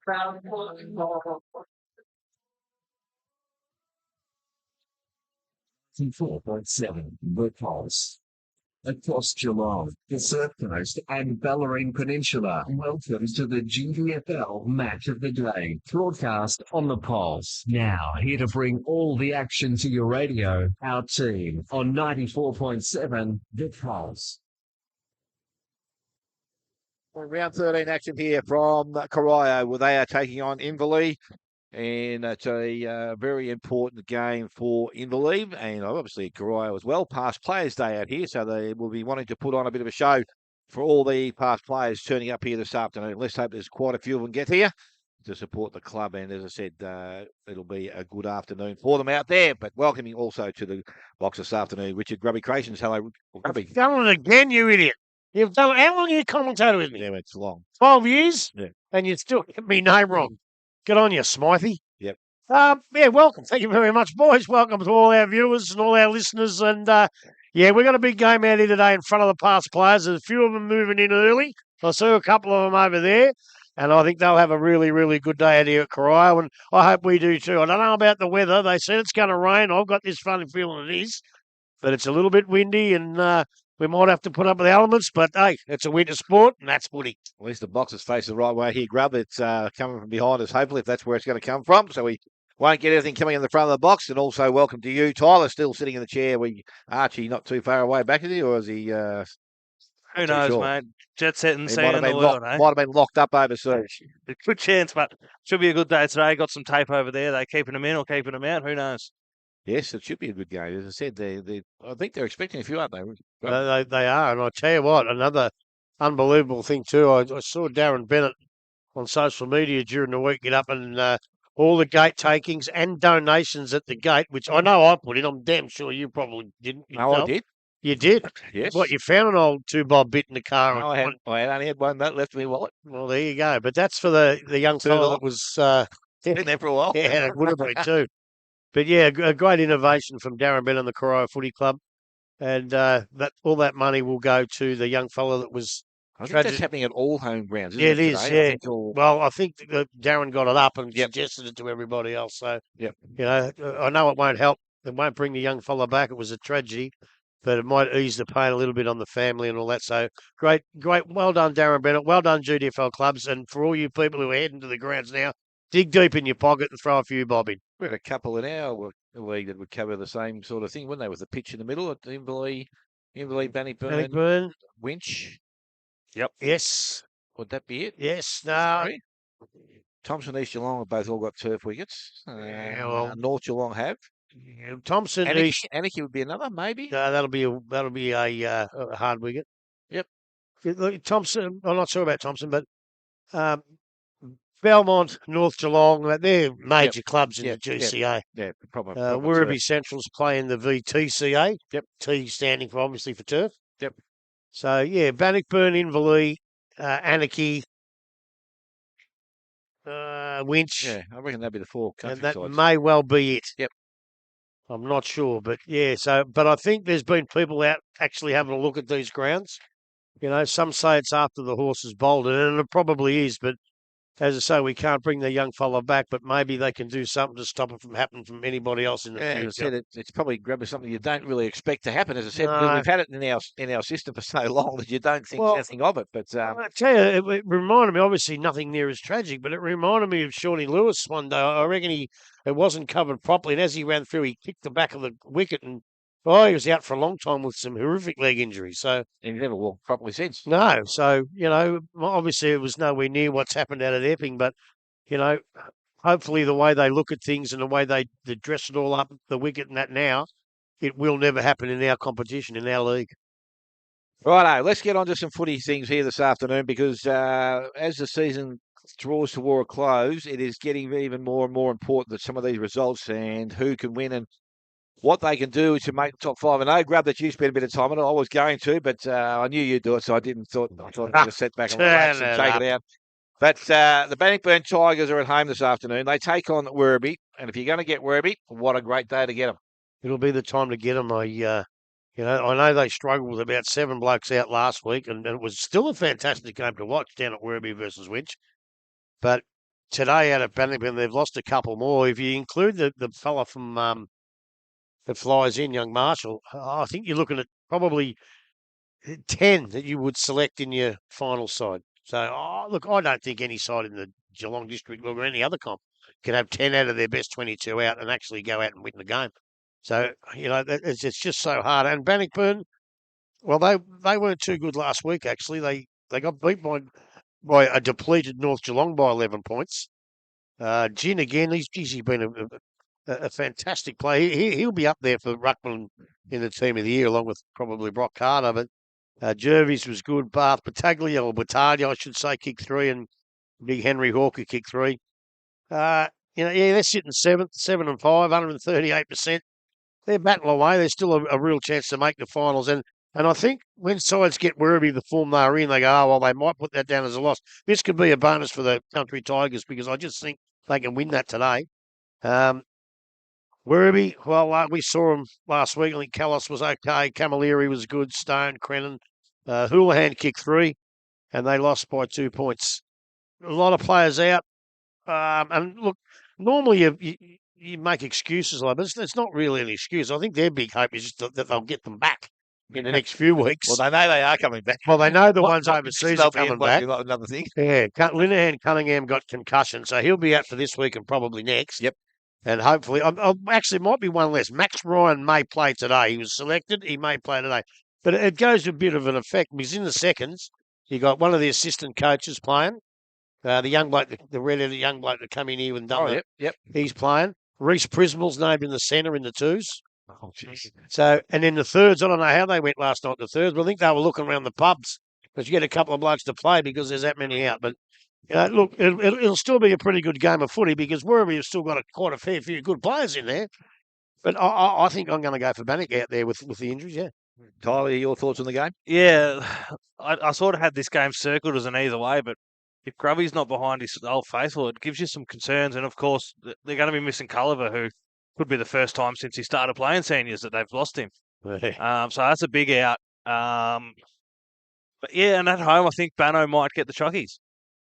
.7 Wickhouse. Across Geelong, the Surf Coast and Bellarine Peninsula, welcome to the GDFL Match of the Day, broadcast on the Pulse. Now, here to bring all the action to your radio, our team on 94.7 The Pulse. Well, round 13 action here from Corio, where they are taking on Inverleigh. And it's a very important game for Inverleigh and obviously Corio as well. Past Players Day out here, so they will be wanting to put on a bit of a show for all the past players turning up here this afternoon. Let's hope there's quite a few of them get here to support the club. And as I said, it'll be a good afternoon for them out there. But welcoming also to the box this afternoon, Richard Grubby Creations. Hello, Grubby. You've done it again, you idiot. You've done it. How long are you commentator with me? Yeah, it's long. 12 years? Yeah. And you still get me name wrong. Good on you, Smythe. Yep. Yeah, welcome. Thank you very much, boys. Welcome to all our viewers and all our listeners. And, yeah, we've got a big game out here today in front of the past players. There's a few of them moving in early. I saw a couple of them over there. And I think they'll have a really, really good day out here at Corio. And I hope we do too. I don't know about the weather. They said it's going to rain. I've got this funny feeling it is. But it's a little bit windy and we might have to put up with the elements, but hey, it's a winter sport, and that's footy. At least the box is facing the right way here, Grub. It's coming from behind us, hopefully, if that's where it's going to come from. So we won't get anything coming in the front of the box. And also welcome to you, Tyler, still sitting in the chair. Archie not too far away back, is he? Or is he... Who knows, sure? Mate? Jet setting, He seeing the world, eh? might have been locked up overseas. Good chance, but should be a good day today. Got some tape over there. They keeping them in or keeping them out? Who knows? Yes, it should be a good game. As I said, I think they're expecting a few, aren't they? They are, and I tell you what, another unbelievable thing too. I saw Darren Bennett on social media during the week get up and all the gate takings and donations at the gate, which I know I put in. I'm damn sure you probably didn't. No, I did. You did? Yes. What, you found an old 2-bob bit in the car? No, I only had one that left in my wallet. Well, there you go. But that's for the young fellow that was... been there for a while. Yeah, it would have been too. But yeah, a great innovation from Darren Bennett and the Corio Footy Club. And that all that money will go to the young fellow that was... I think that's happening at all home grounds, isn't Yeah, it is, today? yeah. Well, I think Darren got it up and Yep. suggested it to everybody else. So, Yep. you know, I know it won't help. It won't bring the young fella back. It was a tragedy, but it might ease the pain a little bit on the family and all that. So, great. Well done, Darren Bennett. Well done, GDFL clubs. And for all you people who are heading to the grounds now, dig deep in your pocket and throw a few bob in. We had a couple in our league that would cover the same sort of thing, wouldn't they? With the pitch in the middle at Inverleigh, Bannockburn, Winch. Yep. Yes. Would that be it? Yes. No. Sorry? Thompson, East Geelong have both all got turf wickets. well- North Geelong have. Thompson. Anakie would be another, maybe. That'll be a hard wicket. Yep. Look, Thompson. I'm not sure about Thompson, but Belmont, North Geelong, they're major clubs in the GCA. Yeah, probably. Werribee Central's playing the VTCA. Yep. T standing for obviously for turf. Yep. So yeah, Bannockburn, Inverleigh, Anakie, Winch. Yeah, I reckon that'd be the four And country that sides. may well be it. Yep. I'm not sure, but yeah. But I think there's been people out actually having a look at these grounds. You know, some say it's after the horse is bolted, and it probably is. But as I say, we can't bring the young fella back, but maybe they can do something to stop it from happening from anybody else in the Yeah, future. as I said, it's probably grabbing something you don't really expect to happen. As I said, No. we've had it in our system for so long that you don't think anything of it. But I tell you, it reminded me, obviously nothing near as tragic, but it reminded me of Shawnee Lewis one day. I reckon it wasn't covered properly, and as he ran through, he kicked the back of the wicket, and he was out for a long time with some horrific leg injuries. So he never walked properly since. no, so you know, obviously it was nowhere near what's happened out at Epping, but you know, hopefully the way they look at things and the way they dress it all up, the wicket and that now, it will never happen in our competition, in our league. Righto, let's get on to some footy things here this afternoon because as the season draws toward a close, it is getting even more and more important that some of these results and who can win and what they can do to make the top 5. And I grabbed that you spent a bit of time on it. I was going to, but I knew you'd do it, so I thought I'd just sit back and relax and take it out. But the Bannockburn Tigers are at home this afternoon. They take on Werribee, and if you're going to get Werribee, what a great day to get them. It'll be the time to get them. I know they struggled with about 7 blokes out last week, and it was still a fantastic game to watch down at Werribee versus Winch. But today out of Bannockburn, they've lost a couple more. If you include the fella from that flies in, young Marshall, I think you're looking at probably 10 that you would select in your final side. So, look, I don't think any side in the Geelong district or any other comp can have 10 out of their best 22 out and actually go out and win the game. So, it's just so hard. And Bannockburn, well, they weren't too good last week, actually. They got beat by a depleted North Geelong by 11 points. Gin, again, he's been a fantastic player. He'll be up there for Ruckman in the team of the year, along with probably Brock Carter. But Jervis was good. Battaglia, or Battaglia, I should say, kicked 3, and Big Henry Hawker kicked 3. They're sitting 7 and 5, 138%. They're battling away. There's still a real chance to make the finals. And I think when sides get Werribee the form they're in, they go, they might put that down as a loss. This could be a bonus for the Country Tigers because I just think they can win that today. Werribee, we saw them last week. I think Callis was okay. Camilleri was good. Stone, Crennan. Houlihan kicked 3, and they lost by 2 points. A lot of players out. And look, normally you make excuses like this. It's not really an excuse. I think their big hope is just that they'll get them back in the next few weeks. Well, they know they are coming back. Well, they know the ones overseas are coming back. Another thing. Yeah, Linehan Cunningham got concussion, so he'll be out for this week and probably next. Yep. And hopefully, actually, might be one less. Max Ryan may play today. He was selected. He may play today. But it goes to a bit of an effect because in the seconds, you got one of the assistant coaches playing. The young bloke, the red-headed young bloke that come in here and done Yep. He's playing. Reece Prismal's named in the centre in the 2s. Oh, jeez. So, and in the 3rds, I don't know how they went last night, the 3rds, but I think they were looking around the pubs because you get a couple of blokes to play because there's that many out. But, look, it'll still be a pretty good game of footy because Werribee have still got quite a fair few good players in there. But I think I'm going to go for Bannock out there with the injuries, yeah. Tyler, your thoughts on the game? Yeah, I sort of had this game circled as an either way, but if Grubby's not behind his old faithful, it gives you some concerns. And, of course, they're going to be missing Culliver, who could be the first time since he started playing seniors that they've lost him. So that's a big out. But, yeah, and at home, I think Banno might get the chockies.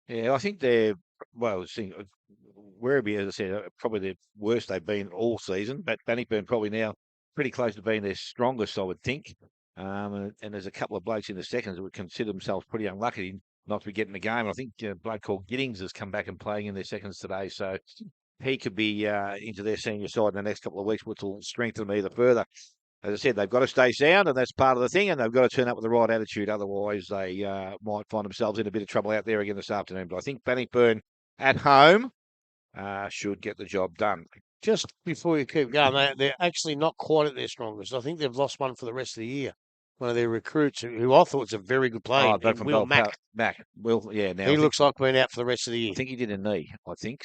Yeah, I think they're, Werribee, as I said, probably the worst they've been all season. But Bannockburn probably now pretty close to being their strongest, I would think. And there's a couple of blokes in the seconds that would consider themselves pretty unlucky not to be getting the game. I think a bloke called Giddings has come back and playing in their seconds today. So he could be into their senior side in the next couple of weeks, which will strengthen them either further. As I said, they've got to stay sound, and that's part of the thing, and they've got to turn up with the right attitude. Otherwise, they might find themselves in a bit of trouble out there again this afternoon. But I think Bannockburn at home should get the job done. Just before you keep going, they're actually not quite at their strongest. I think they've lost one for the rest of the year. One of their recruits, who I thought was a very good player, Will Mack. Will, yeah. Now he looks like being out for the rest of the year. I think he did a knee. I think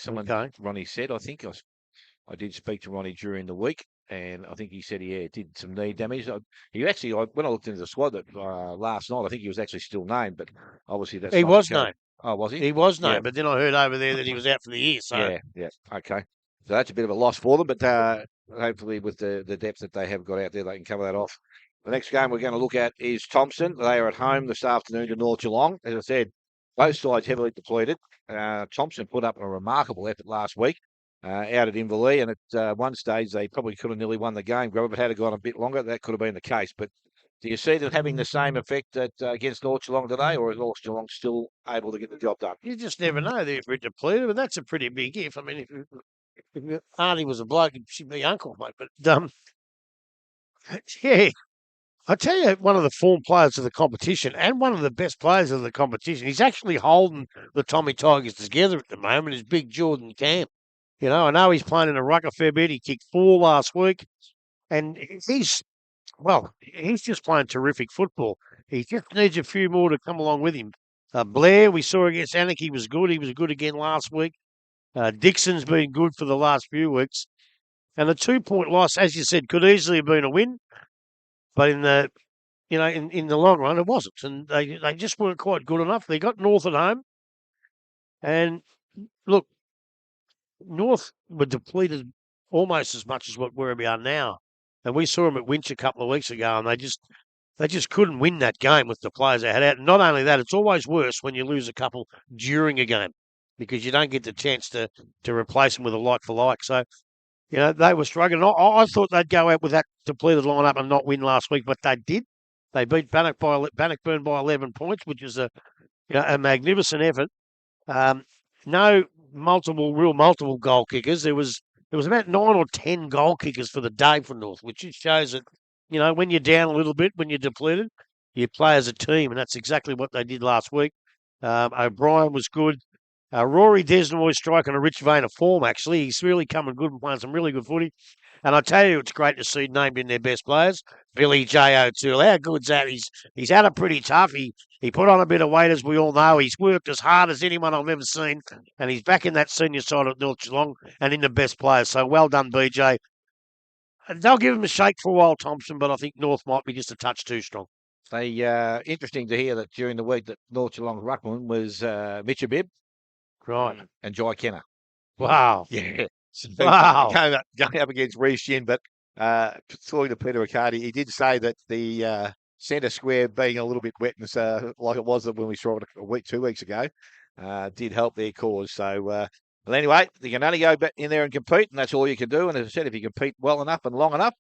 Ronnie said. I think I did speak to Ronnie during the week, and I think he said he did some knee damage. He actually, when I looked into the squad last night, I think he was actually still named, but obviously that's he was named. Oh, was he? He was named, but then I heard over there that he was out for the year. So yeah, okay. So that's a bit of a loss for them, but hopefully with the depth that they have got out there, they can cover that off. The next game we're going to look at is Thompson. They are at home this afternoon to North Geelong. As I said, both sides heavily depleted. Thompson put up a remarkable effort last week out at Inverleigh, and at one stage they probably could have nearly won the game. But had it gone a bit longer, that could have been the case. But do you see them having the same effect against North Geelong today, or is North Geelong still able to get the job done? You just never know. They're depleted, but that's a pretty big if. I mean, if Arnie was a bloke, she'd be uncle, mate. But yeah. I tell you, one of the form players of the competition and one of the best players of the competition, he's actually holding the Tommy Tigers together at the moment, is big Jordan Camp. I know he's playing in a ruck a fair bit. He kicked 4 last week, and he's just playing terrific football. He just needs a few more to come along with him. Blair, we saw against Anakie, was good. He was good again last week. Dixon's been good for the last few weeks. And the 2-point loss, as you said, could easily have been a win. But in the long run, it wasn't, and they just weren't quite good enough. They got North at home, and look, North were depleted almost as much as what Werribee are now. And we saw them at Winch a couple of weeks ago, and they just couldn't win that game with the players they had out. And not only that, it's always worse when you lose a couple during a game. because you don't get the chance to replace them with a like for like. So, they were struggling. I thought they'd go out with that depleted lineup and not win last week, but they did. They beat Bannockburn by 11 points, which is a magnificent effort. No multiple goal kickers. There was about 9 or 10 goal kickers for the day for North, which just shows that, when you're down a little bit, when you're depleted, you play as a team, and that's exactly what they did last week. O'Brien was good. Rory Desnoy striking a rich vein of form, actually. He's really coming good and playing some really good footy. And I tell you, it's great to see named in their best players. Billy J. O'Toole, how good's that? He's had it pretty tough. He put on a bit of weight, as we all know. He's worked as hard as anyone I've ever seen. And he's back in that senior side at North Geelong and in the best players. So well done, BJ. They'll give him a shake for a while, Thompson, but I think North might be just a touch too strong. Interesting to hear that during the week that North Geelong's ruckman was Mitchell Bibb. Right. And Jai Kenner. Wow. Yeah. Wow. Going up against Reece Shin, but talking to Peter Riccardi, he did say that the centre square being a little bit wet, like it was when we saw it 2 weeks ago, did help their cause. So, well, anyway, you can only go back in there and compete, and that's all you can do. And as I said, if you compete well enough and long enough,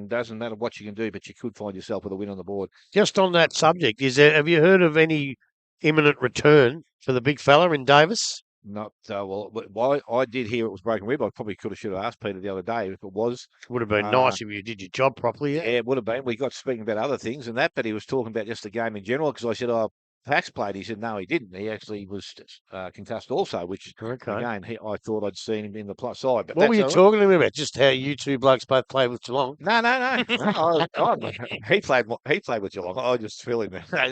doesn't matter what you can do, but you could find yourself with a win on the board. Just on that subject, have you heard of any imminent return for the big fella in Davis? Not well. I did hear it was broken rib. I probably should have asked Peter the other day if it was. It would have been nice if you did your job properly. Yeah, it would have been. We got speaking about other things and that, but he was talking about just the game in general. Because I said, Pax played. He said, no, he didn't. He actually was concussed also, which again, I thought I'd seen him in the plus side. But what were you talking to him about? Just how you two blokes both played with Geelong? No. He played with Geelong. I just feel him. But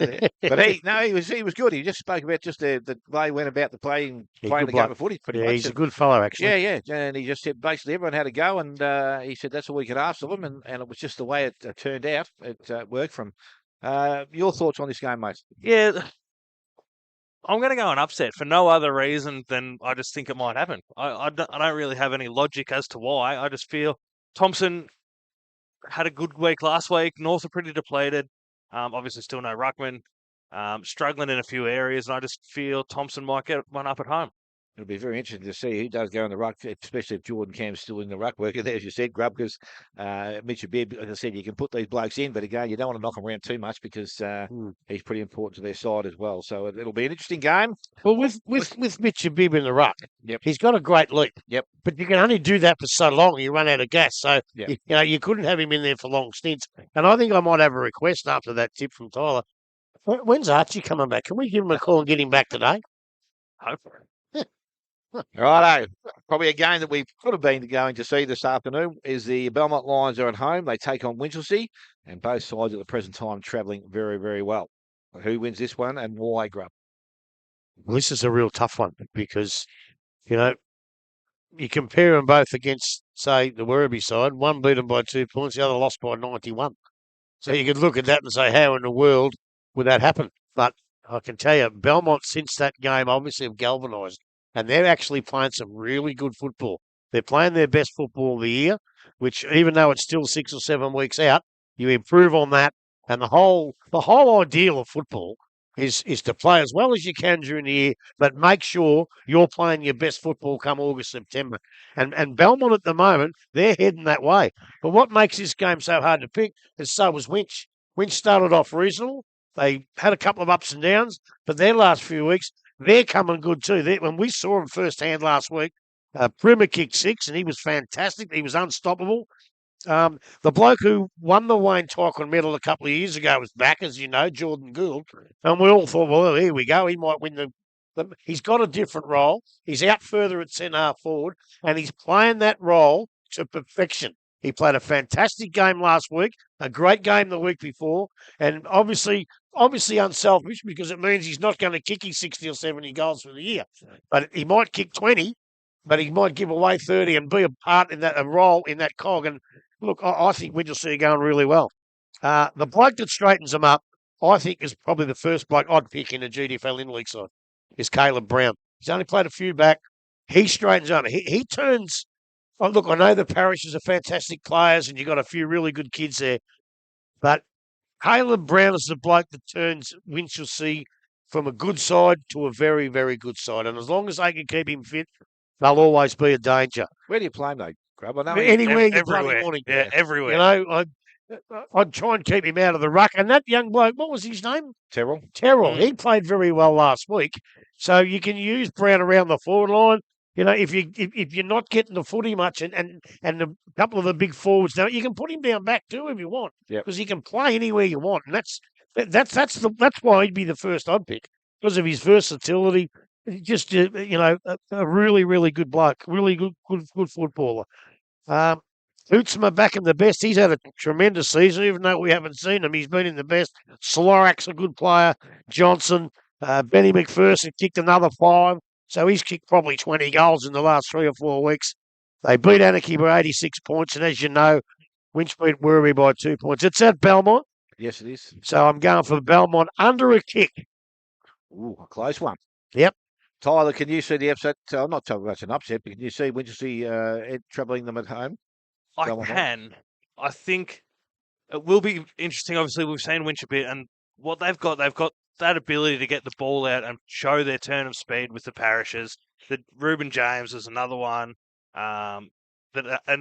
he was good. He just spoke about just the way he went about the playing the game of footy. Pretty much. He's a good fellow, actually. Yeah. And he just said basically everyone had a go, and he said that's all we could ask of him, and it was just the way it turned out. It worked from. Your thoughts on this game, mate? Yeah, I'm going to go an upset for no other reason than I just think it might happen. I don't really have any logic as to why. I just feel Thompson had a good week last week. North are pretty depleted. Obviously, still no ruckman. Struggling in a few areas, and I just feel Thompson might get one up at home. It'll be very interesting to see who does go in the ruck, especially if Jordan Camp's still in the ruck worker there, as you said, Grub, because Mitchell Bibb, as I said, you can put these blokes in, but again, you don't want to knock them around too much because he's pretty important to their side as well. So it'll be an interesting game. Well, with Mitchell Bibb in the ruck, he's got a great leap. Yep. But you can only do that for so long, you run out of gas. So, you couldn't have him in there for long stints. And I think I might have a request after that tip from Tyler. When's Archie coming back? Can we give him a call and get him back today? Hope for it. Righto. Probably a game that we could have been going to see this afternoon is the Belmont Lions are at home. They take on Winchelsea, and both sides at the present time travelling very, very well. Who wins this one and why, Grub? Well, this is a real tough one because, you compare them both against, say, the Werribee side. One beat them by 2 points, the other lost by 91. So you could look at that and say, how in the world would that happen? But I can tell you, Belmont, since that game, obviously have galvanised. And they're actually playing some really good football. They're playing their best football of the year, which even though it's still 6 or 7 weeks out, you improve on that. And the whole ideal of football is to play as well as you can during the year, but make sure you're playing your best football come August, September. And Belmont at the moment, they're heading that way. But what makes this game so hard to pick is so was Winch. Winch started off reasonable. They had a couple of ups and downs, but their last few weeks, they're coming good too. When we saw him firsthand last week, Primer kicked 6 and he was fantastic. He was unstoppable. The bloke who won the Wayne Tycoon medal a couple of years ago was back, as you know, Jordan Gould. And we all thought, well, here we go. He might win he's got a different role. He's out further at centre-half forward, and he's playing that role to perfection. He played a fantastic game last week, a great game the week before, and obviously unselfish because it means he's not going to kick his 60 or 70 goals for the year. But he might kick 20, but he might give away 30 and be a role in that cog. And look, I think Winchelsea are going really well. The bloke that straightens them up, I think, is probably the first bloke I'd pick in the GDFNL Inverleigh side, is Caleb Brown. He's only played a few back. He straightens up. He turns... Oh, look, I know the Parishes are fantastic players and you've got a few really good kids there, but Caleb Brown is the bloke that turns Winchelsea from a good side to a very, very good side. And as long as they can keep him fit, they'll always be a danger. Where do you play him, though, Grub? I know Anywhere you bloody everywhere. want him. Yeah, everywhere. You know, I'd try and keep him out of the ruck. And that young bloke, what was his name? Terrell. Terrell. He played very well last week. So you can use Brown around the forward line. You know, if you're not getting the footy much and a couple of the big forwards now, you can put him down back too if you want. Because he can play anywhere you want. And that's why he'd be the first I'd pick. Because of his versatility. Just a really, really good bloke, really good footballer. Hootsma back in the best. He's had a tremendous season, even though we haven't seen him. He's been in the best. Slorak's a good player. Johnson, Benny McPherson kicked another 5. So he's kicked probably 20 goals in the last 3 or 4 weeks. They beat Anakie by 86 points. And as you know, Winch beat Werribee by 2 points. It's at Belmont. Yes, it is. So I'm going for Belmont under a kick. Ooh, a close one. Yep. Tyler, can you see the upset? I'm not talking about an upset, but can you see Winchelsea troubling them at home? I can. I think it will be interesting. Obviously, we've seen Winch a bit, and what they've got that ability to get the ball out and show their turn of speed with the parishes. The Ruben James is another one. And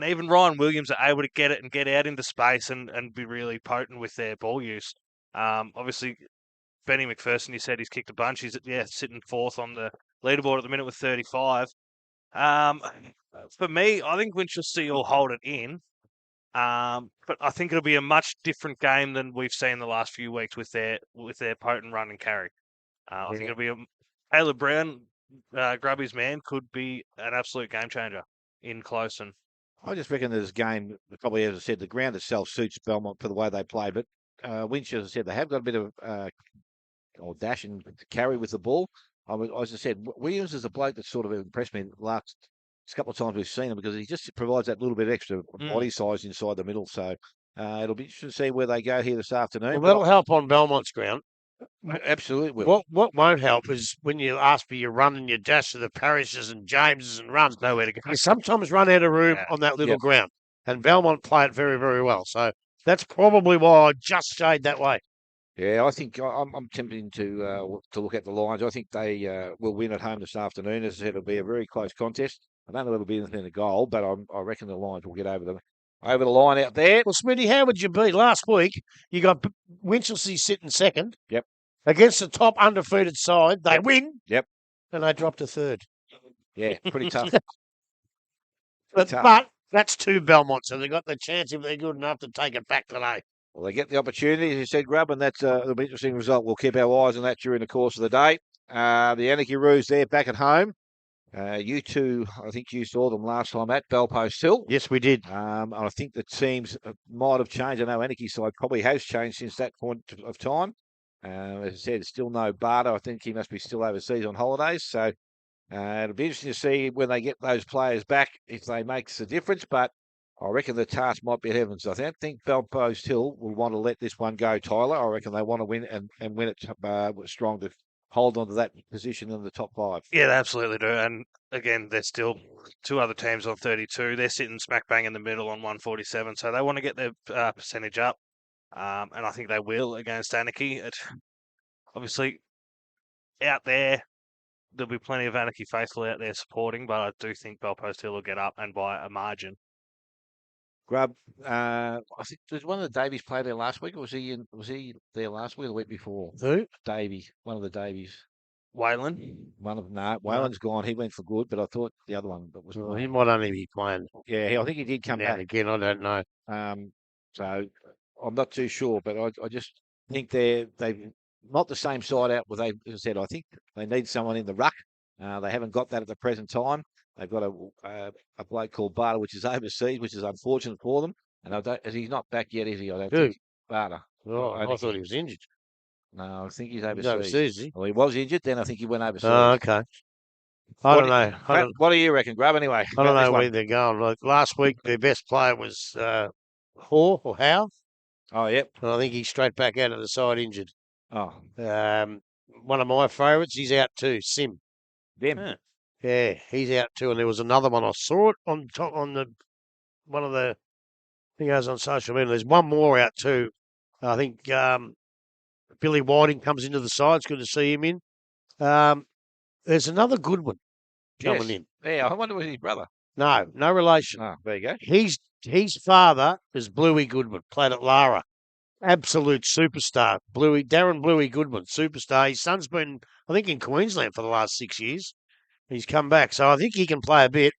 even Ryan Williams are able to get it and get out into space and be really potent with their ball use. Obviously, Benny McPherson, you said he's kicked a bunch. He's sitting 4th on the leaderboard at the minute with 35. For me, I think Winchelsea will hold it in. But I think it'll be a much different game than we've seen the last few weeks with their potent run and carry. I think it'll be Taylor Brown, Grubby's man, could be an absolute game changer in close. And I just reckon this game, probably as I said, the ground itself suits Belmont for the way they play. But Winch, as I said, they have got a bit of dash and carry with the ball. As I said, Williams is a bloke that sort of impressed me the last couple of times we've seen him because he just provides that little bit extra body size inside the middle. So it'll be interesting to see where they go here this afternoon. Well, that'll help on Belmont's ground. Absolutely will. What won't help is when you ask for your run and your dash to the Parishes and Jameses and runs, nowhere to go. You sometimes run out of room on that little ground. And Belmont play it very, very well. So that's probably why I just shade that way. Yeah, I think I'm tempting to look at the Lions. I think they will win at home this afternoon. As I said, it'll be a very close contest. I don't know if it'll be anything to goal, but I reckon the Lions will get over the line out there. Well, Smitty, how would you be? Last week, you got Winchelsea sitting second. Yep. Against the top undefeated side. They win. Yep. And they dropped to 3rd. Yeah, pretty tough. But that's 2 Belmont, so they've got the chance, if they're good enough, to take it back today. Well, they get the opportunity, as you said, Grub, and that's it'll be an interesting result. We'll keep our eyes on that during the course of the day. The Anakie Roos there back at home. You two, I think you saw them last time at Belpost Hill. Yes, we did. And I think the teams might have changed. I know Anakie's side probably has changed since that point of time. As I said, still no Barter. I think he must be still overseas on holidays. So it'll be interesting to see when they get those players back if they make a difference. But I reckon the task might be ahead of them. So I don't think Belpost Hill will want to let this one go, Tyler. I reckon they want to win and win it strong to hold on to that position in the top 5. yeah, they absolutely do. And again, there's still 2 other teams on 32. They're sitting smack bang in the middle on 147. So they want to get their percentage up. And I think they will against Anakie. Obviously, out there, there'll be plenty of Anakie faithful out there supporting, but I do think Belpost Hill will get up and by a margin. Grub, I think was one of the Davies play there last week, or was he there last week or the week before? Who? Davey, one of the Davies. Wayland? Wayland's gone. He went for good, but I thought the other one was. Well, he might only be playing. Yeah, I think he did come back again. I don't know. So I'm not too sure, but I just think they've not the same side out. As I said, I think they need someone in the ruck. They haven't got that at the present time. They've got a bloke called Barter, which is overseas, which is unfortunate for them. And he's not back yet, is he? I don't think. Barter. Oh, I thought he was injured. No, I think he's overseas. He's overseas, is he? Well, he was injured, then I think he went overseas. Oh, okay. I don't know. What do you reckon, Grub, anyway? I don't know where they're going. Like last week, their best player was Howe. Oh, yep. And I think he's straight back out of the side injured. Oh. One of my favourites, he's out too, Sim. Them. Yeah, he's out too. And there was another one. I saw it on one of the things on social media. There's one more out too. I think Billy Whiting comes into the side. It's good to see him in. There's another good one coming in. Yeah, I wonder was his brother. No relation. Oh, there you go. His father is Bluey Goodwin, played at Lara. Absolute superstar. Darren Bluey Goodwin, superstar. His son's been, I think, in Queensland for the last 6 years. He's come back, so I think he can play a bit.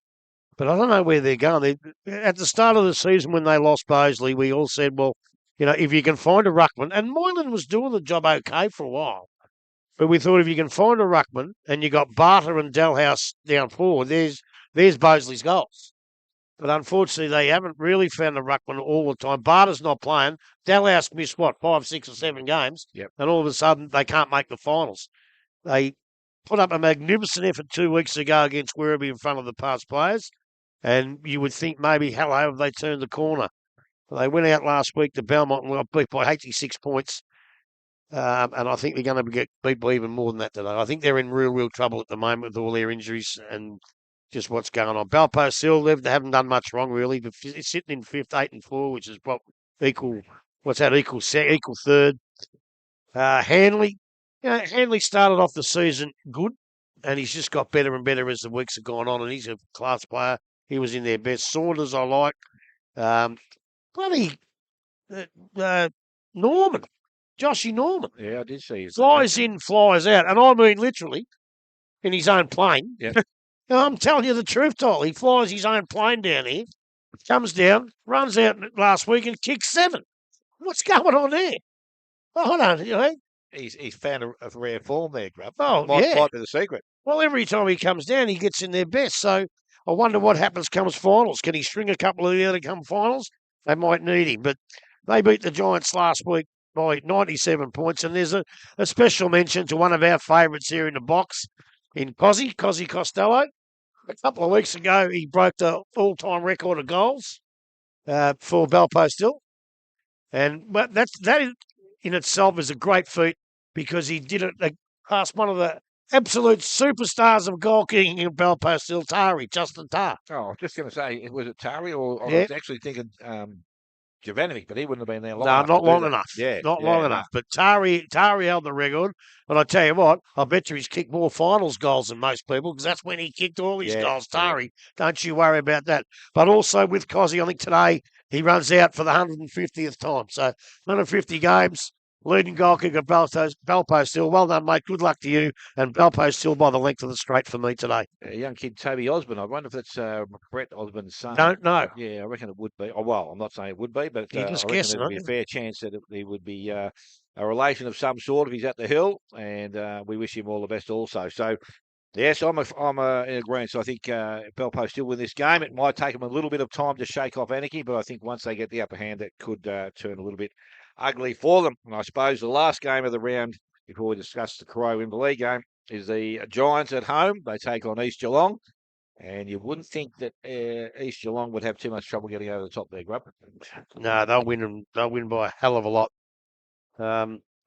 But I don't know where they're going. At the start of the season when they lost Bosley, we all said, well, if you can find a ruckman, and Moylan was doing the job okay for a while, but we thought if you can find a ruckman and you got Barter and Dalhouse down forward, there's Bosley's goals. But unfortunately, they haven't really found a ruckman all the time. Barter's not playing. Dalhouse missed, 5, 6 or 7 games? Yep. And all of a sudden, they can't make the finals. They put up a magnificent effort 2 weeks ago against Werribee in front of the past players. And you would think maybe, hello, have they turned the corner? They went out last week to Belmont and got beat by 86 points. And I think they're going to get beat by even more than that today. I think they're in real trouble at the moment with all their injuries and just what's going on. Belpost Hill, they haven't done much wrong, really. But it's sitting in 5th, 8-4, which is equal third. Hanley. Hanley started off the season good, and he's just got better and better as the weeks have gone on, and he's a class player. He was in their best. Saunders, I like. Norman. Joshy Norman. Yeah, I did see his. Flies in, flies out. And I mean literally in his own plane. Yeah. I'm telling you the truth, Tol. He flies his own plane down here, comes down, runs out last week and kicks 7. What's going on there? I don't. He's found a rare form there, Grub. Oh, Might be the secret. Well, every time he comes down, he gets in their best. So I wonder what happens comes finals. Can he string a couple of the other come finals? They might need him. But they beat the Giants last week by 97 points. And there's a special mention to one of our favourites here in the box, in Cozzy Costello. A couple of weeks ago, he broke the all-time record of goals for Belpost Hill. And that in itself is a great feat because he did it past one of the absolute superstars of goal kicking in Belpost Hill, Justin Tarr. Oh, I was just going to say, was it Tari or I was actually thinking Jovanovic, but he wouldn't have been there long enough. No, not long enough. Yeah, not long enough. But Tari held the record. But I tell you what, I bet you he's kicked more finals goals than most people because that's when he kicked all his goals. Tari, don't you worry about that. But also with Cozzy, I think today he runs out for the 150th time. So 150 games. Leading goal kicker, Belpost Hill. Well done, mate. Good luck to you. And Belpost Hill by the length of the straight for me today. A young kid, Toby Osborne. I wonder if that's Brett Osborne's son. Don't know. Yeah, I reckon it would be. Oh, well, I'm not saying it would be, but I reckon there'd be a fair chance that he would be a relation of some sort if he's at the Hill. And we wish him all the best also. So, yes, I'm in agreement. So I think Belpost Hill win this game. It might take them a little bit of time to shake off Anakie, but I think once they get the upper hand, that could turn a little bit ugly for them. And I suppose the last game of the round, before we discuss the Corio Inverleigh game, is the Giants at home. They take on East Geelong. And you wouldn't think that East Geelong would have too much trouble getting over the top there, Grub. No, they'll win by a hell of a lot.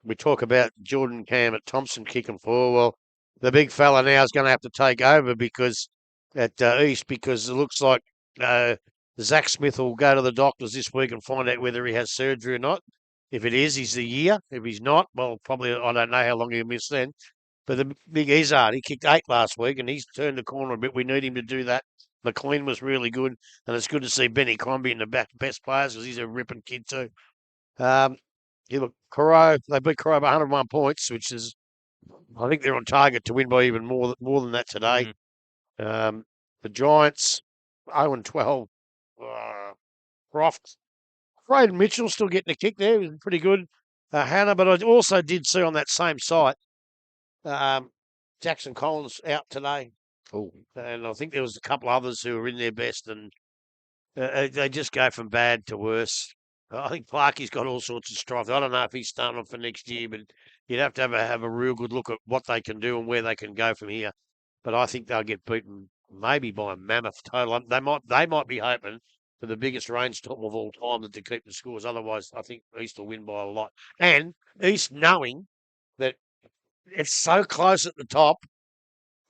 We talk about Jordan Cam at Thompson kicking for. Well, the big fella now is going to have to take over because at East because it looks like Zach Smith will go to the doctors this week and find out whether he has surgery or not. If it is, he's the year. If he's not, well, probably I don't know how long he'll miss then. But the big Izzard, he kicked 8 last week and he's turned the corner a bit. We need him to do that. McLean was really good, and it's good to see Benny Crombie in the best players because he's a ripping kid too. Look, Corio, they beat Corio by 101 points, which is, I think they're on target to win by even more than that today. Mm-hmm. The Giants, 0-12. Croft. Fraden Mitchell still getting a kick there. He was pretty good. Hannah, but I also did see on that same site, Jackson Collins out today. Oh. And I think there was a couple others who were in their best, and they just go from bad to worse. I think Clarkie's got all sorts of strife. I don't know if he's starting off for next year, but you'd have to have a real good look at what they can do and where they can go from here. But I think they'll get beaten maybe by a mammoth total. They might be hoping for the biggest rainstorm of all time to keep the scores. Otherwise, I think East will win by a lot. And East knowing that it's so close at the top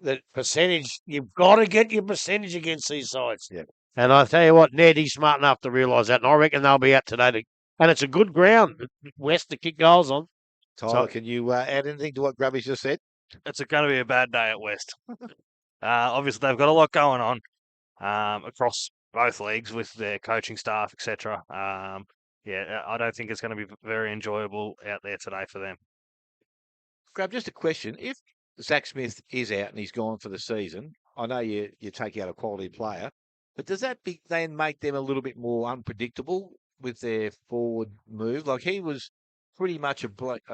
that percentage, you've got to get your percentage against these sides. Yeah. And I tell you what, Ned, he's smart enough to realise that. And I reckon they'll be out today. And it's a good ground, West, to kick goals on. Tyler, can you add anything to what Grubby's just said? It's going to be a bad day at West. Obviously, they've got a lot going on across both leagues with their coaching staff, etc. Yeah, I don't think it's going to be very enjoyable out there today for them. Grub, just a question. If Zach Smith is out and he's gone for the season, I know you take out a quality player, but does that then make them a little bit more unpredictable with their forward move? Like, he was pretty much a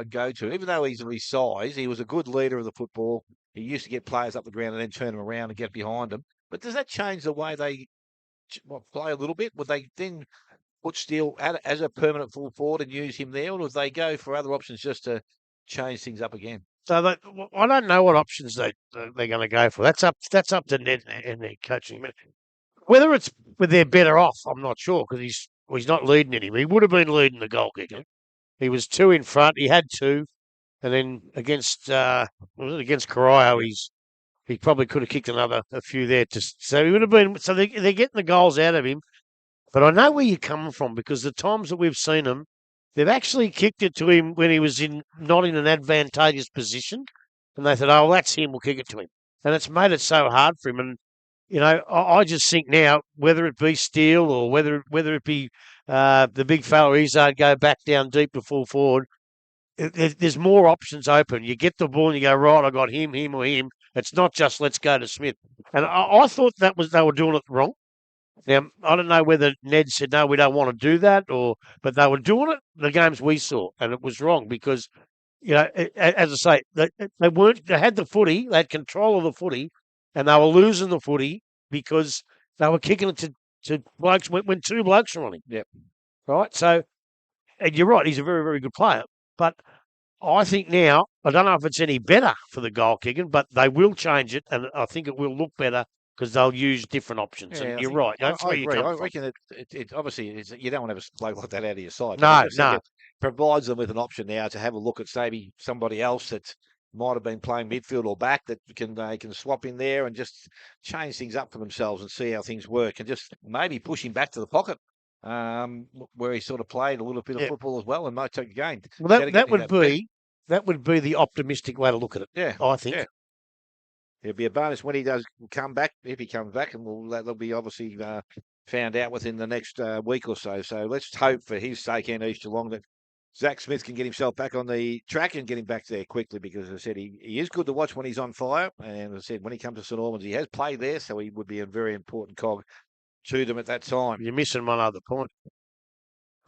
go-to. Even though he's of his size, he was a good leader of the football. He used to get players up the ground and then turn them around and get behind them. But does that change the way they play a little bit? Would they then put Steele as a permanent full forward and use him there, or would they go for other options just to change things up again? So I don't know what options they're going to go for. That's up to Ned and their coaching. Whether it's they're better off, I'm not sure, because he's not leading anymore. He would have been leading the goal kicker. He was 2 in front. He had 2, and then against Corio, he probably could have kicked a few there. So he would have been. So they're getting the goals out of him. But I know where you're coming from, because the times that we've seen him, they've actually kicked it to him when he was not in an advantageous position, and they thought, "Oh, that's him. We'll kick it to him," and it's made it so hard for him. And I just think now, whether it be Steele or whether it be the big fella Izzard go back down deep to full forward, there's more options open. You get the ball and you go, right, I got him, or him. It's not just let's go to Smith. And I thought they were doing it wrong. Now, I don't know whether Ned said, no, we don't want to do that, but they were doing it the games we saw, and it was wrong because, as I say, they had the footy, they had control of the footy, and they were losing the footy because they were kicking it to blokes when 2 blokes were on him. Yep. Right? So, and you're right, he's a very, very good player, but I think now, I don't know if it's any better for the goal kicking, but they will change it, and I think it will look better because they'll use different options. Yeah, and you're right. That's where you come I from. reckon it obviously you don't want to have a bloke like that out of your side. No. It provides them with an option now to have a look at maybe somebody else that might have been playing midfield or back that they can swap in there and just change things up for themselves and see how things work, and just maybe push him back to the pocket where he sort of played a little bit of football as well and might take a game. Well, that would be the optimistic way to look at it. Yeah, I think. Yeah. It'll be a bonus when he does come back, if he comes back, and that'll be obviously found out within the next week or so. So let's hope for his sake and East Geelong that Zach Smith can get himself back on the track and get him back there quickly, because, as I said, he is good to watch when he's on fire. And as I said, when he comes to St Albans, he has played there, so he would be a very important cog to them at that time. You're missing one other point.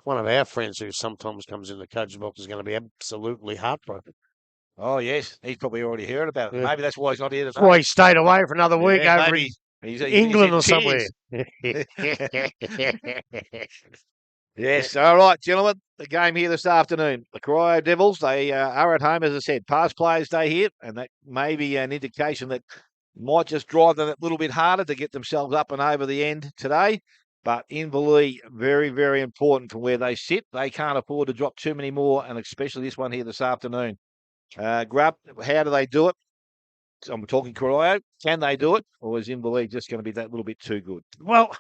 One of our friends who sometimes comes in the coach's box is going to be absolutely heartbroken. Oh, yes. He's probably already heard about it. Yeah. Maybe that's why he's not here today. That's why he stayed away for another week over in England or somewhere. Yes. All right, gentlemen. The game here this afternoon. The Corio Devils, they are at home, as I said. Past Players' Day here, and that may be an indication that might just drive them a little bit harder to get themselves up and over the end today. But Inverleigh, very, very important from where they sit. They can't afford to drop too many more, and especially this one here this afternoon. Grub, how do they do it? I'm talking Corio. Can they do it? Or is Inverleigh just going to be that little bit too good? Well,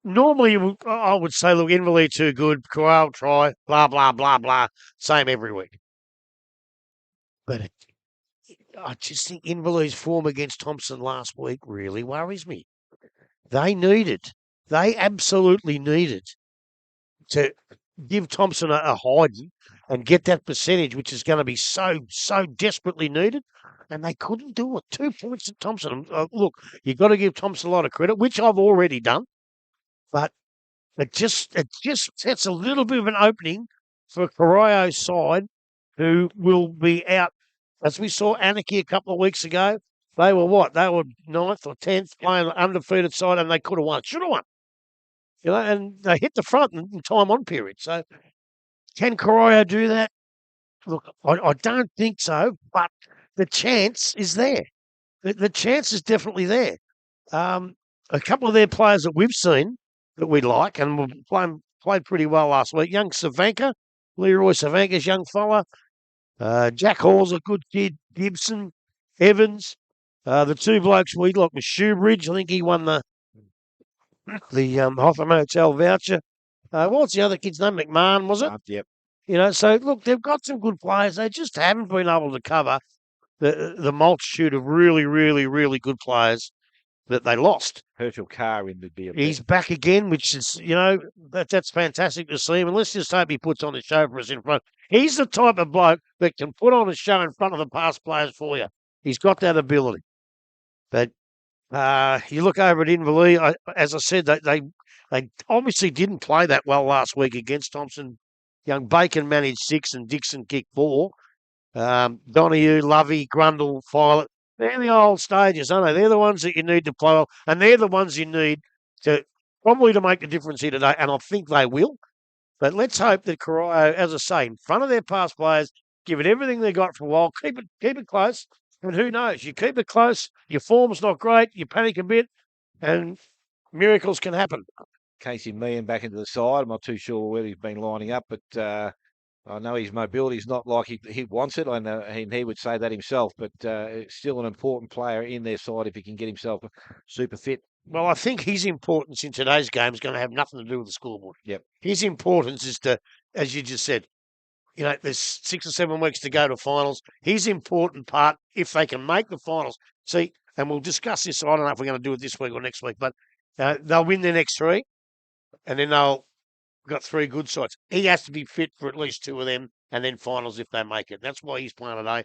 normally I would say, look, Inverleigh too good. Corio try, blah, blah, blah, blah. Same every week. But I just think Inverleigh's form against Thompson last week really worries me. They absolutely needed to give Thompson a hiding and get that percentage, which is going to be so desperately needed, and they couldn't do it. 2 points at Thompson. Look, you've got to give Thompson a lot of credit, which I've already done, but it just sets a little bit of an opening for Corio's side, who will be out. As we saw Anakie a couple of weeks ago, they were what? They were 9th or 10th, playing an undefeated side, and they could have won. Should have won. And they hit the front in time on period. So can Corio do that? Look, I don't think so, but the chance is there. The chance is definitely there. A couple of their players that we've seen that we like and played pretty well last week. Young Savanka, Leroy Savanka's young fella. Jack Hall's a good kid. Gibson, Evans. The 2 blokes we like was Shoebridge. I think he won the Hotham Hotel voucher. What's the other kid's name? McMahon, was it? Yep. So look, they've got some good players. They just haven't been able to cover the multitude of really, really, really good players that they lost. Herschel Carr in would be a He's back again, which is, that's fantastic to see him. And let's just hope he puts on a show for us in front. He's the type of bloke that can put on a show in front of the past players for you. He's got that ability. But you look over at Inverleigh, as I said, they obviously didn't play that well last week against Thompson. Young Bacon managed 6 and Dixon kicked 4. Donahue, Lovey, Grundle, Filet. They're the old stages, aren't they? They're the ones that you need to play well, and they're the ones you need to probably to make the difference here today, and I think they will. But let's hope that Corio, as I say, in front of their past players, give it everything they got for a while, keep it close, and who knows? You keep it close, your form's not great, you panic a bit, and miracles can happen. Casey Meehan back into the side. I'm not too sure where he's been lining up, but I know his mobility is not like he wants it. I know he would say that himself, but still an important player in their side if he can get himself super fit. Well, I think his importance in today's game is going to have nothing to do with the scoreboard. Yep. His importance is to, as you just said, there's 6 or 7 weeks to go to finals. His important part, if they can make the finals, see, and we'll discuss this. I don't know if we're going to do it this week or next week, but they'll win their next 3, and then they'll got 3 good sides. He has to be fit for at least 2 of them, and then finals if they make it. That's why he's playing today.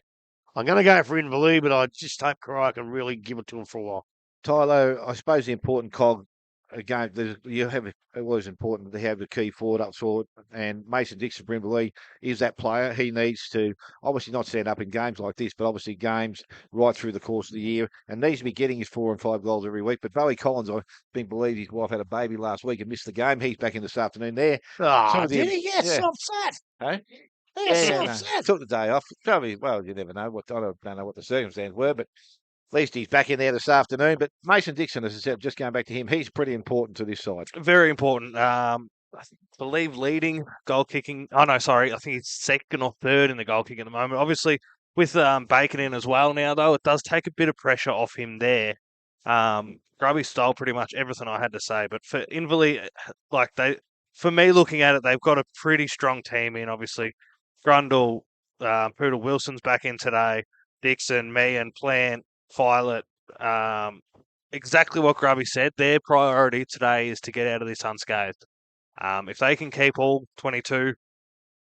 I'm going to go for Inverleigh, but I just hope Corio can really give it to him for a while. Tylo, I suppose the important cog again, it was important to have the key forward up forward, and Mason Dixon for Inverleigh is that player. He needs to obviously not stand up in games like this, but obviously games right through the course of the year, and needs to be getting his 4 and 5 goals every week. But Bowie Collins, I think, believed his wife had a baby last week and missed the game. He's back in this afternoon there. Oh, did he? Yes, upset. Hey? Yes, upset. Took the day off. Probably, well, you never know. I don't know what the circumstances were, but at least he's back in there this afternoon. But Mason Dixon, as I said, just going back to him, he's pretty important to this side. Very important. I believe leading goal kicking. Oh, no, sorry. I think he's 2nd or 3rd in the goal kicking at the moment. Obviously, with Bacon in as well now, though, it does take a bit of pressure off him there. Grubby stole pretty much everything I had to say. But for Inverleigh, for me looking at it, they've got a pretty strong team in, obviously. Grundle, Poodle Wilson's back in today. Dixon, me and Plant, Filet, exactly what Grubby said. Their priority today is to get out of this unscathed. If they can keep all 22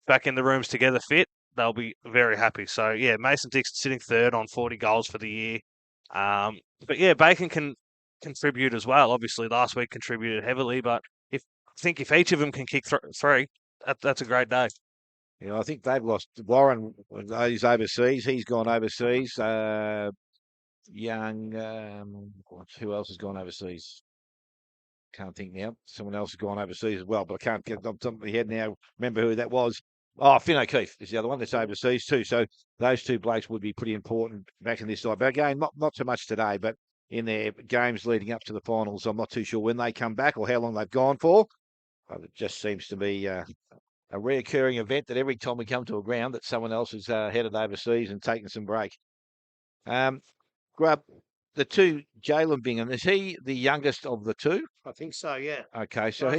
back in the rooms together fit, they'll be very happy. So, yeah, Mason Dixon sitting 3rd on 40 goals for the year. But, yeah, Bacon can contribute as well. Obviously, last week contributed heavily, but I think if each of them can kick 3, that's a great day. I think they've lost Warren. He's overseas. He's gone overseas. Young, who else has gone overseas? Can't think now. Someone else has gone overseas as well, but I can't get on top of my head now. Remember who that was? Oh, Finn O'Keefe is the other one that's overseas too. So those 2 blokes would be pretty important back in this side. But again, not so much today, but in their games leading up to the finals, I'm not too sure when they come back or how long they've gone for. But it just seems to be a reoccurring event that every time we come to a ground that someone else has headed overseas and taken some break. Grub, the 2, Jalen Bingham, is he the youngest of the 2? I think so, yeah. Okay, so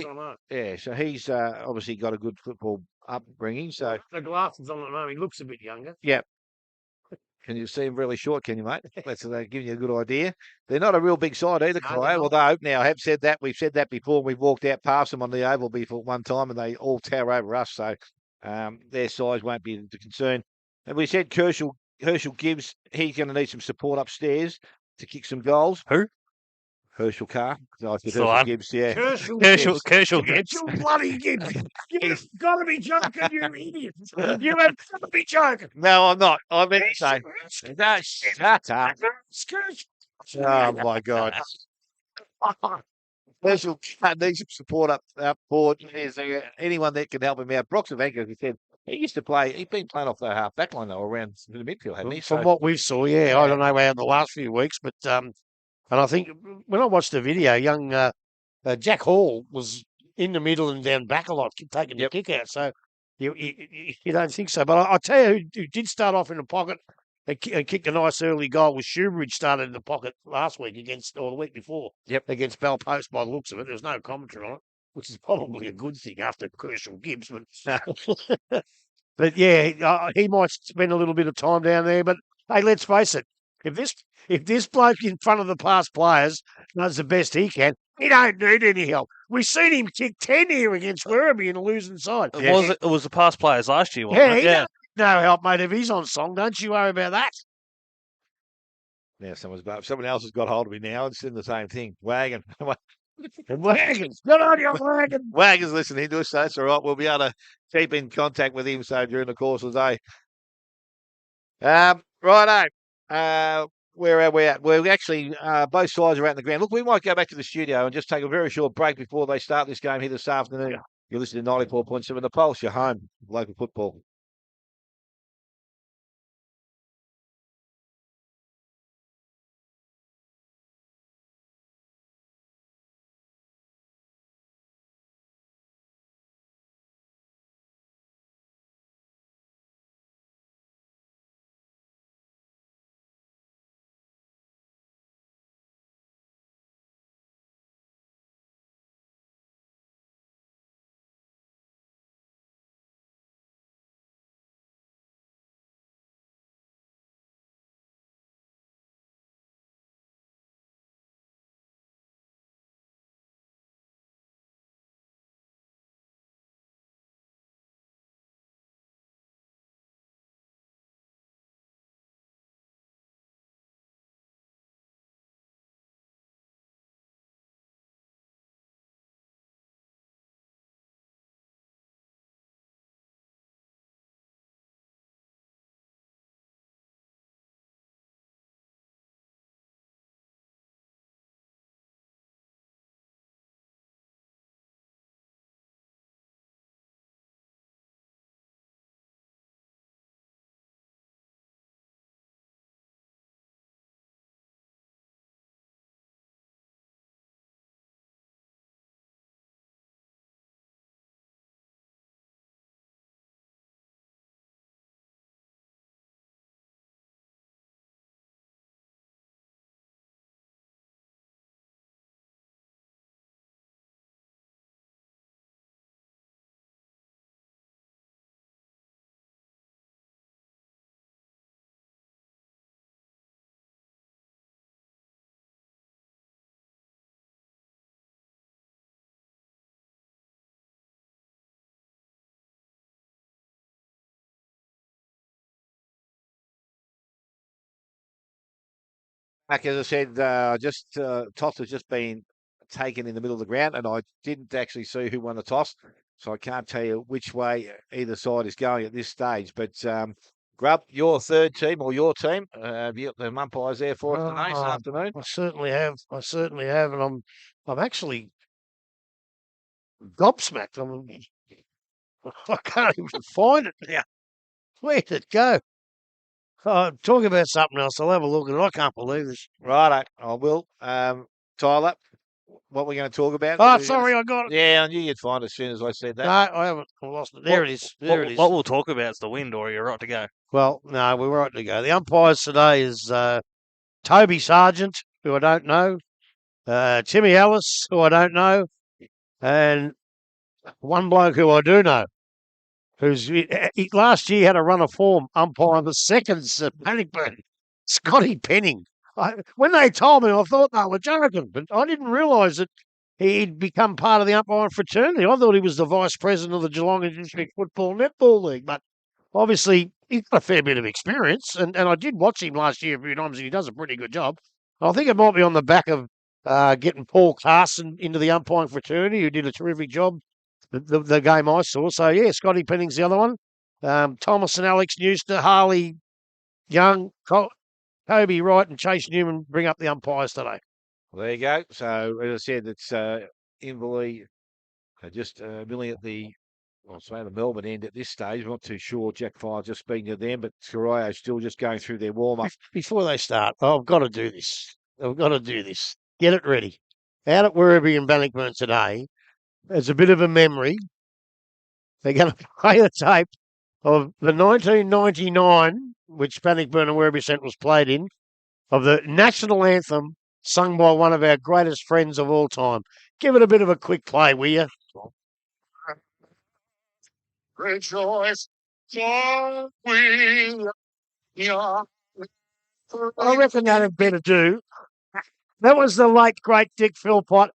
he's obviously got a good football upbringing. So the glasses on at the moment, he looks a bit younger. Yeah. Can you see him really short, can you, mate? That's giving you a good idea. They're not a real big side either, Corio. Although, now, I have said that. We've said that before. We've walked out past them on the oval before one time, and they all tower over us. So their size won't be the concern. And we said Herschel Gibbs, he's going to need some support upstairs to kick some goals. Who? Herschel Carr. I said Herschel Gibbs, yeah. Herschel Gibbs. You bloody Gibbs. You've got to be joking, you idiot. You have got to be joking. No, I'm not. I meant to say. No, shut up. Oh, my God. Herschel Carr needs some support up forward. Is there anyone that can help him out? Brox Evanka, as he said, he's been playing off the half back line, though, around the midfield, hasn't he? From what we saw, yeah. I don't know how the last few weeks, but and I think when I watched the video, young Jack Hall was in the middle and down back a lot, taking the kick out. So you don't think so. But I tell you who did start off in the pocket and kicked a nice early goal was Shoebridge. Started in the pocket last week or the week before against Bell Post by the looks of it. There's no commentary on it, which is probably a good thing after Herschel Gibbs. But But yeah, he might spend a little bit of time down there. But hey, let's face it, if this bloke in front of the past players does the best he can, he don't need any help. We've seen him kick 10 here against Werribee in a losing side. It was the past players last year, wasn't Yeah, it? he don't need no help, mate. If he's on song, don't you worry about that. Now someone else has got hold of me now. It's in the same thing. Wagon. Wagons, good on you, Wagon. Wagon's listening to us, so that's all right. We'll be able to keep in contact with him during the course of the day. Righto. Where are we at? We're actually, both sides are out in the ground. Look, we might go back to the studio and just take a very short break before they start this game here this afternoon. You're listening to 94.7 The Pulse, your home, local football. Back, as I said, toss has just been taken in the middle of the ground, and I didn't actually see who won the toss, so I can't tell you which way either side is going at this stage. But Grub, your third team or your team, have you got the umpires there for us today, this afternoon? I certainly have. I certainly have, and I'm actually gobsmacked. I can't even find it now. Where did it go? Talk about something else. I'll have a look at it. I can't believe this. Righto, I will. Tyler, what we're going to talk about? Oh, sorry, I got it. Yeah, I knew you'd find it as soon as I said that. No, I haven't. I lost it. There it is. There it is. What we'll talk about is the wind, or you're right to go. Well, no, we're right to go. The umpires today is Toby Sargent, who I don't know, Timmy Ellis, who I don't know, and one bloke who I do know, he last year had a run of form umpire the seconds at Bannockburn, Scotty Penning. When they told me, I thought they were joking, but I didn't realise that he'd become part of the umpiring fraternity. I thought he was the vice president of the Geelong District Football Netball League, but obviously he's got a fair bit of experience, and I did watch him last year a few times, and he does a pretty good job. I think it might be on the back of getting Paul Carson into the umpiring fraternity, who did a terrific job the game I saw. So, yeah, Scotty Penning's the other one. Thomas and Alex Newster, Harley Young, Kobe Wright and Chase Newman bring up the umpires today. Well, there you go. So, as I said, it's Inverleigh just milling at the Melbourne end at this stage. I'm not too sure. Jack Fire just speaking to them, but Corio still just going through their warm-up. Before they start, I've got to do this. I've got to do this. Get it ready. Out at Werribee and Bannockburn today, as a bit of a memory, they're going to play a tape of the 1999, which Bannockburn and Werribee Central was played in, of the national anthem sung by one of our greatest friends of all time. Give it a bit of a quick play, will you? Rejoice I reckon that had better do. That was the late, great Dick Philpott.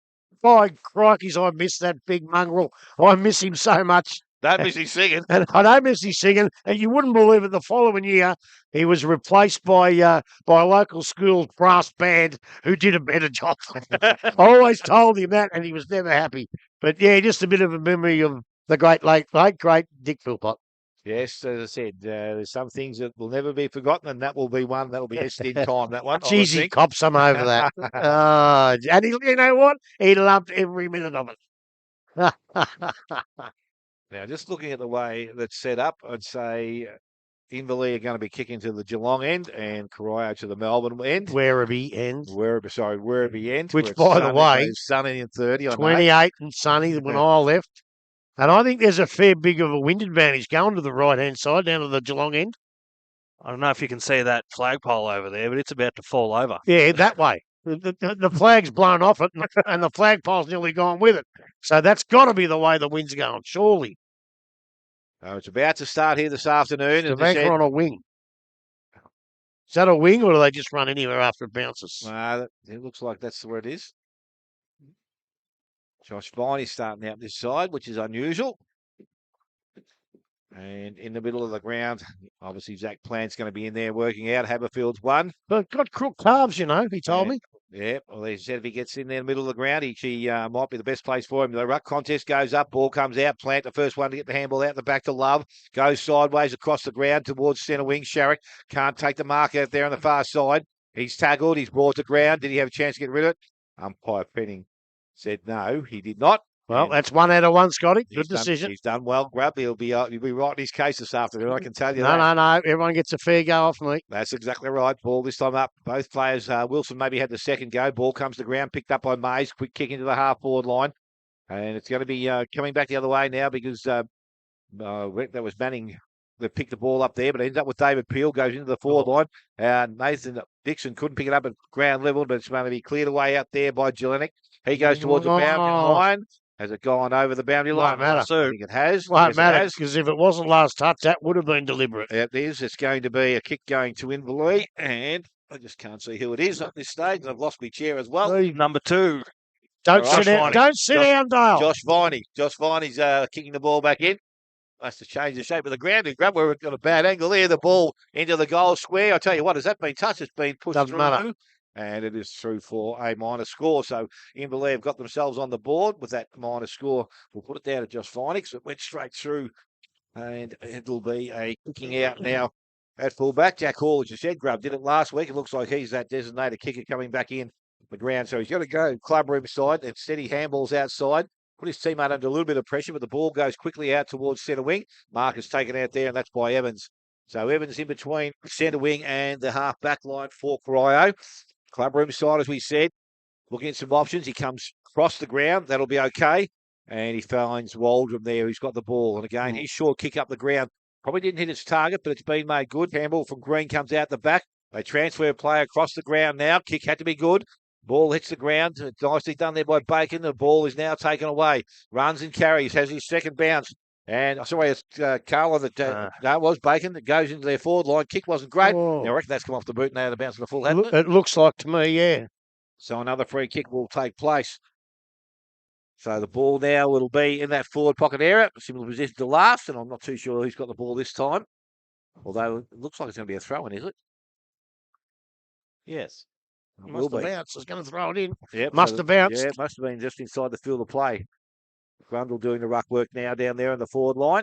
By crikeys, I miss that big mongrel. I miss him so much. Don't miss his singing. And I don't miss his singing. And you wouldn't believe it, the following year, he was replaced by a local school brass band who did a better job. I always told him that, and he was never happy. But yeah, just a bit of a memory of the late, great Dick Philpott. Yes, as I said, there's some things that will never be forgotten, and that will be one that will be etched in time. That one, Jeez, he copped some over that. And you know what? He loved every minute of it. Now, just looking at the way that's set up, I'd say Inverleigh are going to be kicking to the Geelong end and Corio to the Melbourne end. Werribee end. Werribee end. Which, where it's by the way, it's sunny and 30. I know. 28 and sunny when I left. And I think there's a fair big of a wind advantage going to the right-hand side, down to the Geelong end. I don't know if you can see that flagpole over there, but it's about to fall over. Yeah, that way. The flag's blown off it, and the flagpole's nearly gone with it. So that's got to be the way the wind's going, surely. Oh, it's about to start here this afternoon. The banker on a wing. Is that a wing, or do they just run anywhere after it bounces? It looks like that's where it is. Josh Viney's starting out this side, which is unusual. And in the middle of the ground, obviously Zach Plant's going to be in there working out. Haberfield's one. But got crook calves, you know, he told me. Yeah, well, he said if he gets in there in the middle of the ground, he might be the best place for him. The ruck contest goes up, ball comes out. Plant, the first one to get the handball out the back to Love. Goes sideways across the ground towards centre wing. Sharrock can't take the mark out there on the far side. He's tackled. He's brought to ground. Did he have a chance to get rid of it? Umpire Penning said no, he did not. Well, that's 1 out of 1, Scotty. Good decision. He's done well, Grub. He'll be right in his case this afternoon, I can tell you that. No. Everyone gets a fair go off me. That's exactly right. Ball this time up. Both players, Wilson maybe had the second go. Ball comes to ground, picked up by Mays. Quick kick into the half-forward line. And it's going to be coming back the other way now because that was Manning that picked the ball up there, but it ends up with David Peel, goes into the forward line. Nathan Dixon couldn't pick it up at ground level, but it's going to be cleared away out there by Jelinek. He goes towards the boundary line. Has it gone over the boundary line? Won't matter. I think it has. Won't matter, because if it wasn't last touch, that would have been deliberate. It is. It's going to be a kick going to Inverleigh, and I just can't see who it is at this stage. I've lost my chair as well. Number 2. Don't sit down. Don't sit down, Dale. Josh Viney. Josh Viney's kicking the ball back in. That's to change the shape of the ground. And grab where we've got a bad angle there. The ball into the goal square. I tell you what, has that been touched? It's been pushed Doesn't through. matter. And it is through for a minor score. So Inverleigh have got themselves on the board with that minor score. We'll put it down to Josh Viney. So it went straight through. And it'll be a kicking out now at fullback. Jack Hall, as you said, Grub did it last week. It looks like he's that designated kicker coming back in the ground. So he's got to go club room side and steady handballs outside. Put his teammate under a little bit of pressure, but the ball goes quickly out towards centre wing. Mark is taken out there, and that's by Evans. So Evans in between centre wing and the half back line for Corio. Club room side, as we said, looking at some options. He comes across the ground. That'll be okay. And he finds Waldron there, who's got the ball. And again, his short kick up the ground. Probably didn't hit its target, but it's been made good. Handball from Green comes out the back. They transfer a player across the ground now. Kick had to be good. Ball hits the ground. Nicely done there by Bacon. The ball is now taken away. Runs and carries. Has his second bounce. And sorry, it's Carla that no, it was Bacon that goes into their forward line. Kick wasn't great. Now, I reckon that's come off the boot now. The bounce of the full, hasn't it? It looks like to me, yeah. So another free kick will take place. So the ball now will be in that forward pocket area. Similar position to last, and I'm not too sure who's got the ball this time. Although it looks like it's going to be a throw-in, is it? Yes. Must have bounced. It's going to throw it in. Yep, must have bounced. Yeah, it must have been just inside the field of play. Grundle doing the ruck work now down there on the forward line.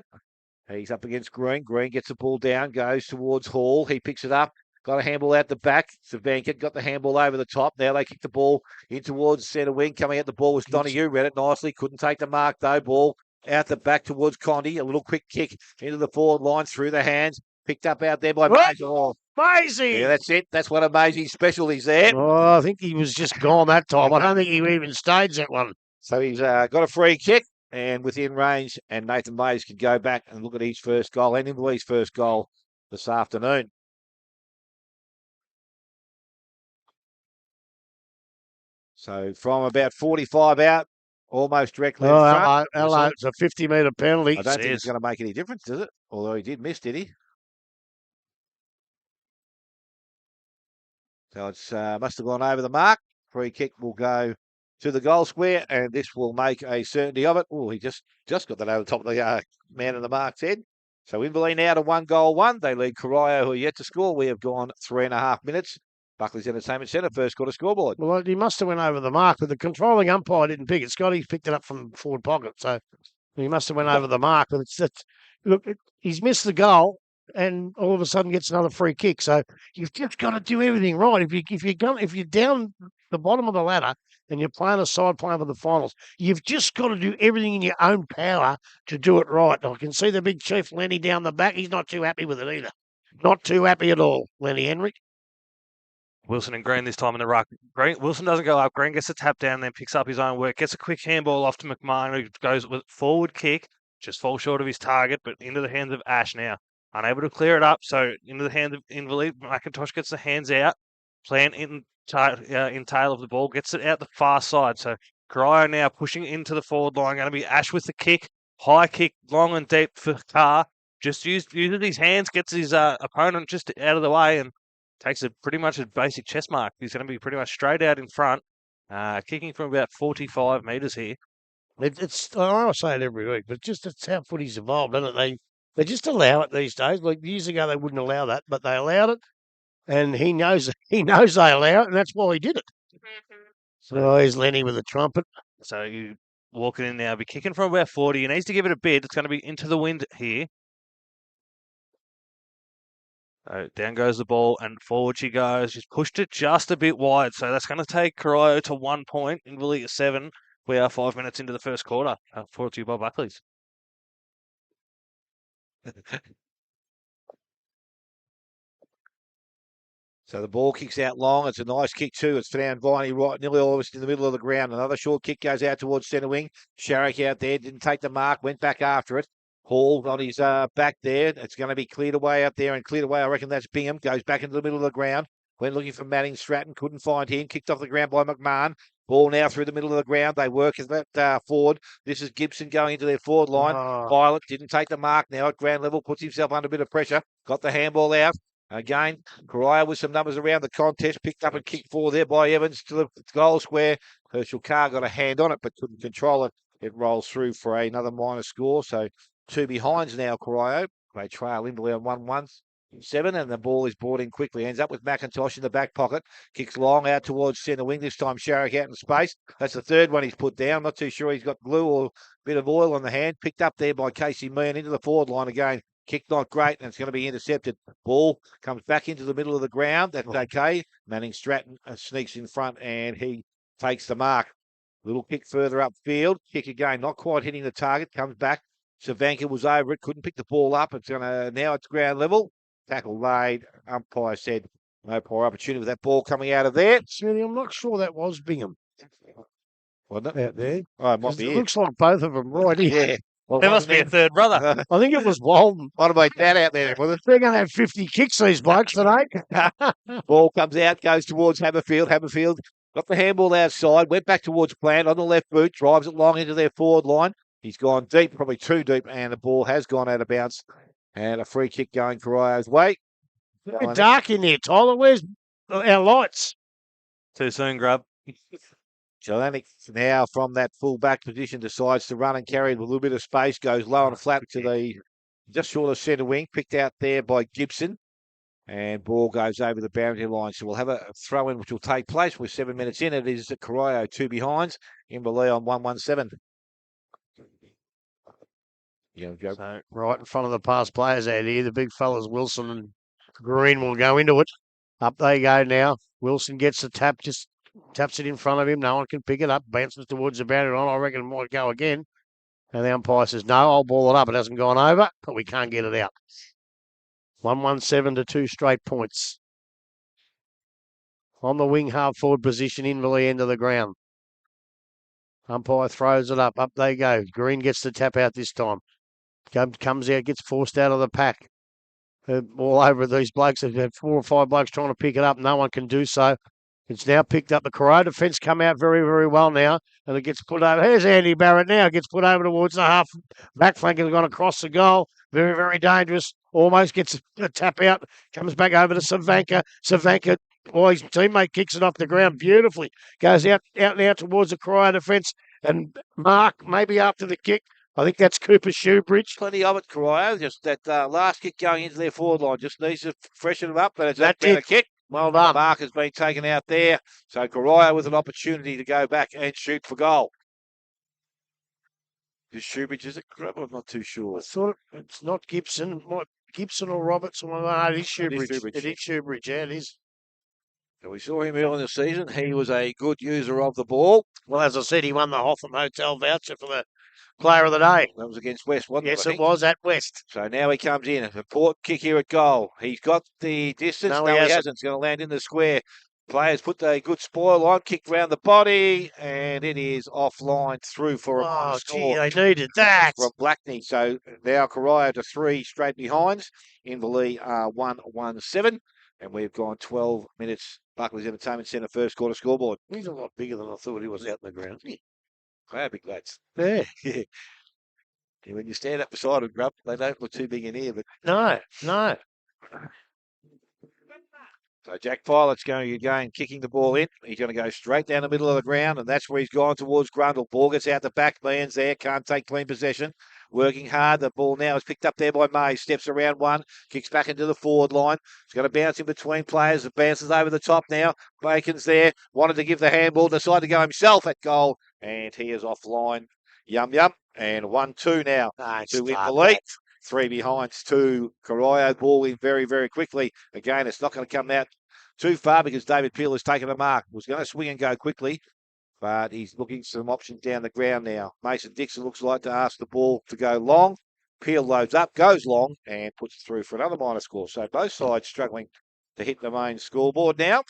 He's up against Green. Green gets the ball down, goes towards Hall. He picks it up. Got a handball out the back. Savanka got the handball over the top. Now they kick the ball in towards centre wing. Coming out the ball was Donahue. Read it nicely. Couldn't take the mark though. Ball out the back towards Condy. A little quick kick into the forward line through the hands. Picked up out there by Mays. Oh, Maisie! yeah, that's it. That's one of Maisie's specialties there. Oh, I think he was just gone that time. I don't think he even staged that one. So he's got a free kick and within range, and Nathan Mays can go back and look at his first goal and Inverleigh's first goal this afternoon. So from about 45 out, almost directly in front. Hello, it's a 50-metre penalty. I don't think it's going to make any difference, does it? Although he did miss, did he? So it's must have gone over the mark. Free kick will go to the goal square, and this will make a certainty of it. Oh, he just got that over the top of the man in the mark's head. So Inverleigh now to 1-1. They lead Corio, who are yet to score. We have gone 3.5 minutes. Buckley's Entertainment Centre, first quarter scoreboard. Well, he must have went over the mark, but the controlling umpire didn't pick it. Scotty picked it up from forward pocket, so he must have went over the mark. But he's missed the goal, and all of a sudden gets another free kick. So you've just got to do everything right. If you're down the bottom of the ladder and you're playing a side playing for the finals, you've just got to do everything in your own power to do it right. I can see the big chief Lenny down the back. He's not too happy with it either. Not too happy at all, Lenny Henry. Wilson and Green this time in the ruck. Wilson doesn't go up. Green gets a tap down, then picks up his own work. Gets a quick handball off to McMahon, who goes with forward kick. Just falls short of his target, but into the hands of Ash now. Unable to clear it up, so into the hands of Inverleigh. McIntosh gets the hands out. Plant in tail of the ball. Gets it out the far side. So Corio now pushing into the forward line. Going to be Ash with the kick. High kick, long and deep for Carr. Just uses his hands, gets his opponent just out of the way, and takes pretty much a basic chest mark. He's going to be pretty much straight out in front, kicking from about 45 metres here. I say it every week, but it's how footy's evolved, isn't it? They just allow it these days. Like years ago, they wouldn't allow that, but they allowed it, and he knows they allow it, and that's why he did it. So here's Lenny with a trumpet. So you walking in now, be kicking from about 40. He needs to give it a bid. It's going to be into the wind here. So down goes the ball, and forward she goes. She's pushed it just a bit wide, so that's going to take Corio to 1 point. Inverleigh at 7. We are 5 minutes into the first quarter. Forward to you, Bob Buckley's. So the ball kicks out long. It's a nice kick too. It's found Viney right nearly almost in the middle of the ground. Another short kick goes out towards centre wing. Sharrock out there, didn't take the mark, went back after it. Hall on his back there. It's going to be cleared away up there and cleared away. I reckon that's Bingham. Goes back into the middle of the ground. Went looking for Manning Stratton. Couldn't find him. Kicked off the ground by McMahon. Ball now through the middle of the ground. They work as that forward. This is Gibson going into their forward line. Violet didn't take the mark now at ground level. Puts himself under a bit of pressure. Got the handball out. Again, Corio with some numbers around the contest. Picked up and kicked forward there by Evans to the goal square. Herschel Carr got a hand on it but couldn't control it. It rolls through for another minor score. So 2 behinds now, Corio. They trail Inverleigh on 1-1-7, and the ball is brought in quickly. Ends up with McIntosh in the back pocket. Kicks long out towards centre wing. This time Sharrock out in space. That's the third one he's put down. I'm not too sure he's got glue or a bit of oil on the hand. Picked up there by Casey Meehan into the forward line again. Kick not great, and it's going to be intercepted. Ball comes back into the middle of the ground. That's okay. Manning Stratton sneaks in front, and he takes the mark. Little kick further upfield. Kick again, not quite hitting the target. Comes back. Savanka was over it. Couldn't pick the ball up. It's going to now it's ground level. Tackle laid. Umpire said no poor opportunity with that ball coming out of there. Smithy, I'm not sure that was Bingham. Wasn't it? Out there. Oh, it might be. It looks like both of them right here. Yeah. Well, There must be a third brother. I think it was Walden. Might have made that out there, was it? They're going to have 50 kicks, these blokes, today. Ball comes out, goes towards Hammerfield. Hammerfield got the handball outside, went back towards Plant on the left boot, drives it long into their forward line. He's gone deep, probably too deep, and the ball has gone out of bounds. And a free kick going Corio's way. It's dark in there, Tyler. Where's our lights? Too soon, Grub. Anakie now from that full back position decides to run and carry with a little bit of space, goes low and flat to the just short of centre wing, picked out there by Gibson. And ball goes over the boundary line. So we'll have a throw in which will take place. We're 7 minutes in. It is Corio 2 behinds. Inverleigh on 1-1-7. Yeah, so right in front of the past players out here. The big fellas, Wilson and Green, will go into it. Up they go now. Wilson gets the tap, just taps it in front of him. No one can pick it up. Bounces towards the boundary line. I reckon it might go again. And the umpire says, no, I'll ball it up. It hasn't gone over, but we can't get it out. 1-1-7 to 2 straight points. On the wing half forward position, Inverleigh end of the ground. Umpire throws it up. Up they go. Green gets the tap out this time. Comes out, gets forced out of the pack. All over these blokes. They've had 4 or 5 blokes trying to pick it up. No one can do so. It's now picked up. The Corio defence come out very, very well now. And it gets put over. Here's Andy Barrett now. Gets put over towards the half. Back flank has gone across the goal. Very, very dangerous. Almost gets a tap out. Comes back over to Savanka. Savanka, his teammate kicks it off the ground beautifully. Goes out now towards the Corio defence. And Mark, maybe after the kick, I think that's Cooper Shoebridge. Plenty of it, Corio. Just that last kick going into their forward line just needs to freshen them up. But it's that better kick. Well done. Mark has been taken out there. So Corio with an opportunity to go back and shoot for goal. Is Shoebridge, is it? I'm not too sure. I thought it's not Gibson. Gibson or Roberts. It is Shoebridge. It is Shoebridge, yeah, it is. So we saw him early in the season. He was a good user of the ball. Well, as I said, he won the Hotham Hotel voucher for the Player of the Day. That was against West, wasn't it? Yes, it was at West. So now he comes in. An important kick here at goal. He's got the distance. No, he hasn't. It's going to land in the square. Players put a good spoil on, kicked round the body, and it is offline through for a score. They needed that. From Blackney. So now Corio to 3 straight behinds. Inverleigh 1-1-7. And we've gone 12 minutes. Buckley's Entertainment Centre first quarter scoreboard. He's a lot bigger than I thought he was out in the ground. They are big lads. Yeah. Yeah. When you stand up beside them, Grub, they don't look too big in here. But No. So Jack Pilot's going again, kicking the ball in. He's going to go straight down the middle of the ground, and that's where he's gone towards Grundle. Ball gets out the back, man's there, can't take clean possession. Working hard. The ball now is picked up there by Mays. Steps around one, kicks back into the forward line. He's going to bounce in between players. It bounces over the top now. Bacon's there. Wanted to give the handball. Decided to go himself at goal. And he is offline. Yum. And 1-2 now to Inverleigh. 3 behinds to Corio. Ball in very, very quickly. Again, it's not going to come out too far because David Peel has taken a mark. Was going to swing and go quickly, but he's looking for some options down the ground now. Mason Dixon looks like to ask the ball to go long. Peel loads up, goes long, and puts it through for another minor score. So both sides struggling to hit the main scoreboard now.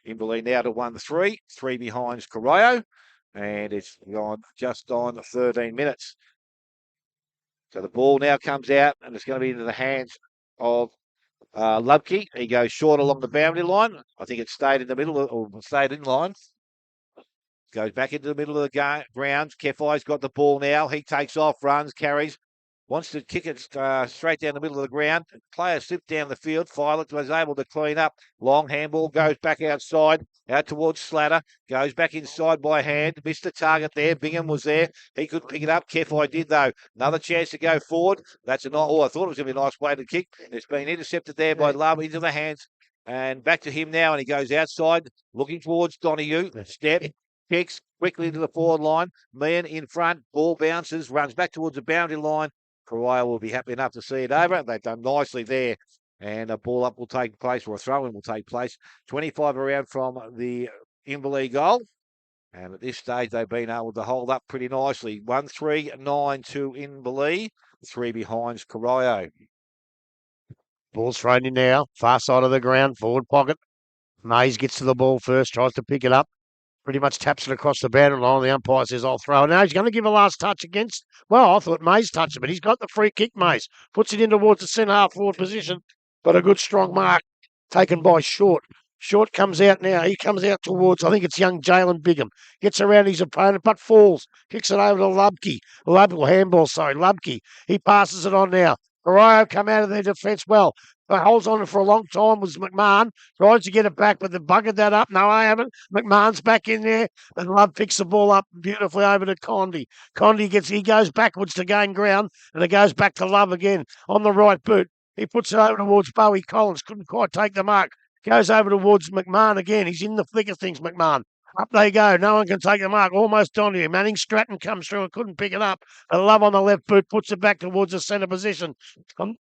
Inverleigh now to 1-3. 3 behinds Corio, and it's gone just on 13 minutes. So the ball now comes out, and it's going to be into the hands of Lubke. He goes short along the boundary line. I think it stayed in the middle, or stayed in line. Goes back into the middle of the ground. Kefai's got the ball now. He takes off, runs, carries. Wants to kick it straight down the middle of the ground. Player slipped down the field. Filet was able to clean up. Long handball goes back outside, out towards Slatter. Goes back inside by hand. Missed the target there. Bingham was there. He couldn't pick it up. Kefai did, though. Another chance to go forward. That's a nice. Oh, I thought it was going to be a nice way to kick. It's been intercepted there by Love into the hands. And back to him now, and he goes outside, looking towards Donahue. Step. Kicks quickly to the forward line. Meehan in front. Ball bounces. Runs back towards the boundary line. Corio will be happy enough to see it over. They've done nicely there. And a ball up will take place, or a throw-in will take place. 25 around from the Inverleigh goal. And at this stage, they've been able to hold up pretty nicely. 1-3-9 to Inverleigh. 3 behinds Corio. Ball's thrown in now. Far side of the ground. Forward pocket. Mays gets to the ball first. Tries to pick it up. Pretty much taps it across the boundary line. The umpire says, I'll throw it. Now he's going to give a last touch against. Well, I thought Mays touched it, but he's got the free kick, Mays. Puts it in towards the centre half forward position. But a good strong mark taken by Short. Short comes out now. He comes out towards, I think it's young Jalen Bigham. Gets around his opponent, but falls. Kicks it over to Lubke. Lubke. He passes it on now. Corio come out of their defence well. Holds on for a long time was McMahon. Tries to get it back, but they buggered that up. No, I haven't. McMahon's back in there. And Love picks the ball up beautifully over to Condi. He goes backwards to gain ground, and it goes back to Love again on the right boot. He puts it over towards Bowie Collins. Couldn't quite take the mark. Goes over towards McMahon again. He's in the thick of things, McMahon. Up they go. No one can take the mark. Almost on you. Manning Stratton comes through and couldn't pick it up. And Love on the left boot puts it back towards the centre position.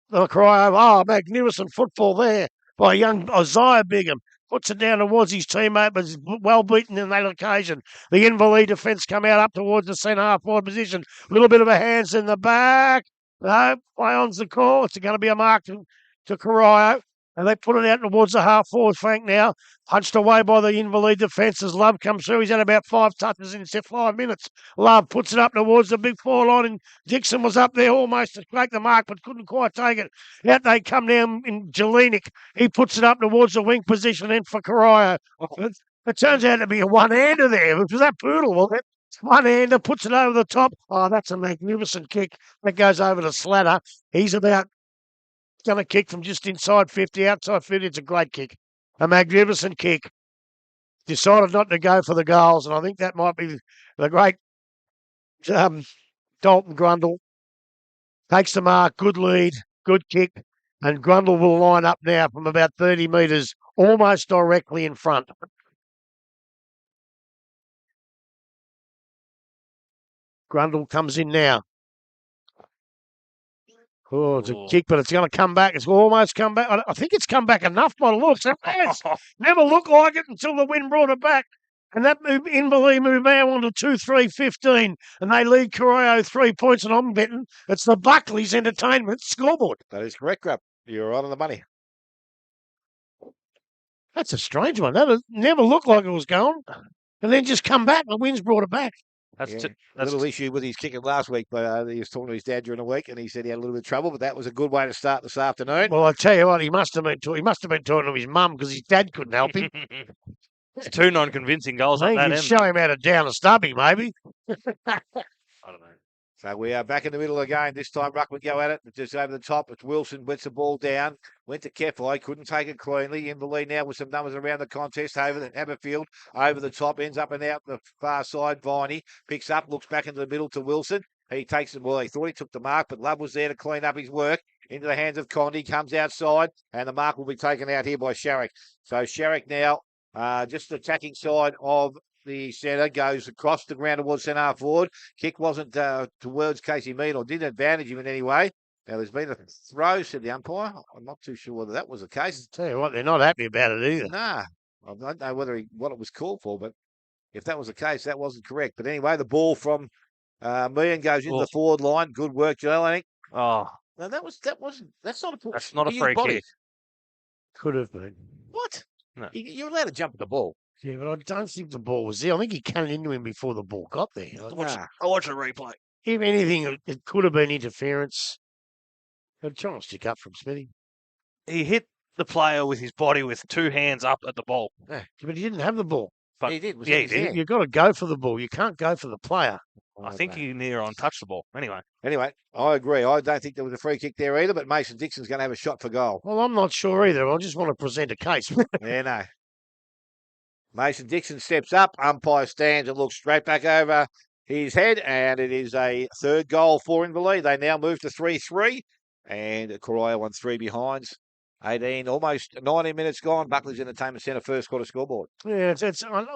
The Corio, magnificent football there by young Isaiah Bigham. Puts it down towards his teammate, but is well beaten in that occasion. The Inverleigh defence come out up towards the centre half forward position. A little bit of a hands in the back. No, play on's the call. It's going to be a mark to Corio. And they put it out towards the half-forward flank now. Punched away by the Inverleigh defence as Love comes through. He's had about 5 touches in 5 minutes. Love puts it up towards the big forward line, and Dixon was up there almost to make the mark, but couldn't quite take it. Out they come down in Jelinek. He puts it up towards the wing position in for Corio. It turns out to be a one-hander there. Was that Poodle, wasn't it? One-hander, puts it over the top. Oh, that's a magnificent kick. That goes over to Slatter. He's about going to kick from just inside 50, outside 50. It's a great kick. A magnificent kick. Decided not to go for the goals, and I think that might be the great Dalton Grundle. Takes the mark, good lead, good kick, and Grundle will line up now from about 30 metres, almost directly in front. Grundle comes in now. Oh, it's a kick, but it's going to come back. It's almost come back. I think it's come back enough by the looks. It never looked like it until the wind brought it back. And that Inverleigh move now on to 2-3-15. And they lead Corio 3 points. And I'm betting it's the Buckley's Entertainment scoreboard. That is correct, Grub. You're right on the money. That's a strange one. That never looked like it was going. And then just come back. The wind's brought it back. That's a little issue with his kicking last week, but he was talking to his dad during the week, and he said he had a little bit of trouble. But that was a good way to start this afternoon. Well, I tell you what, he must have been talking to his mum because his dad couldn't help him. It's 2 non-convincing goals I at think that he'd end. show him how to down a stubby, maybe. I don't know. So we are back in the middle of the game. This time, Ruckman go at it. Just over the top. It's Wilson. Wets the ball down. Went to Kefai. Couldn't take it cleanly. Inverleigh now with some numbers around the contest. Over the Haberfield. Over the top. Ends up and out the far side. Viney picks up. Looks back into the middle to Wilson. He takes it. Well, he thought he took the mark, but Love was there to clean up his work. Into the hands of Condi. Comes outside. And the mark will be taken out here by Sharrock. So Sharrock now just the attacking side of the centre, goes across the ground towards centre half forward. Kick wasn't towards Casey Mead or didn't advantage him in any way. Now, there's been a throw, said the umpire. I'm not too sure whether that was the case. Tell you what, they're not happy about it either. Nah, I don't know what it was called for, but if that was the case, that wasn't correct. But anyway, the ball from Meehan goes into the forward line. Good work, Joel, I think. Oh, No, that's not a that's not a free kick. Could have been. What? No. You're allowed to jump at the ball. Yeah, but I don't think the ball was there. I think he came into him before the ball got there. Nah. I watched the replay. If anything, it could have been interference. I'm trying to stick up from Smithy. He hit the player with his body with 2 hands up at the ball. Yeah, but he didn't have the ball. But He did. yeah, he did. You've got to go for the ball. You can't go for the player. I think he near on touched the ball. Anyway, I agree. I don't think there was a free kick there either, but Mason Dixon's going to have a shot for goal. Well, I'm not sure either. I just want to present a case. Yeah, no. Mason Dixon steps up. Umpire stands and looks straight back over his head, and it is a third goal for Inverleigh. They now move to 3-3, and Corio won 3 behinds. 18, almost 19 minutes gone. Buckley's Entertainment Centre first quarter scoreboard. Yeah,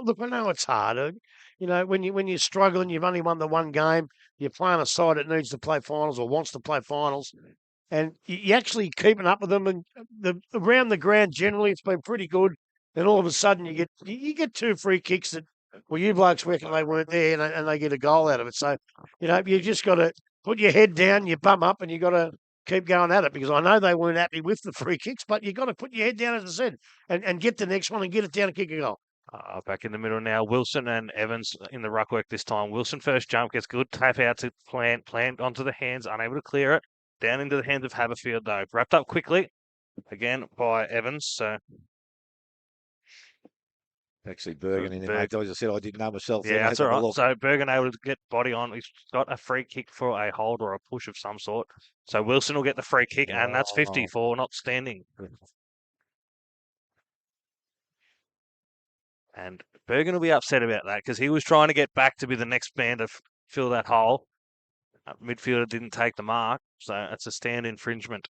look, I know it's hard. You know, when you're struggling, you've only won the one game. You're playing a side that needs to play finals or wants to play finals, and you're actually keeping up with them. And around the ground, generally, it's been pretty good. Then all of a sudden, you get 2 free kicks that, well, you blokes reckon they weren't there, and they get a goal out of it. So, you know, you just got to put your head down, you bum up, and you got to keep going at it, because I know they weren't happy with the free kicks, but you got to put your head down, as I said, and get the next one and get it down and kick a goal. Back in the middle now, Wilson and Evans in the ruckwork this time. Wilson first jump, gets good tap out to plant onto the hands, unable to clear it. Down into the hands of Haberfield though. Wrapped up quickly, again by Evans. So Actually, Bergen in there, mate. As I said, I didn't know myself. yeah, that's all right. So Bergen able to get body on. He's got a free kick for a hold or a push of some sort. So Wilson will get the free kick, and that's 50 for not standing. And Bergen will be upset about that because he was trying to get back to be the next man to fill that hole. Midfielder didn't take the mark, so it's a stand infringement.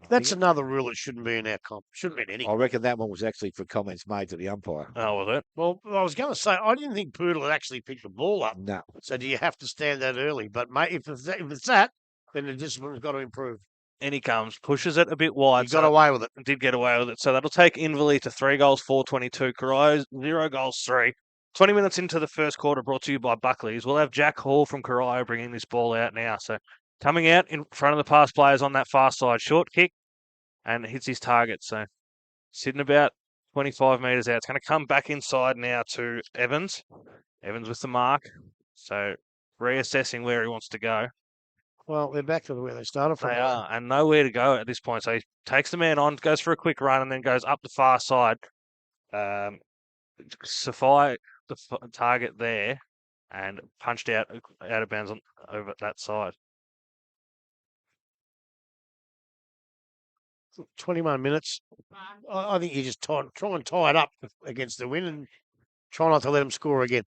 That's another rule that shouldn't be in our comp. Shouldn't be in any. I reckon that one was actually for comments made to the umpire. Oh, was it? Well, I was going to say, I didn't think Poodle had actually picked the ball up. No. So do you have to stand that early? But, mate, if it's that, then the discipline's got to improve. In he comes, pushes it a bit wide. He got away with it. Did get away with it. So that'll take Inverleigh to 3 goals, 4-22. Corio, 0 goals, 3. 20 minutes into the first quarter, brought to you by Buckley's. We'll have Jack Hall from Corio bringing this ball out now. So coming out in front of the pass players on that far side. Short kick and hits his target. So sitting about 25 metres out. It's going to come back inside now to Evans. Evans with the mark. So reassessing where he wants to go. Well, they're back to where they started from. They are, and nowhere to go at this point. So he takes the man on, goes for a quick run, and then goes up the far side. Safai, the target there, and punched out of bounds over that side. 21 minutes. I think you just try and tie it up against the win and try not to let them score again.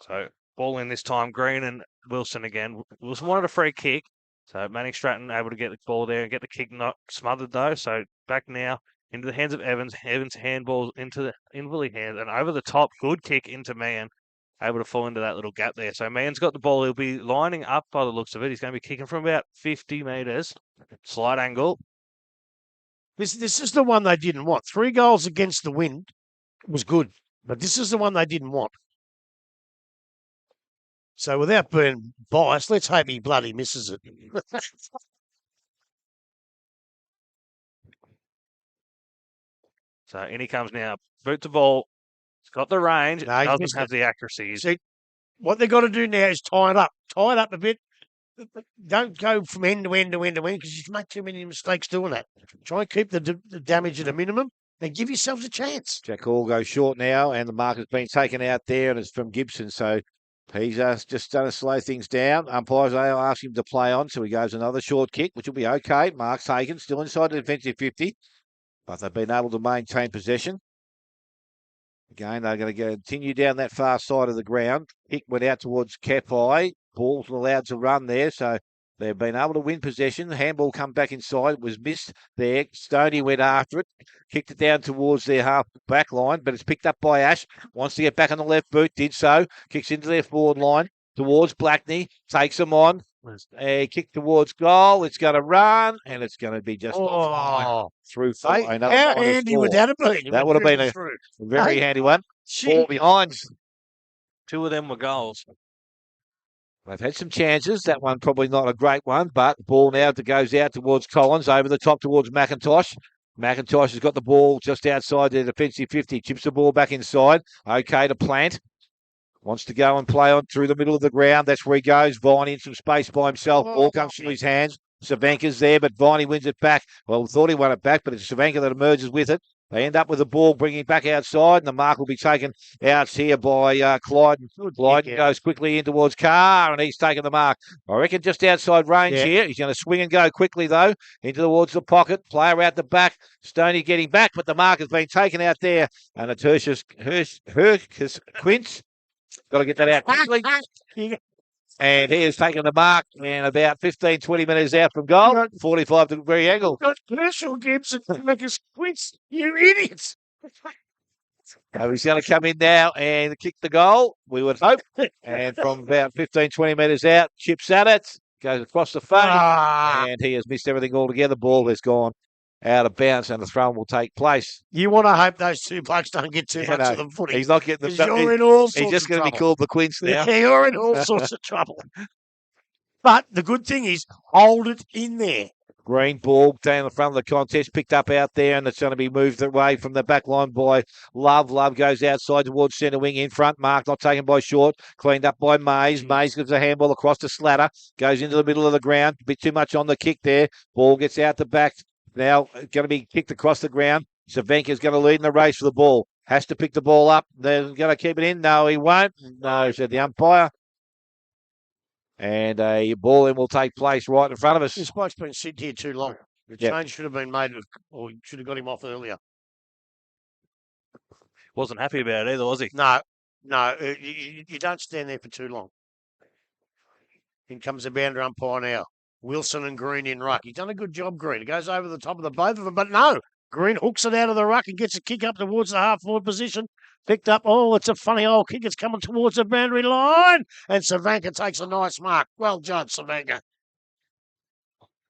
So ball in this time, Green and Wilson again. Wilson wanted a free kick, so Manning Stratton able to get the ball there and get the kick not smothered though. So back now into the hands of Evans. Evans handballs into the Inverleigh hands and over the top. Good kick into Mann. Able to fall into that little gap there. So Mann's got the ball. He'll be lining up by the looks of it. He's going to be kicking from about 50 metres. Slight angle. This is the one they didn't want. 3 goals against the wind was good, but this is the one they didn't want. So without being biased, let's hope he bloody misses it. So in he comes now. Boot the ball. He's got the range. No, he Doesn't missed have it. the accuracy. See, what they've got to do now is tie it up. Tie it up a bit. Don't go from end to end to end to end because you make too many mistakes doing that. Try and keep the damage at a minimum and give yourselves a chance. Jack Hall goes short now, and the mark has been taken out there, and it's from Gibson. So he's just done to slow things down. Umpires ask him to play on, so he goes another short kick, which will be okay. Mark's taken, still inside the defensive 50, but they've been able to maintain possession. Again, they're going to continue down that far side of the ground. Kick went out towards Kepai. Ball's allowed to run there, so they've been able to win possession. The handball come back inside. It was missed there. Stoney went after it. Kicked it down towards their half back line, but it's picked up by Ash. Wants to get back on the left boot. Did so. Kicks into their forward line towards Blackney. Takes them on. A kick towards goal. It's going to run, and it's going to be just through. How handy would that have been? That would have been a very handy one. Ball behind. 2 of them were goals. They've had some chances. That one probably not a great one, but ball now goes out towards Collins, over the top towards McIntosh. McIntosh has got the ball just outside their defensive 50. Chips the ball back inside. Okay to Plant. Wants to go and play on through the middle of the ground. That's where he goes. Viney in some space by himself. Ball comes through his hands. Savanka's there, but Viney wins it back. Well, thought he won it back, but it's Savanka that emerges with it. They end up with the ball, bringing it back outside, and the mark will be taken out here by Clyde. Clyde goes quickly in towards Carr, and he's taken the mark. I reckon just outside range here. He's going to swing and go quickly, though, into towards the pocket. Player out the back. Stoney getting back, but the mark has been taken out there, and it's Herkus Quince. Got to get that out quickly. And he has taken the mark and about 15, 20 metres out from goal. 45 degree angle. Got Herschel Gibson, Lucas Quince, you idiots. So he's going to come in now and kick the goal, we would hope. And from about 15, 20 metres out, chips at it, goes across the face, and he has missed everything altogether. Ball has gone out of bounds, and the throw will take place. You want to hope those 2 blokes don't get too much of the footy. He's not getting the you're in all sorts He's just going to be called the Quince now. Yeah, you're in all sorts of trouble. But the good thing is, hold it in there. Green ball down the front of the contest, picked up out there, and it's going to be moved away from the back line by Love. Love goes outside towards centre wing in front. Mark not taken by Short, cleaned up by Mays. Mays gives a handball across to Slatter, goes into the middle of the ground. A bit too much on the kick there. Ball gets out the back. Now going to be kicked across the ground. Savanka's going to lead in the race for the ball. Has to pick the ball up. They're going to keep it in. No, he won't. No, said the umpire. And a ball in will take place right in front of us. This bloke's been sitting here too long. The change should have been made, or should have got him off earlier. Wasn't happy about it either, was he? No. You don't stand there for too long. In comes the boundary umpire now. Wilson and Green in ruck. He's done a good job, Green. He goes over the top of the both of them, but no. Green hooks it out of the ruck and gets a kick up towards the half-forward position. Picked up. Oh, it's a funny old kick. It's coming towards the boundary line. And Savanka takes a nice mark. Well judged, Savanka.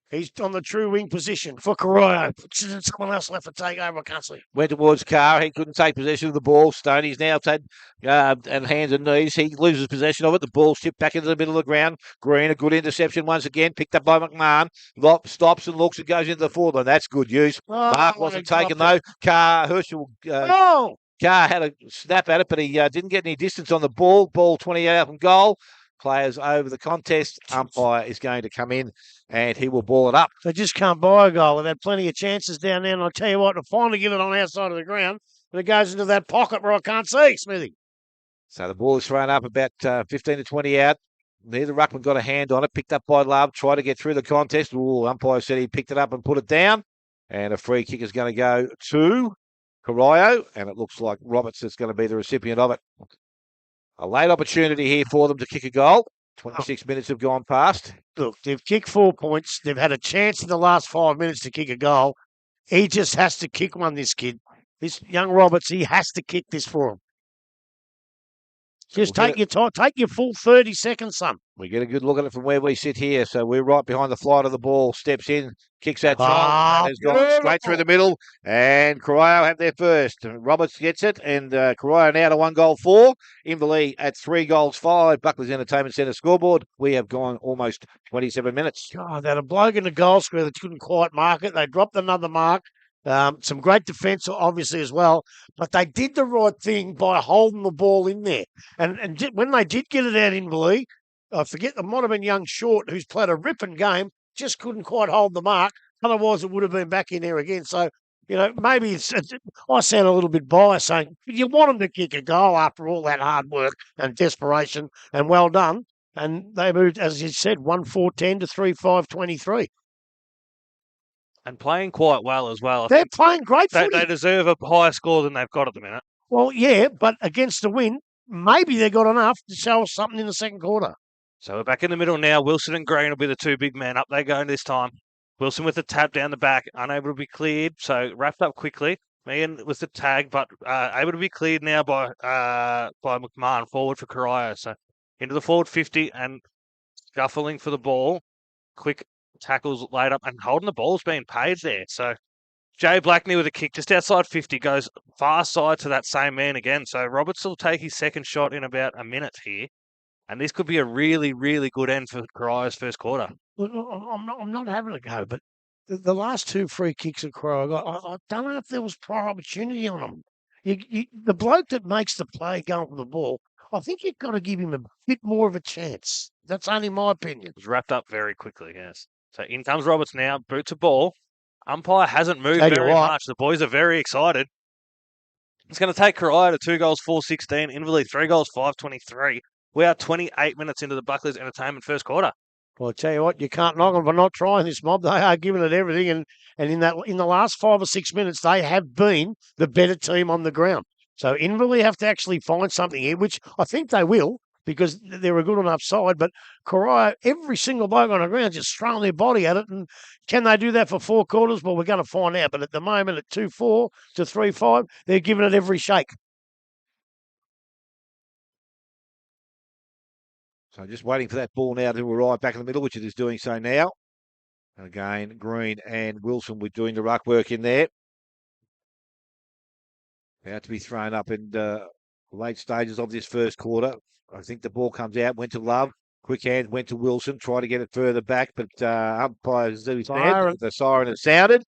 He's on the true wing position for Corio. Someone else left to take over, I can't see. Went towards Carr. He couldn't take possession of the ball. Stoney's now had and hands and knees. He loses possession of it. The ball's tipped back into the middle of the ground. Green, a good interception once again. Picked up by McMahon. Stops and looks and goes into the forward line. That's good use. Mark wasn't taken, though. Herschel... Carr had a snap at it, but he didn't get any distance on the ball. Ball 28 out from goal. Players over the contest. Umpire is going to come in and he will ball it up. They just can't buy a goal. They've had plenty of chances down there, and I'll tell you what, to finally get it on our side of the ground, when it goes into that pocket where I can't see, Smithy. So the ball is thrown up about 15 to 20 out. Neither ruckman got a hand on it. Picked up by Love. Tried to get through the contest. Ooh, umpire said he picked it up and put it down. And a free kick is going to go to Corio. And it looks like Roberts is going to be the recipient of it. A late opportunity here for them to kick a goal. 26 minutes have gone past. Look, they've kicked 4 points. They've had a chance in the last 5 minutes to kick a goal. He just has to kick one, this kid. This young Roberts, he has to kick this for him. Just take your time. Take your full 30 seconds, son. We get a good look at it from where we sit here. So we're right behind the flight of the ball. Steps in, kicks that shot. Has gone straight through the middle. And Corio have their first. Roberts gets it. And Corio now to 1-4. Inverleigh at 3-5. Buckley's Entertainment Centre scoreboard. We have gone almost 27 minutes. God, they had a bloke in the goal square that couldn't quite mark it. They dropped another mark. Some great defence, obviously, as well. But they did the right thing by holding the ball in there. And when they did get it out in Inverleigh, I forget, there might have been young Short, who's played a ripping game, just couldn't quite hold the mark. Otherwise, it would have been back in there again. So, maybe I sound a little bit biased saying, you want them to kick a goal after all that hard work and desperation, and well done. And they moved, as you said, 1-4-10 to 3-5-23. And playing quite well as well. They're playing great footy. They deserve a higher score than they've got at the minute. Well, yeah, but against the win, maybe they got enough to show us something in the second quarter. So we're back in the middle now. Wilson and Green will be the two big men. Up they go this time. Wilson with the tap down the back, unable to be cleared. So wrapped up quickly. Meehan with the tag, but able to be cleared now by McMahon, forward for Corio. So into the forward 50 and scuffling for the ball. Quick tackles laid up and holding the ball's being paid there. So Jay Blackney with a kick just outside 50 goes far side to that same man again. So Roberts will take his second shot in about a minute here. And this could be a really, really good end for Corio's first quarter. I'm not having a go, but the last two free kicks of Corio got, I don't know if there was prior opportunity on them. The bloke that makes the play going for the ball, I think you've got to give him a bit more of a chance. That's only my opinion. It was wrapped up very quickly, yes. So in comes Roberts now, boot to ball. Umpire hasn't moved very much. The boys are very excited. It's going to take Corio to 2-4-16, Inverleigh 3-5-23. We are 28 minutes into the Buckley's Entertainment first quarter. Well, I tell you what, you can't knock them for not trying this mob. They are giving it everything, and in the last 5 or 6 minutes, they have been the better team on the ground. So Inverleigh have to actually find something here, which I think they will, because they're a good enough side. But Corio, every single bloke on the ground just throwing their body at it. And can they do that for 4 quarters? Well, we're going to find out. But at the moment, at 2-4 to 3-5, they're giving it every shake. So just waiting for that ball now to arrive back in the middle, which it is doing so now. And again, Green and Wilson were doing the ruck work in there. About to be thrown up in the late stages of this first quarter. I think the ball comes out, went to Love. Quick hand went to Wilson, tried to get it further back, but umpires do his head. The siren has sounded.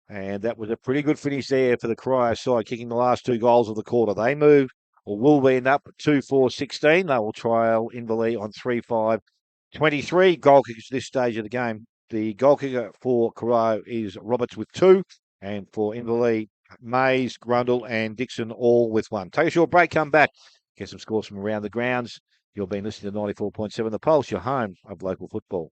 And that was a pretty good finish there for the Corio side, kicking the last 2 goals of the quarter. They move, or will end up 2-4-16. They will trial Inverleigh on 3-5-23. Goal kickers at this stage of the game. The goal kicker for Corio is Roberts with 2, and for Inverleigh, Mays, Grundle, and Dixon all with 1. Take a short break, come back, get some scores from around the grounds. You've been listening to 94.7 The Pulse, your home of local football.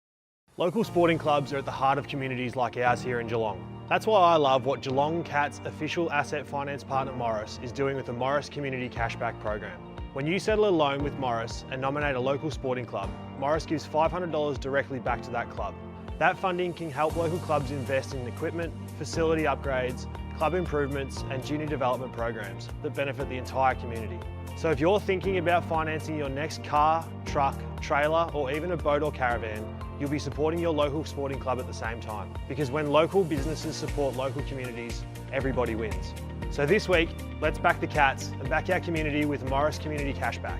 Local sporting clubs are at the heart of communities like ours here in Geelong. That's why I love what Geelong Cat's official asset finance partner Morris is doing with the Morris Community Cashback Program. When you settle a loan with Morris and nominate a local sporting club, Morris gives $500 directly back to that club. That funding can help local clubs invest in equipment, facility upgrades, club improvements and junior development programs that benefit the entire community. So if you're thinking about financing your next car, truck, trailer or even a boat or caravan, you'll be supporting your local sporting club at the same time. Because when local businesses support local communities, everybody wins. So this week, let's back the Cats and back our community with Morris Community Cashback.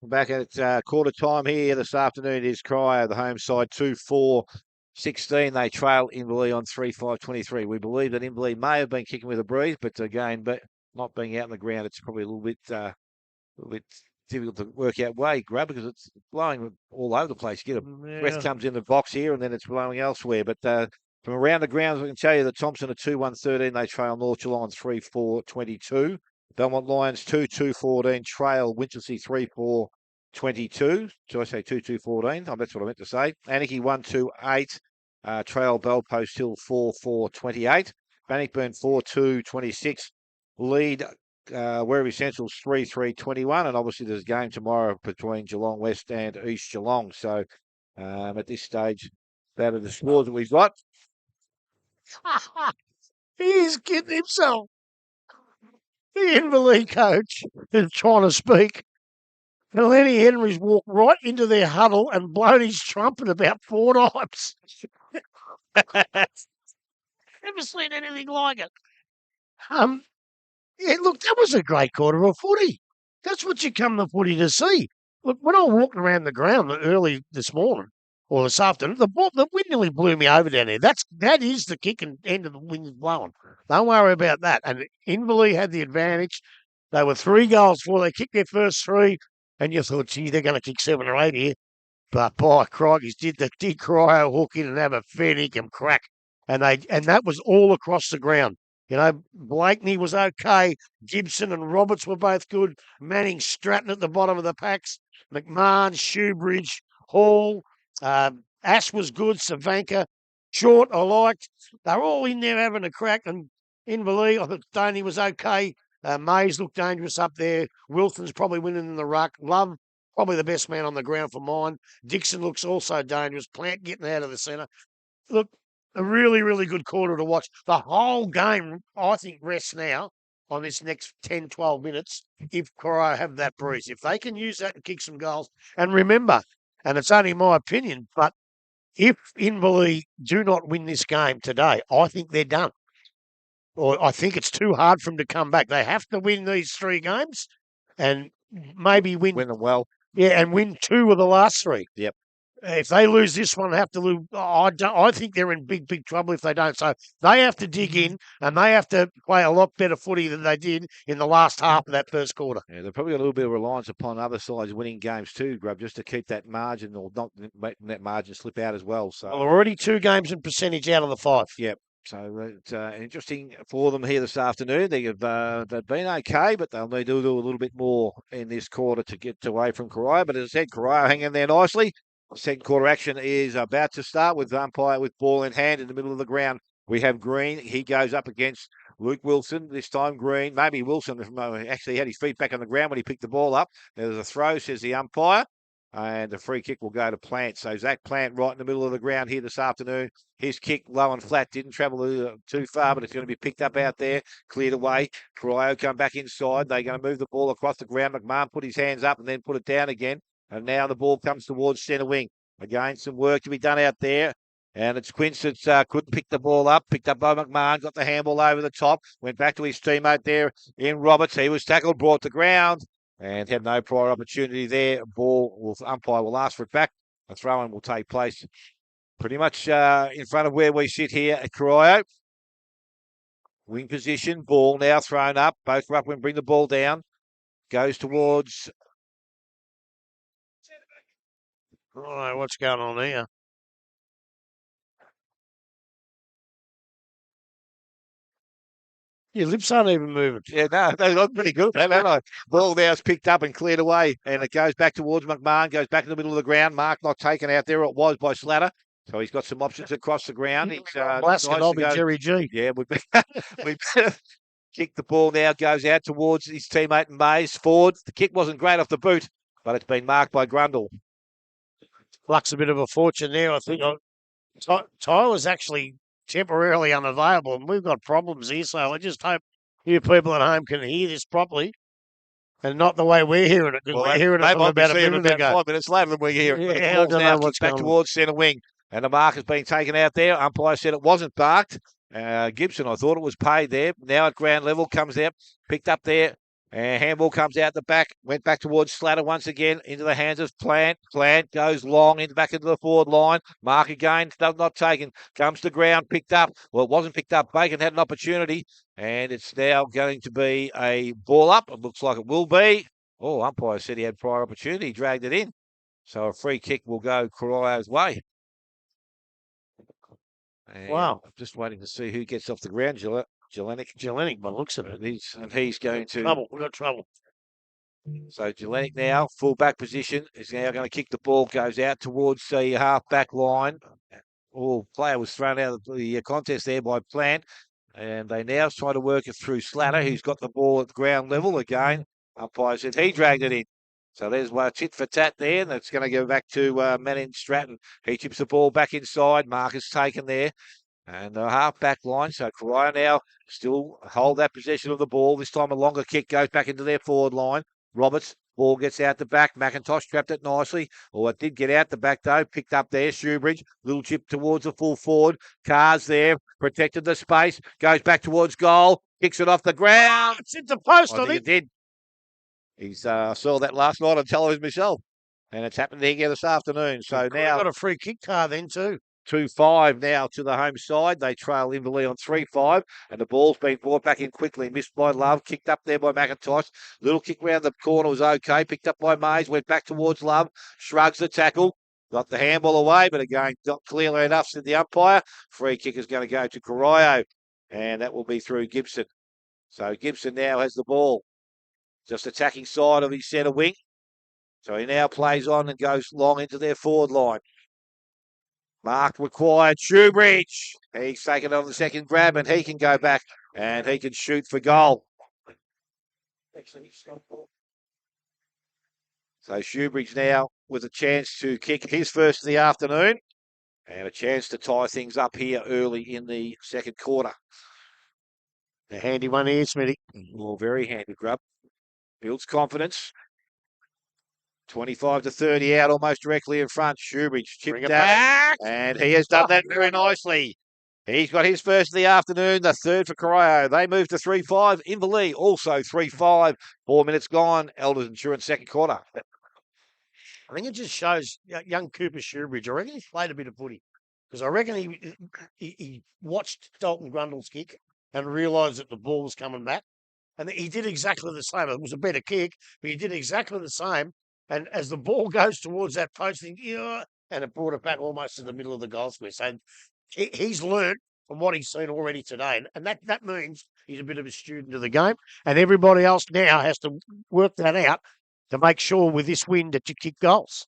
Back at quarter time here this afternoon is Corio, the home side, 2-4-16. They trail Inverleigh on 3-5-23. We believe that Inverleigh may have been kicking with a breeze, but again, not being out on the ground, it's probably a little bit difficult to work out way, Grab, because it's blowing all over the place. You get a breath comes in the box here and then it's blowing elsewhere. But from around the grounds, I can tell you that Thompson are 2-1-13. They trail North Geelong on 3-4-22. Belmont Lions 2-2-14. Trail Winchelsea 3-4-22. So I say 2-2-14. Oh, that's what I meant to say. Anakie 1-2-8. Trail Bellpost Hill 4-4-28. Bannockburn 4-2-26. Lead Werribee Central's 3-3-21, and obviously there's a game tomorrow between Geelong West and East Geelong. So at this stage, that are the scores that we've got. He's kidding himself. The Inverleigh coach is trying to speak. And Lenny Henry's walked right into their huddle and blown his trumpet about 4 times. Never seen anything like it. Yeah, look, that was a great quarter of footy. That's what you come to footy to see. Look, when I walked around the ground early this morning or this afternoon, the wind nearly blew me over down there. That is the kicking end of the wind blowing. Don't worry about that. And Inverleigh had the advantage. They were 3 goals before they kicked their first 3, and you thought, gee, they're going to kick 7 or 8 here. But by crikey, did Corio hook in and have a fair dinkum crack. And that was all across the ground. You know, Blakeney was okay. Gibson and Roberts were both good. Manning Stratton at the bottom of the packs. McMahon, Shoebridge, Hall. Ash was good. Savanka. Short, I liked. They're all in there having a crack. And Inverleigh, I thought Stoney was okay. Mays looked dangerous up there. Wilson's probably winning in the ruck. Love, probably the best man on the ground for mine. Dixon looks also dangerous. Plant getting out of the centre. Look, a really, really good quarter to watch. The whole game, I think, rests now on this next 10, 12 minutes if Corio have that breeze. If they can use that and kick some goals. And remember, and it's only my opinion, but if Inverleigh do not win this game today, I think they're done. Or I think it's too hard for them to come back. They have to win these 3 games and maybe win them well. Yeah, and win 2 of the last 3. Yep. If they lose this one, have to lose. I think they're in big, big trouble if they don't. So they have to dig in and they have to play a lot better footy than they did in the last half of that first quarter. Yeah, they've probably got a little bit of reliance upon other sides winning games too, Grub, just to keep that margin or not letting that margin slip out as well. So well, already 2 games in percentage out of the 5. Yep. So it's interesting for them here this afternoon. They've been okay, but they'll need to do a little bit more in this quarter to get away from Corio. But as I said, Corio hanging there nicely. Second quarter action is about to start with umpire with ball in hand in the middle of the ground. We have Green. He goes up against Luke Wilson. This time Green, maybe Wilson actually had his feet back on the ground when he picked the ball up. There's a throw, says the umpire. And the free kick will go to Plant. So Zach Plant right in the middle of the ground here this afternoon. His kick low and flat, didn't travel too far, but it's going to be picked up out there, cleared away. Corio come back inside. They're going to move the ball across the ground. McMahon put his hands up and then put it down again. And now the ball comes towards centre wing. Again, some work to be done out there. And it's Quince that couldn't pick the ball up. Picked up by McMahon, got the handball over the top. Went back to his teammate there in Roberts. He was tackled, brought to ground. And had no prior opportunity there. Umpire will ask for it back. A throw-in will take place pretty much in front of where we sit here at Corio. Wing position, ball now thrown up. Both ruckmen bring the ball down. Goes towards... Oh, what's going on here? Your lips aren't even moving. Yeah, no, they look pretty good. Ball now is picked up and cleared away, and it goes back towards McMahon, goes back in the middle of the ground. Mark not taken out there. It was by Slatter. So he's got some options across the ground. He's nice I'll be Jerry G. Yeah, we better kick the ball now, goes out towards his teammate Mays. Forward. The kick wasn't great off the boot, but it's been marked by Grundle. Luck's a bit of a fortune there. I think Tyler's actually temporarily unavailable, and we've got problems here. So I just hope you people at home can hear this properly, and not the way we're hearing it. Because we're hearing it from about a minute ago. 5 minutes later than we're hearing it. Yeah, I don't know what's back going towards centre wing, and the mark has been taken out there. Umpire said it wasn't barked. Gibson, I thought it was paid there. Now at ground level, comes out, picked up there And handball comes out the back, went back towards Slatter once again, into the hands of Plant. Plant goes long, back into the forward line. Mark again, not taken, comes to ground, picked up. Well, it wasn't picked up. Bacon had an opportunity, and it's now going to be a ball up. It looks like it will be. Oh, umpire said he had prior opportunity, dragged it in. So a free kick will go Corio's way. And Wow. I'm just waiting to see who gets off the ground. Gellenic, by the looks of it. He's going to... Trouble. We've got trouble. So Gellenic now, full back position, is now going to kick the ball, goes out towards the half-back line. Oh, player was thrown out of the contest there by Plant. And they now try to work it through Slatter, who's got the ball at ground level again. Umpire said he dragged it in. So there's one tit for tat there, and it's going to go back to Manning Stratton. He chips the ball back inside. Marcus taken there. And the half-back line, so Corio now still hold that possession of the ball. This time a longer kick goes back into their forward line. Roberts, ball gets out the back. McIntosh trapped it nicely. Oh, it did get out the back, though. Picked up there, Shoebridge. Little chip towards the full forward. Cars there, protected the space. Goes back towards goal. Kicks it off the ground. It's into post, I think it did. I saw that last night on television myself. And it's happened here this afternoon. So now... got a free kick card then, too. 2-5 now to the home side. They trail Inverleigh on 3-5, and the ball's been brought back in quickly. Missed by Love, kicked up there by McIntosh. Little kick round the corner was okay. Picked up by Mays, went back towards Love, shrugs the tackle, got the handball away, but again, not clearly enough, said the umpire. Free kick is going to go to Corio, and that will be through Gibson. So Gibson now has the ball, just attacking side of his centre wing. So he now plays on and goes long into their forward line. Mark required, Shoebridge. He's taken on the second grab, and he can go back and he can shoot for goal. So Shoebridge now with a chance to kick his first of the afternoon and a chance to tie things up here early in the second quarter. A handy one here, Smitty. Well, very handy grub. Builds confidence. 25 to 30 out, almost directly in front. Shoebridge chipped back, and he has done that very nicely. He's got his first of the afternoon, the third for Corio. They move to 3-5. Inverleigh also 3-5. 4 minutes gone. Elders Insurance second quarter. I think it just shows young Cooper Shoebridge. I reckon he's played a bit of footy because I reckon he watched Dalton Grundle's kick and realised that the ball was coming back. And he did exactly the same. It was a better kick, but he did exactly the same. And as the ball goes towards that post, and it brought it back almost to the middle of the goal square. So he's learned from what he's seen already today. And that means he's a bit of a student of the game. And everybody else now has to work that out to make sure with this win that you kick goals.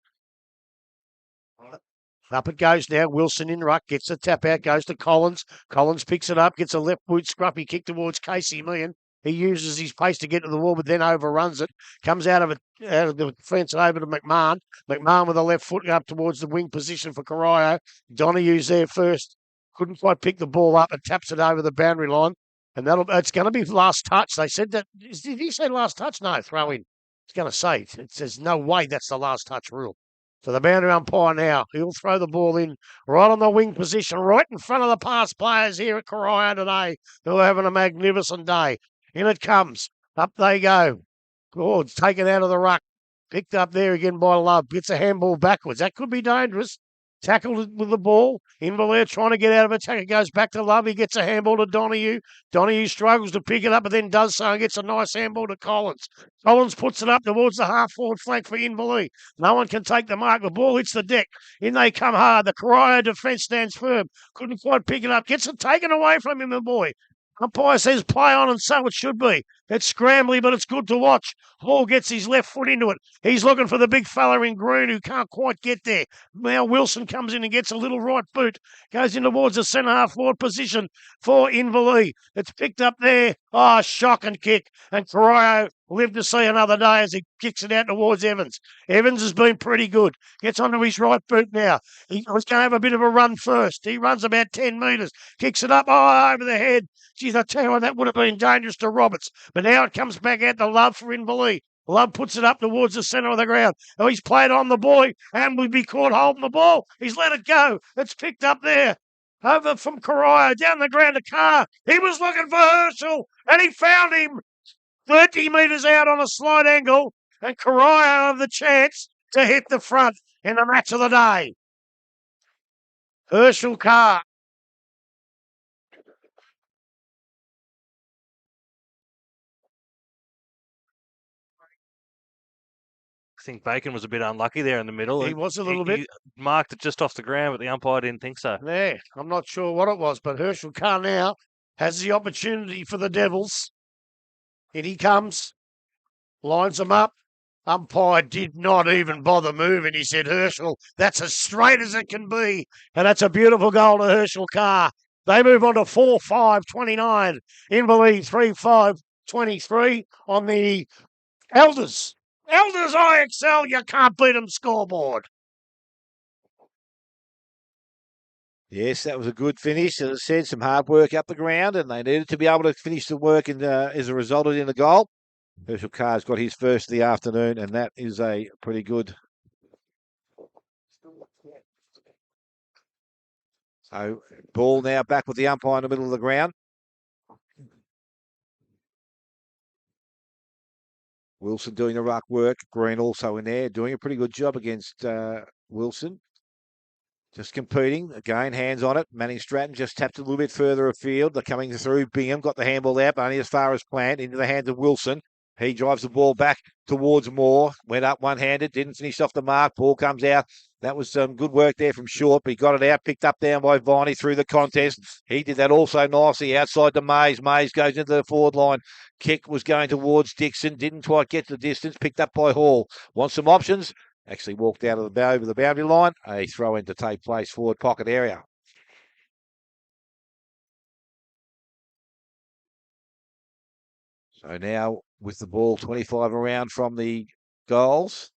Up it goes now. Wilson in ruck, gets a tap out, goes to Collins. Collins picks it up, gets a left boot scruffy kick towards Casey Meehan. He uses his pace to get to the wall, but then overruns it. Comes out of the fence over to McMahon. McMahon with a left foot up towards the wing position for Corio. Donohue's there first. Couldn't quite pick the ball up and taps it over the boundary line. And it's going to be last touch. They said that. Did he say last touch? No, throw in. It's going to say it says no way that's the last touch rule. So the boundary umpire now, he'll throw the ball in right on the wing position, right in front of the past players here at Corio today, who are having a magnificent day. In it comes. Up they go. Oh, it's taken out of the ruck. Picked up there again by Love. Gets a handball backwards. That could be dangerous. Tackled with the ball. Inverleigh trying to get out of it. It goes back to Love. He gets a handball to Donohue. Donohue struggles to pick it up, but then does so and gets a nice handball to Collins. Collins puts it up towards the half-forward flank for Inverleigh. No one can take the mark. The ball hits the deck. In they come hard. The Corio defence stands firm. Couldn't quite pick it up. Gets it taken away from him, the boy. Umpire says play on, and so it should be. It's scrambly, but it's good to watch. Hall gets his left foot into it. He's looking for the big fella in green who can't quite get there. Now Wilson comes in and gets a little right boot. Goes in towards the centre half forward position for Inverleigh. It's picked up there. Oh, shocking kick. And Corio lived to see another day as he kicks it out towards Evans. Evans has been pretty good. Gets onto his right boot now. He was going to have a bit of a run first. He runs about 10 metres. Kicks it up over the head. Geez, I tell you what, that would have been dangerous to Roberts. But now it comes back out to Love for Inverleigh. Love puts it up towards the centre of the ground. Oh, he's played on the boy and would be caught holding the ball. He's let it go. It's picked up there. Over from Corio, down the ground to Carr. He was looking for Herschel, and he found him. 30 metres out on a slight angle, and Corio have the chance to hit the front in the match of the day. Herschel Carr. I think Bacon was a bit unlucky there in the middle. He was a little bit. He marked it just off the ground, but the umpire didn't think so. Yeah, I'm not sure what it was, but Herschel Carr now has the opportunity for the Devils. In he comes, lines them up. Umpire did not even bother moving. He said, Herschel, that's as straight as it can be. And that's a beautiful goal to Herschel Carr. They move on to 4-5-29. Inverleigh 3-5-23 on the Elders. Elders IXL, you can't beat them scoreboard. Yes, that was a good finish. As I said, some hard work up the ground, and they needed to be able to finish the work as a result in the goal. Herschel Carr's got his first of the afternoon, and that is a pretty good. So, ball now back with the umpire in the middle of the ground. Wilson doing the ruck work. Green also in there, doing a pretty good job against Wilson. Just competing. Again, hands on it. Manning Stratton just tapped a little bit further afield. They're coming through. Bingham got the handball out, but only as far as planned, into the hands of Wilson. He drives the ball back towards Moore. Went up one-handed, didn't finish off the mark. Ball comes out. That was some good work there from Short, but he got it out, picked up down by Viney through the contest. He did that also nicely outside to Mays. Mays goes into the forward line. Kick was going towards Dixon. Didn't quite get the distance. Picked up by Hall. Want some options? Actually walked out of over the boundary line. A throw in to take place forward pocket area. So now with the ball 25 around from the goals.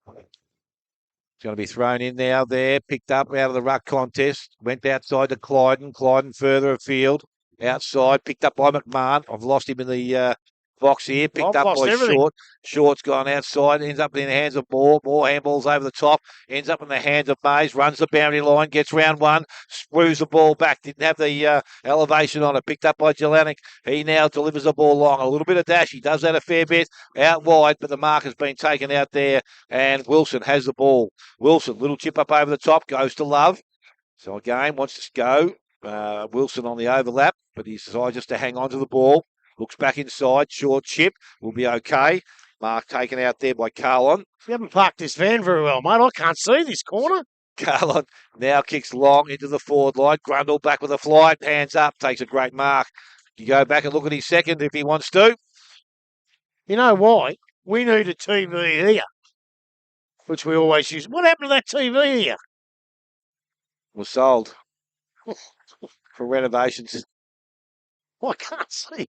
It's going to be thrown in now there. Picked up out of the ruck contest. Went outside to Clyden. Clyden further afield. Outside. Picked up by McMahon. I've lost him in the box here. Picked up by everything. Short. Short's gone outside. Ends up in the hands of Moore. Moore handballs over the top. Ends up in the hands of Mays. Runs the boundary line. Gets round one. Screws the ball back. Didn't have the elevation on it. Picked up by Jelanic. He now delivers the ball long. A little bit of dash. He does that a fair bit. Out wide, but the mark has been taken out there. And Wilson has the ball. Wilson, little chip up over the top. Goes to Love. So again, wants to go. Wilson on the overlap, but he decides just to hang on to the ball. Looks back inside, short chip, will be okay. Mark taken out there by Carlon. You haven't parked this van very well, mate. I can't see this corner. Carlon now kicks long into the forward line. Grundle back with a fly, hands up, takes a great mark. You go back and look at his second if he wants to. You know why? We need a TV here, which we always use. What happened to that TV here? Was sold for renovations. I can't see.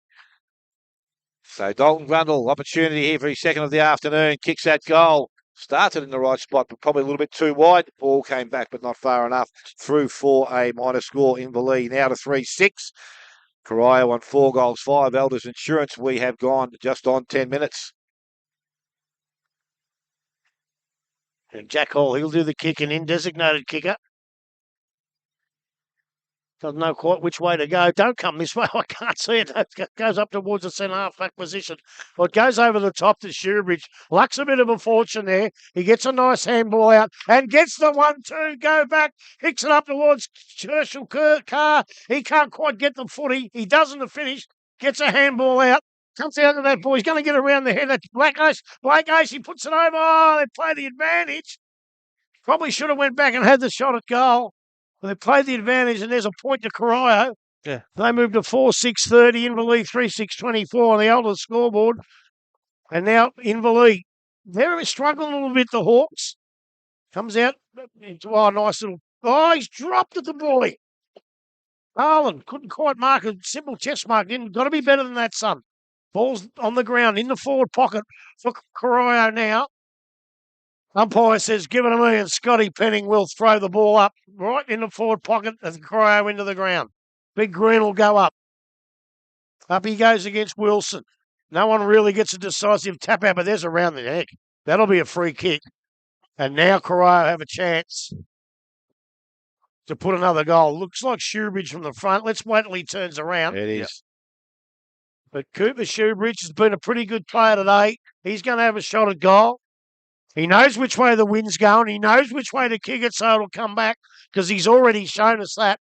So Dalton Grundle, opportunity here for his second of the afternoon. Kicks that goal. Started in the right spot, but probably a little bit too wide. Ball came back, but not far enough. Through for a minor score. Inverleigh now to 3-6. Corio on 4 goals, 5. Elders Insurance. We have gone just on 10 minutes. And Jack Hall, he'll do the kicking in, designated kicker. Doesn't know quite which way to go. Don't come this way. I can't see it. It goes up towards the centre half-back position. Well, it goes over the top to Sherbridge. Luck's a bit of a fortune there. He gets a nice handball out and gets the 1-2. Go back. Picks it up towards Herschel Carr. He can't quite get the footy. He doesn't the finish. Gets a handball out. Comes out of that ball. He's going to get around the head. That's Blake Ace. He puts it over. Oh, they play the advantage. Probably should have went back and had the shot at goal. They played the advantage, and there's a point to Corio. Yeah. They moved to 4-6-30. Inverleigh 3-6-24 on the Elders scoreboard. And now Inverleigh, they're struggling a little bit, the Hawks. Comes out into a nice little... Oh, he's dropped at the boy. Harlan couldn't quite mark a simple chest mark. Got to be better than that, son. Ball's on the ground in the forward pocket for Corio now. Umpire says, give it to me, and Scotty Penning will throw the ball up right in the forward pocket and Corio into the ground. Big Green will go up. Up he goes against Wilson. No one really gets a decisive tap out, but there's around the neck. That'll be a free kick. And now Corio have a chance to put another goal. Looks like Sherbridge from the front. Let's wait till he turns around. It is. But Cooper Shoebridge has been a pretty good player today. He's going to have a shot at goal. He knows which way the wind's going. He knows which way to kick it so it'll come back because he's already shown us that.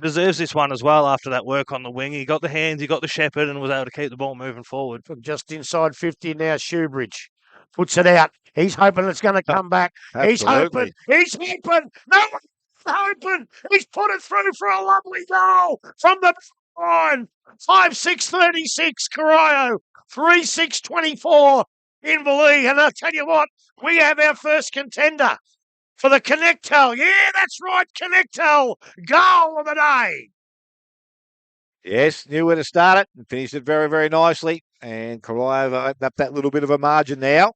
Deserves this one as well after that work on the wing. He got the hands, he got the shepherd, and was able to keep the ball moving forward. From just inside 50 now, Shoebridge puts it out. He's hoping it's going to come back. Absolutely. He's hoping. No one's hoping. He's put it through for a lovely goal from the line. 5-6-36, Corio. 3-6-24, Inverleigh. And I'll tell you what, we have our first contender for the Connectel. Yeah, that's right, Connectel. Goal of the day. Yes, knew where to start it and finished it very, very nicely. And Corio opened up that little bit of a margin now.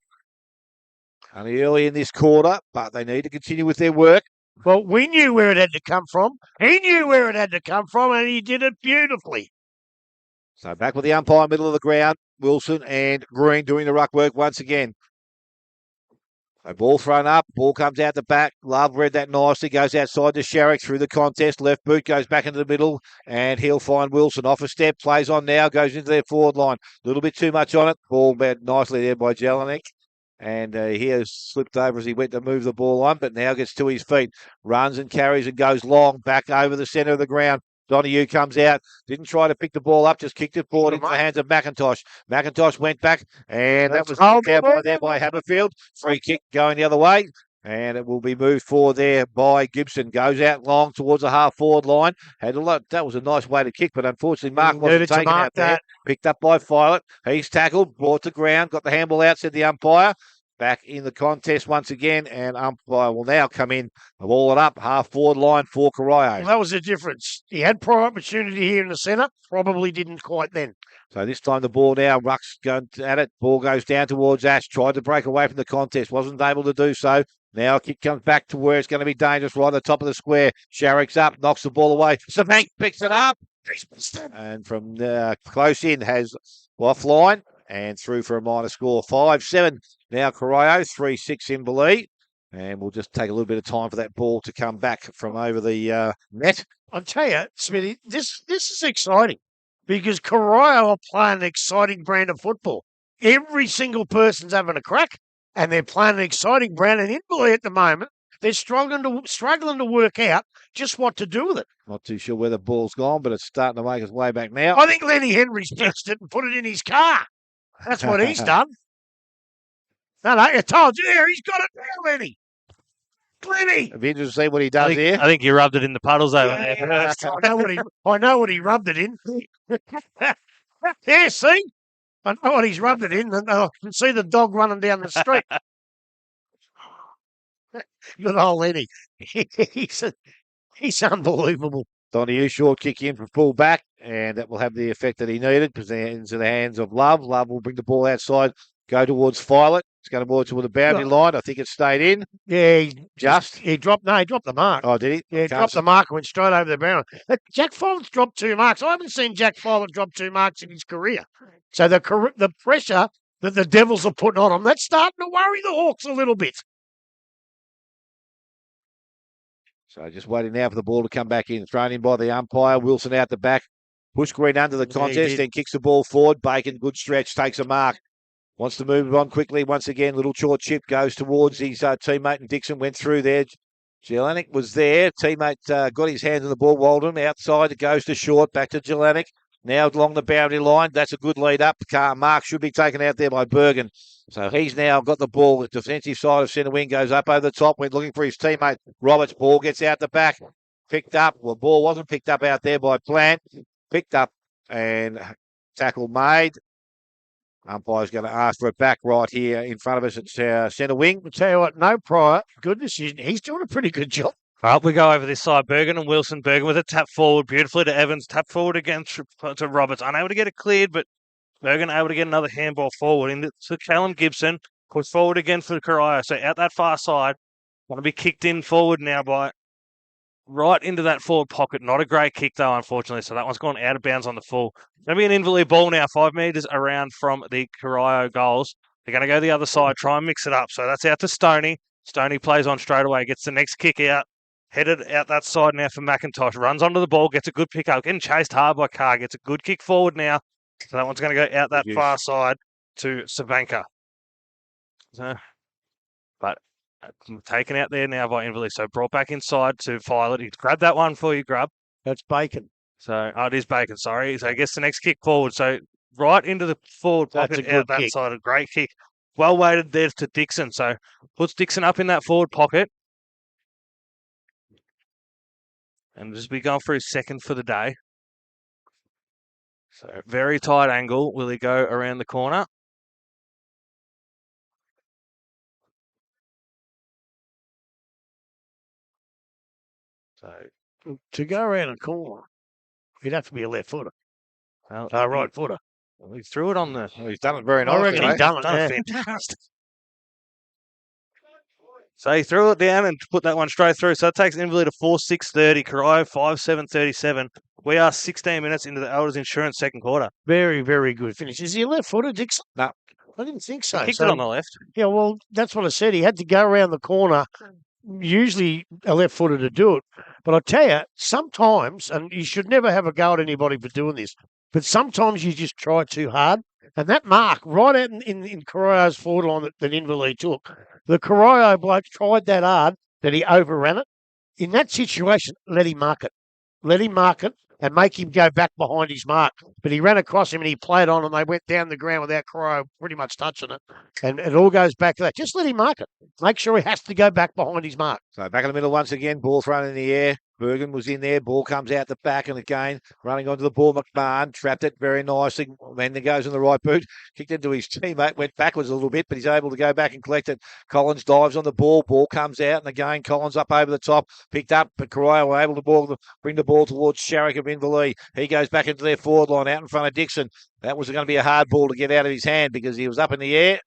Only early in this quarter, but they need to continue with their work. Well, we knew where it had to come from. He knew where it had to come from, and he did it beautifully. So back with the umpire, middle of the ground. Wilson and Green doing the ruck work once again. So ball thrown up, ball comes out the back. Love read that nicely, goes outside to Sharrock through the contest. Left boot goes back into the middle, and he'll find Wilson. Off a step, plays on now, goes into their forward line. A little bit too much on it. Ball met nicely there by Jelinek. And he has slipped over as he went to move the ball on, but now gets to his feet. Runs and carries and goes long, back over the centre of the ground. Donahue comes out, didn't try to pick the ball up, just kicked it forward into the hands of McIntosh. McIntosh went back, and that was kicked out there by Haberfield. Free kick going the other way, and it will be moved forward there by Gibson. Goes out long towards the half-forward line. Had a lot. That was a nice way to kick, but unfortunately Mark wasn't taken out there. Picked up by Filet. He's tackled, brought to ground, got the handball out, said the umpire. Back in the contest once again, and umpire will now come in, ball it up, half-forward line for Corio. Well, that was the difference. He had prior opportunity here in the centre, probably didn't quite then. So this time the ball now, Ruck's going at it, ball goes down towards Ash, tried to break away from the contest, wasn't able to do so. Now a kick comes back to where it's going to be dangerous, right at the top of the square. Sharrock's up, knocks the ball away. Sabank picks it up, and from close in has offline. And through for a minor score, 5-7. Now Corio, 3-6 Inverleigh. And we'll just take a little bit of time for that ball to come back from over the net. I'll tell you, Smithy, this is exciting because Corio are playing an exciting brand of football. Every single person's having a crack, and they're playing an exciting brand. And Inverleigh at the moment, they're struggling to work out just what to do with it. Not too sure where the ball's gone, but it's starting to make its way back now. I think Lenny Henry's pitched it and put it in his car. That's what he's done. No, I told you there. He's got it now, Lenny. Lenny. It'll be interesting to see what he does here. I think you rubbed it in the puddles over there. I know what he rubbed it in. Yeah, see? I know what he's rubbed it in. And I can see the dog running down the street. Good old Lenny. He's unbelievable. Donahue short kick in for full back, and that will have the effect that he needed. Presents into the hands of Love. Love will bring the ball outside, go towards Filet. It's going to more toward the boundary line. I think it stayed in. Yeah, he dropped the mark. Oh, did he? Yeah, he dropped the mark and went straight over the boundary. Jack Filet's dropped 2 marks. I haven't seen Jack Filet drop 2 marks in his career. So the pressure that the Devils are putting on him, that's starting to worry the Hawks a little bit. So just waiting now for the ball to come back in. Thrown in by the umpire. Wilson out the back. Push Green under the contest, then kicks the ball forward. Bacon, good stretch, takes a mark. Wants to move on quickly. Once again, little short chip goes towards his teammate, and Dixon went through there. Jelinek was there. Teammate got his hands on the ball. Walden outside. It goes to short. Back to Jelinek. Now along the boundary line. That's a good lead up. Mark should be taken out there by Bergen. So he's now got the ball. The defensive side of centre wing goes up over the top. Went looking for his teammate. Roberts' ball gets out the back. Picked up. Well, ball wasn't picked up out there by Plant. Picked up and tackle made. Umpire's going to ask for it back right here in front of us at centre wing. I'll tell you what, no prior. Goodness, he's doing a pretty good job. Up we go over this side. Bergen and Wilson. Bergen with a tap forward beautifully to Evans. Tap forward again to Roberts. Unable to get it cleared, but Bergen able to get another handball forward into Callum Gibson. Push forward again for Corio. So out that far side. Going to be kicked in forward now by right into that forward pocket. Not a great kick though, unfortunately. So that one's gone out of bounds on the full. Going to be an Inverleigh ball now, 5 metres around from the Corio goals. They're going to go the other side, try and mix it up. So that's out to Stoney. Stoney plays on straight away, gets the next kick out. Headed out that side now for McIntosh. Runs onto the ball, gets a good pick up. Getting chased hard by Carr. Gets a good kick forward now. So that one's going to go out that far side to Savanka. So, but taken out there now by Inverleigh. So brought back inside to Violet. He's grabbed that one for you, Grub. That's Bacon. So, it is Bacon, sorry. So, I guess the next kick forward. So, right into the forward pocket out that side. A great kick. Well weighted there to Dixon. So, puts Dixon up in that forward pocket. And just be going for his second for the day. So, very tight angle. Will he go around the corner? So, to go around the corner, he'd have to be a left footer. Well, right footer. Well, he threw it on the. Well, he's done it very nicely. I reckon he's done it. Fantastic. So he threw it down and put that one straight through. So it takes Inverleigh to 4-6-30. Corio 5-7-37. We are 16 minutes into the Elders Insurance second quarter. Very, very good finish. Is he a left footer, Dixon? No. I didn't think so. He kicked it on the left. Yeah, well, that's what I said. He had to go around the corner, usually a left footer to do it. But I tell you, sometimes, and you should never have a go at anybody for doing this, but sometimes you just try too hard. And that mark right out in Corio's forward line that Inverleigh took, the Corio bloke tried that hard that he overran it. In that situation, let him mark it. Let him mark it and make him go back behind his mark. But he ran across him and he played on and they went down the ground without Corio pretty much touching it. And it all goes back to that. Just let him mark it. Make sure he has to go back behind his mark. So back in the middle once again, ball thrown in the air. Bergen was in there. Ball comes out the back and again running onto the ball. McMahon trapped it very nicely. Mender goes in the right boot. Kicked into his teammate. Went backwards a little bit, but he's able to go back and collect it. Collins dives on the ball. Ball comes out and again Collins up over the top. Picked up, but Corio were able to bring the ball towards Sharrock of Inverleigh. He goes back into their forward line out in front of Dixon. That was going to be a hard ball to get out of his hand because he was up in the air.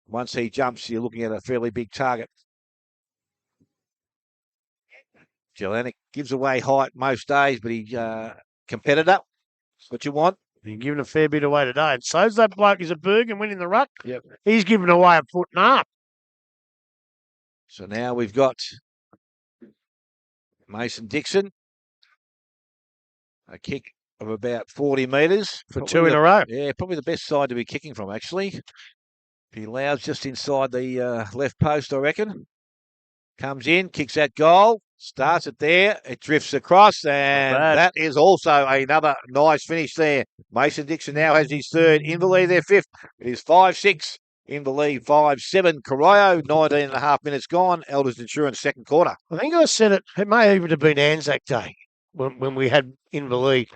Once he jumps, you're looking at a fairly big target. Jelenic gives away height most days, but he's competitor. That's what you want. He's giving a fair bit away today. And so's that bloke is a Bergen winning the ruck. Yep. He's giving away a foot and a half. So now we've got Mason Dixon. A kick of about 40 metres. For two in a row. Yeah, probably the best side to be kicking from, actually. He allows just inside the left post, I reckon. Comes in, kicks that goal. Starts it there. It drifts across, and that is also another nice finish there. Mason Dixon now has his third. Inverleigh their fifth. It is 5-6. Inverleigh 5-7. Corio 19 and a half minutes gone. Elders Insurance second quarter. I think I said it. It may even have been Anzac Day when we had Inverleigh.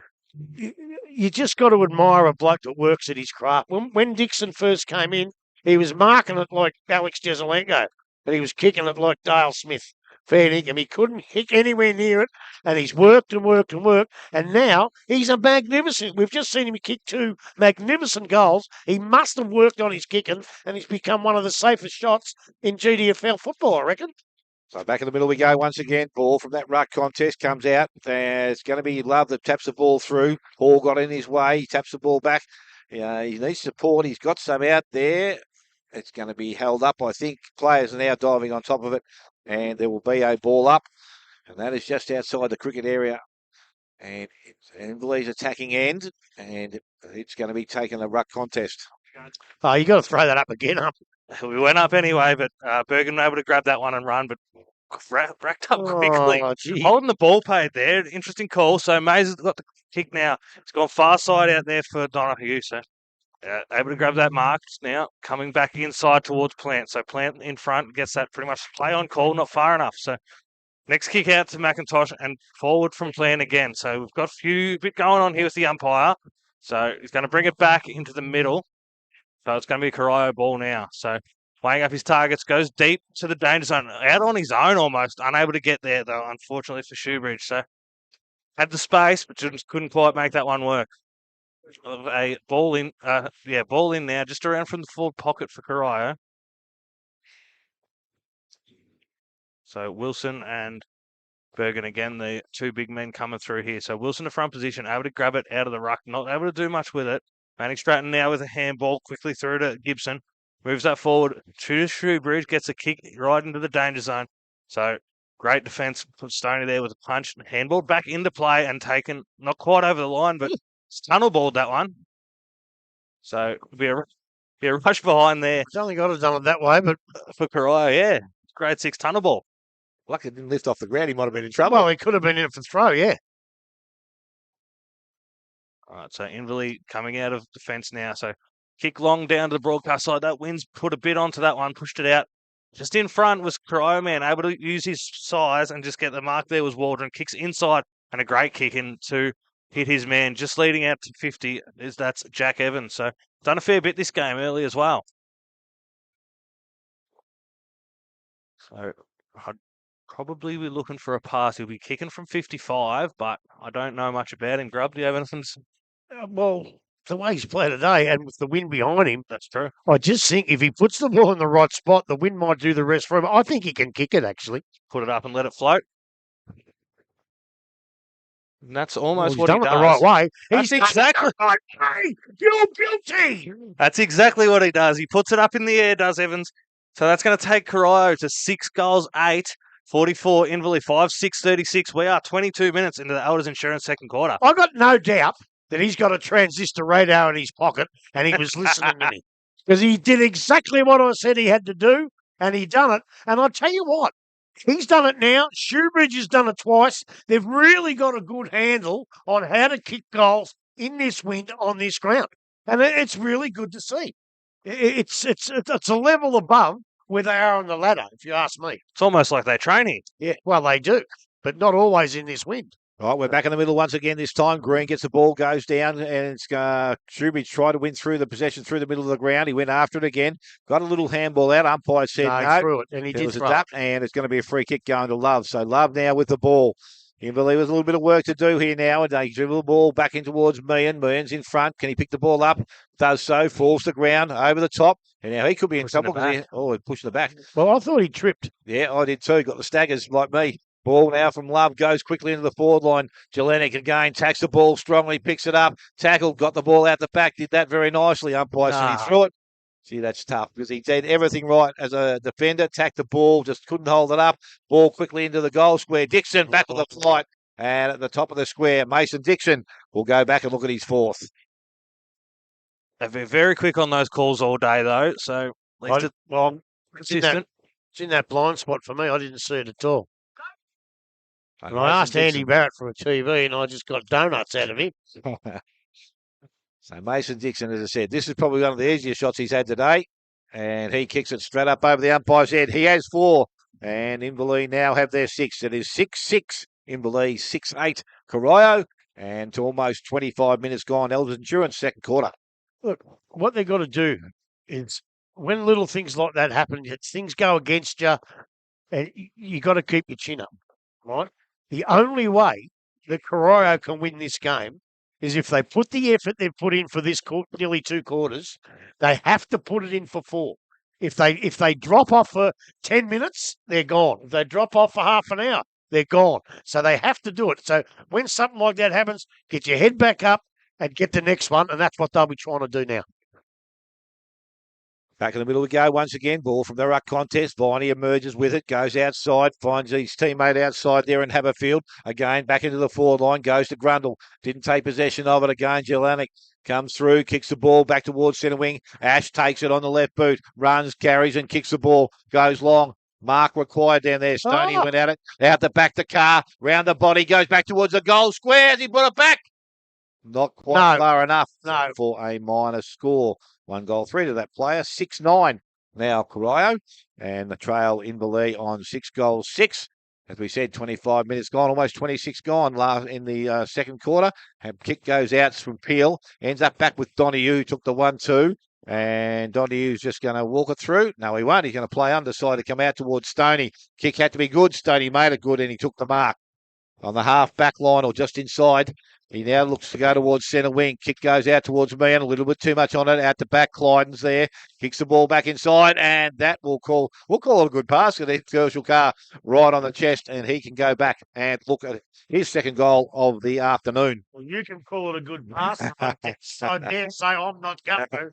You just got to admire a bloke that works at his craft. When Dixon first came in, he was marking it like Alex Jezelenko, but he was kicking it like Dale Smith. Fair dinkum. He couldn't hit anywhere near it, and he's worked and worked and worked, and now he's a magnificent. We've just seen him kick two magnificent goals. He must have worked on his kicking, and he's become one of the safest shots in GDFL football, I reckon. So back in the middle we go once again. Ball from that ruck contest comes out. It's going to be Love that taps the ball through. Hall got in his way. He taps the ball back. He needs support. He's got some out there. It's going to be held up, I think. Players are now diving on top of it. And there will be a ball up. And that is just outside the cricket area. And Inverleigh's attacking end. And it's going to be taking a ruck contest. Oh, you got to throw that up again, up. We went up anyway, but Bergen able to grab that one and run, but racked up quickly. Holding the ball paid there. Interesting call. So Mays has got the kick now. It's gone far side out there for Donahue. So able to grab that mark now. Coming back inside towards Plant. So Plant in front gets that pretty much play on call, not far enough. So next kick out to McIntosh and forward from Plant again. So we've got a bit going on here with the umpire. So he's going to bring it back into the middle. So it's going to be a Corio ball now. So weighing up his targets, goes deep to the danger zone. Out on his own almost. Unable to get there, though, unfortunately for Shoebridge. So had the space, but just couldn't quite make that one work. A ball in, ball in now, just around from the forward pocket for Corio. So Wilson and Bergen again, the two big men coming through here. So Wilson in front position, able to grab it out of the ruck, not able to do much with it. Manning Stratton now with a handball, quickly through to Gibson. Moves that forward to Shoebridge, gets a kick right into the danger zone. So Great defence. Put Stoney there with a punch. Handball back into play and taken, not quite over the line, but tunnel balled that one. So it'll be a rush behind there. He's only got to have done it that way, but for Corio, yeah. Grade 6 tunnel ball. Lucky it didn't lift off the ground. He might have been in trouble. well, he could have been in for throw, yeah. All right, so Inverleigh coming out of defence now. So kick long down to the broadcast side. That wind's put a bit onto that one, pushed it out. Just in front was Corio, man, able to use his size and just get the mark there was Waldron. Kicks inside and a great kick in to hit his man. Just leading out to 50 that's Jack Evans. So done a fair bit this game early as well. So I'd probably be looking for a pass. He'll be kicking from 55, but I don't know much about him. Grub, do you have anything? Well, the way he's played today and with the wind behind him, That's true. I just think if he puts the ball in the right spot, the wind might do the rest for him. I think he can kick it, actually. Put it up and let it float. And that's almost He's what done he it does. the right way. That's exactly. Hey, you're guilty. That's exactly what he does. He puts it up in the air, does Evans. So that's going to take Corio to 6 goals, 8, 44, Inverleigh 5, 6, 36. We are 22 minutes into the Elders Insurance second quarter. I got no doubt that he's got a transistor radar in his pocket and he was listening to me. Because he did exactly what I said he had to do, and he done it. And I'll tell you what, he's done it now. Shoebridge has done it twice. They've really got a good handle on how to kick goals in this wind on this ground. And it's really good to see. It's a level above where they are on the ladder, if you ask me. It's almost like they train here. Yeah, well, they do, but not always in this wind. Right, we're back in the middle once again this time. Green gets the ball, goes down, and it's Shoebridge tried to win through the possession through the middle of the ground. He went after it again. Got a little handball out. Umpire said No, no. he threw it, and he It did was a throw duck, it. and it's going to be a free kick going to Love. So Love now with the ball. Inverleigh has a little bit of work to do here now, and they dribble the ball back in towards Meehan. Meehan's in front. Can he pick the ball up? Does so. Falls to the ground over the top. And now he could be in Pushing trouble it because he's pushing the back. Well, I thought he tripped. Yeah, I did too. Got the staggers like me. Ball now from Love goes quickly into the forward line. Jelinek again tacks the ball strongly, picks it up. Tackled, got the ball out the back, did that very nicely. Umpire said he threw it. See, that's tough because he did everything right as a defender. Tacked the ball, just couldn't hold it up. Ball quickly into the goal square. Dixon back with the flight. And at the top of the square, Mason Dixon will go back and look at his fourth. They've been very quick on those calls all day, though. So at least Well, consistent. it's in that blind spot for me. I didn't see it at all. And I Mason asked Andy Dixon. Barrett for a TV, and I just got donuts out of him. So Mason Dixon, as I said, this is probably one of the easier shots he's had today. And he kicks it straight up over the umpire's head. He has 4. And Inverleigh now have their 6. It is 6-6. Inverleigh 6-8. Corio. And to almost 25 minutes gone. Elders Insurance second quarter. Look, what they've got to do is when little things like that happen, things go against you, and you got to keep your chin up, right? The only way that Corio can win this game is if they put the effort they've put in for this nearly 2 quarters, they have to put it in for 4. If they drop off for 10 minutes, they're gone. If they drop off for half an hour, they're gone. So they have to do it. So when something like that happens, get your head back up and get the next one, and that's what they'll be trying to do now. Back in the middle we go once again. Ball from the ruck contest. Viney emerges with it. Goes outside. Finds his teammate outside there in Haberfield. Again, back into the forward line. Goes to Grundle. Didn't take possession of it again. Jelinek comes through. Kicks the ball back towards centre wing. Ash takes it on the left boot. Runs, carries and kicks the ball. Goes long. Mark required down there. Stoney went at it. Out the back to Carr. Round the body. Goes back towards the goal square. Has he put it back? Not quite far enough for a minor score. 1 goal, 3 to that player. 6-9 now Corio. And the trail Inverleigh on 6 goals, 6. As we said, 25 minutes gone, almost 26 gone in the second quarter. And kick goes out from Peel. Ends up back with Donoghue, took the 1-2. And Donoghue's just going to walk it through. No, he won't. He's going to play underside to come out towards Stoney. Kick had to be good. Stoney made it good and he took the mark. On the half back line or just inside. He now looks to go towards centre wing. Kick goes out towards Meehan. A little bit too much on it. Out the back, Clyden's there. Kicks the ball back inside, and that we'll call it a good pass. Gershel Carr right on the chest, and he can go back and look at his second goal of the afternoon. Well, you can call it a good pass. I dare say I'm not going to.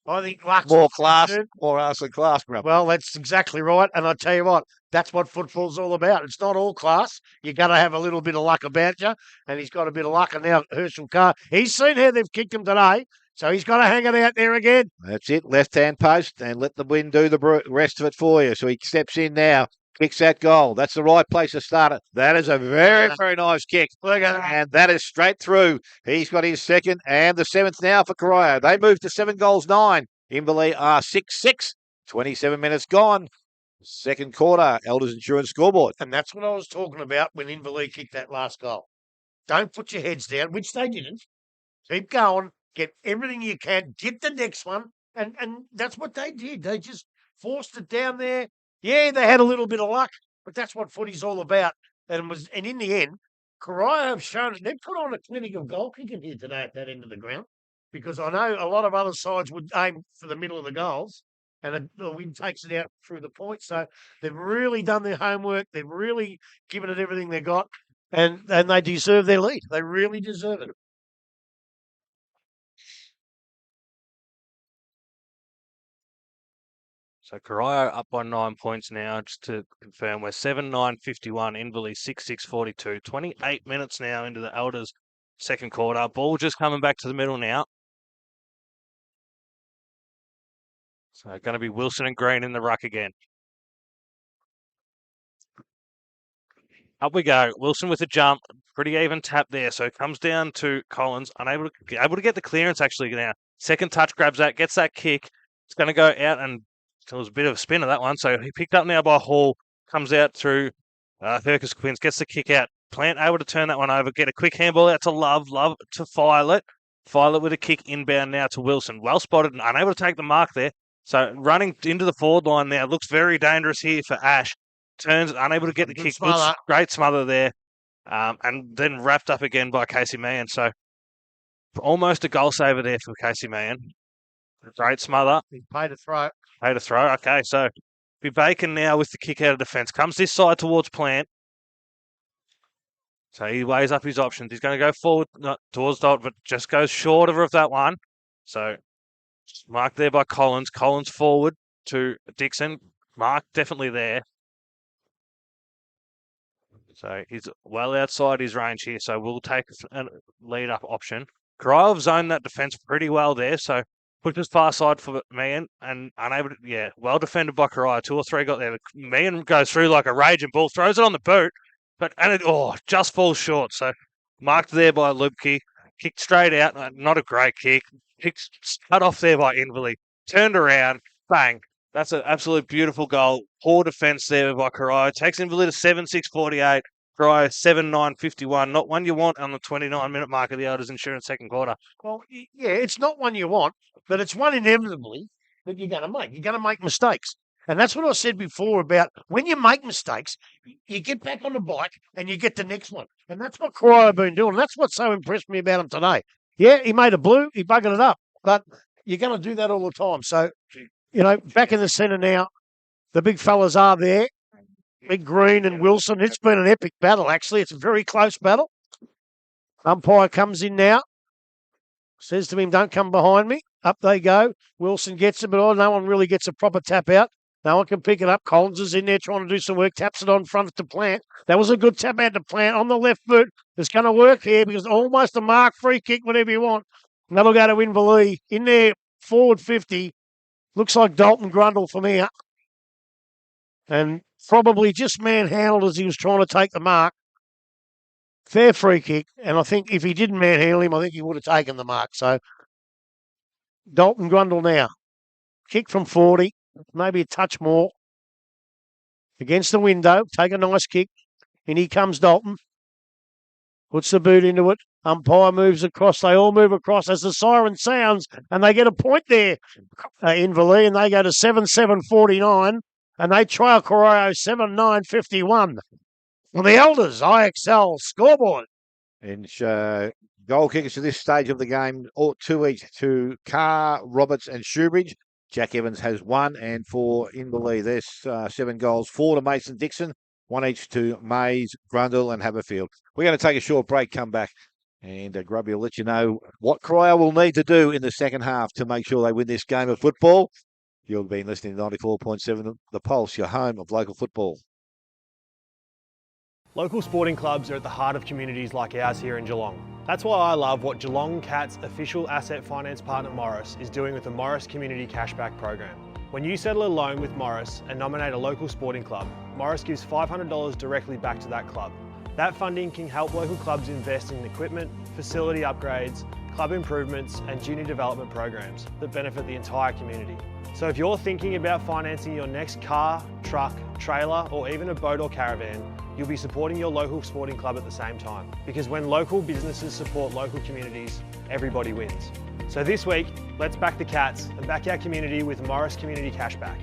I think luck's More class, concerned. more arse than class, Grub. Well, that's exactly right. And I tell you what, that's what football's all about. It's not all class. You got to have a little bit of luck about you. And he's got a bit of luck. And now Herschel Carr, he's seen how they've kicked him today. So he's got to hang it out there again. That's it. Left-hand post and let the wind do the rest of it for you. So he steps in now. Kicks that goal. That's the right place to start it. That is a very, very nice kick. Look at that. And that is straight through. He's got his second and the seventh now for Corio. They move to 7 goals, 9. Inverleigh are 6-6. 27 minutes gone. Second quarter, Elders Insurance scoreboard. And that's what I was talking about when Inverleigh kicked that last goal. Don't put your heads down, which they didn't. Keep going. Get everything you can. Get the next one. And that's what they did. They just forced it down there. Yeah, they had a little bit of luck, but that's what footy's all about. And in the end, Corio have shown it. They put on a clinic of goal kicking here today at that end of the ground, because I know a lot of other sides would aim for the middle of the goals, and the wind takes it out through the point. So they've really done their homework. They've really given it everything they got, and they deserve their lead. They really deserve it. So Corio up by 9 points now, just to confirm. We're 7-9-51, Inverleigh 6-6-42. 28 minutes now into the Elders second quarter. Ball just coming back to the middle now. So going to be Wilson and Green in the ruck again. Up we go. Wilson with a jump. Pretty even tap there. So it comes down to Collins. Able to get the clearance actually now. Second touch, grabs that, gets that kick. It's going to go out, and it was a bit of a spin of that one. So he picked up now by Hall. Comes out through Hercus Quinns. Gets the kick out. Plant able to turn that one over. Get a quick handball out to Love. Love to Filet. Filet with a kick inbound now to Wilson. Well spotted and unable to take the mark there. So running into the forward line now. Looks very dangerous here for Ash. Turns, unable to get the Good kick. smother. Great smother there. And then wrapped up again by Casey Meehan. So almost a goal saver there for Casey Meehan. Great smother. He paid a throw. Paid a throw. Okay, so be Bacon now with the kick out of defence. Comes this side towards Plant. So he weighs up his options. He's going to go forward, not towards Dot, but just goes shorter of that one. So marked there by Collins. Collins forward to Dixon. Mark definitely there. So he's well outside his range here. So we'll take a lead up option. Corio have zoned that defence pretty well there. So pushes far side for Meehan and unable to, well defended by Corio. 2 or 3 got there. Meehan goes through like a raging bull, throws it on the boot, but just falls short. So marked there by Lubke. Kicked straight out. Not a great kick. Kicked cut off there by Inverleigh. Turned around. Bang. That's an absolute beautiful goal. Poor defence there by Corio. Takes Inverleigh to 7-6-48. Corio 7-9-51. Not one you want on the 29-minute mark of the Elders Insurance second quarter. Well, yeah, it's not one you want, but it's one inevitably that you're going to make. You're going to make mistakes. And that's what I said before about when you make mistakes, you get back on the bike and you get the next one. And that's what Corio have been doing. That's what so impressed me about him today. Yeah, he made a blue. He buggered it up. But you're going to do that all the time. So, back in the centre now, the big fellas are there. Big Green and Wilson. It's been an epic battle, actually. It's a very close battle. Umpire comes in now. Says to him, don't come behind me. Up they go. Wilson gets it, but no one really gets a proper tap out. No one can pick it up. Collins is in there trying to do some work. Taps it on front to Plant. That was a good tap out to Plant on the left boot. It's going to work here because almost a mark, free kick, whatever you want. And that'll go to Inverleigh. In there, forward 50. Looks like Dalton Grundle from here. And probably just manhandled as he was trying to take the mark. Fair free kick. And I think if he didn't manhandle him, I think he would have taken the mark. So Dalton Grundle now. Kick from 40. Maybe a touch more. Against the window. Take a nice kick. And here comes Dalton. Puts the boot into it. Umpire moves across. They all move across as the siren sounds. And they get a point there. Inverleigh. And they go to 7-7-49. And they trail Corio 7-9-51. On the Elders, IXL scoreboard. And goal kickers to this stage of the game, 2 each to Carr, Roberts and Shoebridge. Jack Evans has 1, and for Inverleigh, there's 7 goals. 4 to Mason Dixon, 1 each to Mays, Grundle and Haberfield. We're going to take a short break, come back. And Grubby will let you know what Corio will need to do in the second half to make sure they win this game of football. You've been listening to 94.7 The Pulse, your home of local football. Local sporting clubs are at the heart of communities like ours here in Geelong. That's why I love what Geelong Cats official asset finance partner Morris is doing with the Morris Community Cashback Program. When you settle a loan with Morris and nominate a local sporting club, Morris gives $500 directly back to that club. That funding can help local clubs invest in equipment, facility upgrades, club improvements and junior development programs that benefit the entire community. So if you're thinking about financing your next car, truck, trailer or even a boat or caravan, you'll be supporting your local sporting club at the same time. Because when local businesses support local communities, everybody wins. So this week, let's back the Cats and back our community with Morris Community Cashback.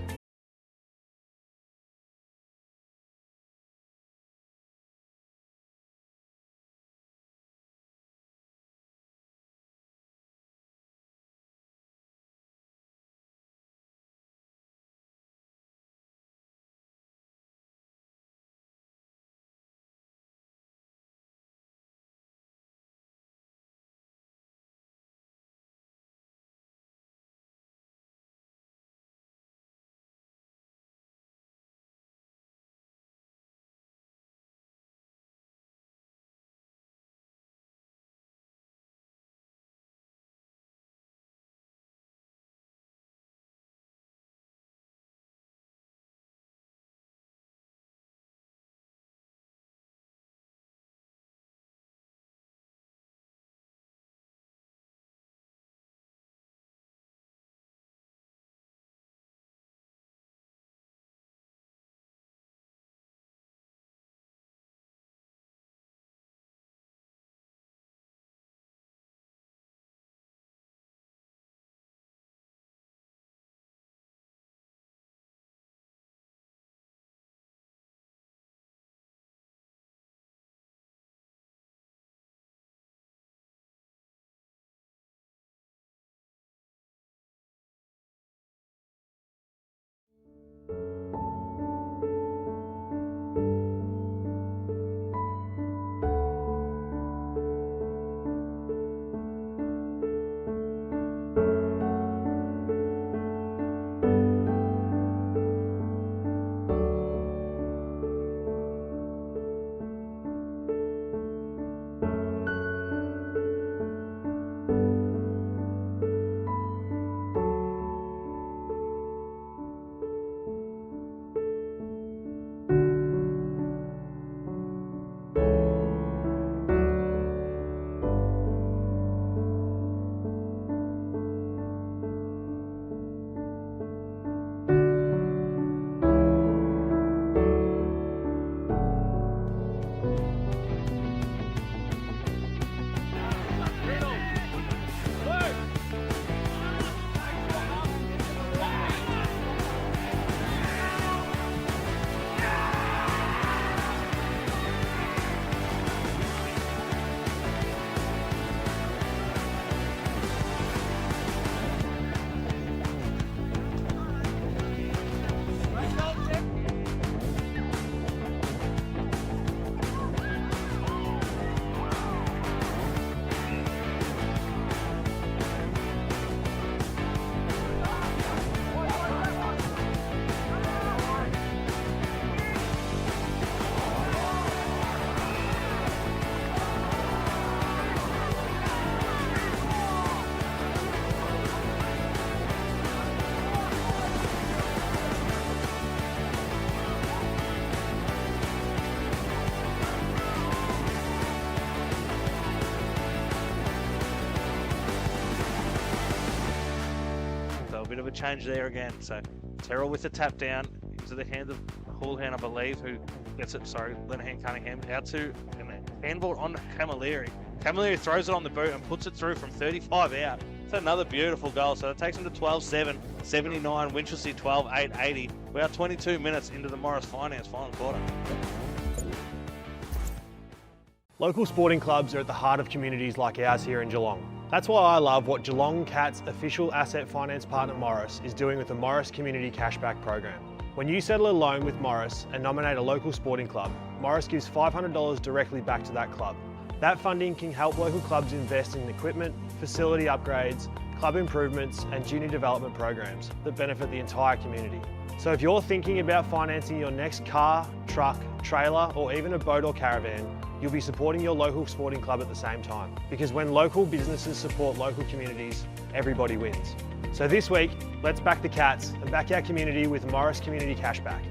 Bit of a change there again. So Terrell with the tap down into the hands of Hallhan, I believe, who gets it. Sorry, Lenahan Cunningham out to and handball on Camilleri. Camilleri throws it on the boot and puts it through from 35 out. It's another beautiful goal. So it takes them to 12-7, 79. Winchelsea 12-8, 80. We are 22 minutes into the Morris Finance final quarter. Local sporting clubs are at the heart of communities like ours here in Geelong. That's why I love what Geelong Cats official asset finance partner Morris is doing with the Morris Community Cashback Program. When you settle a loan with Morris and nominate a local sporting club, Morris gives $500 directly back to that club. That funding can help local clubs invest in equipment, facility upgrades, club improvements and junior development programs that benefit the entire community. So if you're thinking about financing your next car, truck, trailer or even a boat or caravan, you'll be supporting your local sporting club at the same time. Because when local businesses support local communities, everybody wins. So this week, let's back the Cats and back our community with Morris Community Cashback.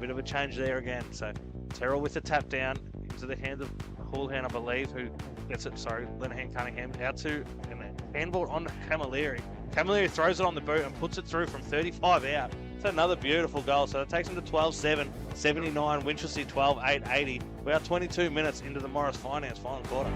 Bit of a change there again. So Terrell with the tap down into the hand of Houlihan, I believe, who gets it, Lenahan Cunningham out to, and then handball on Camilleri. Camilleri throws it on the boot and puts it through from 35 out. It's another beautiful goal. So it takes him to 12-7, 79, Winchelsea 12-8, 80. We are 22 minutes into the Morris Finance final quarter.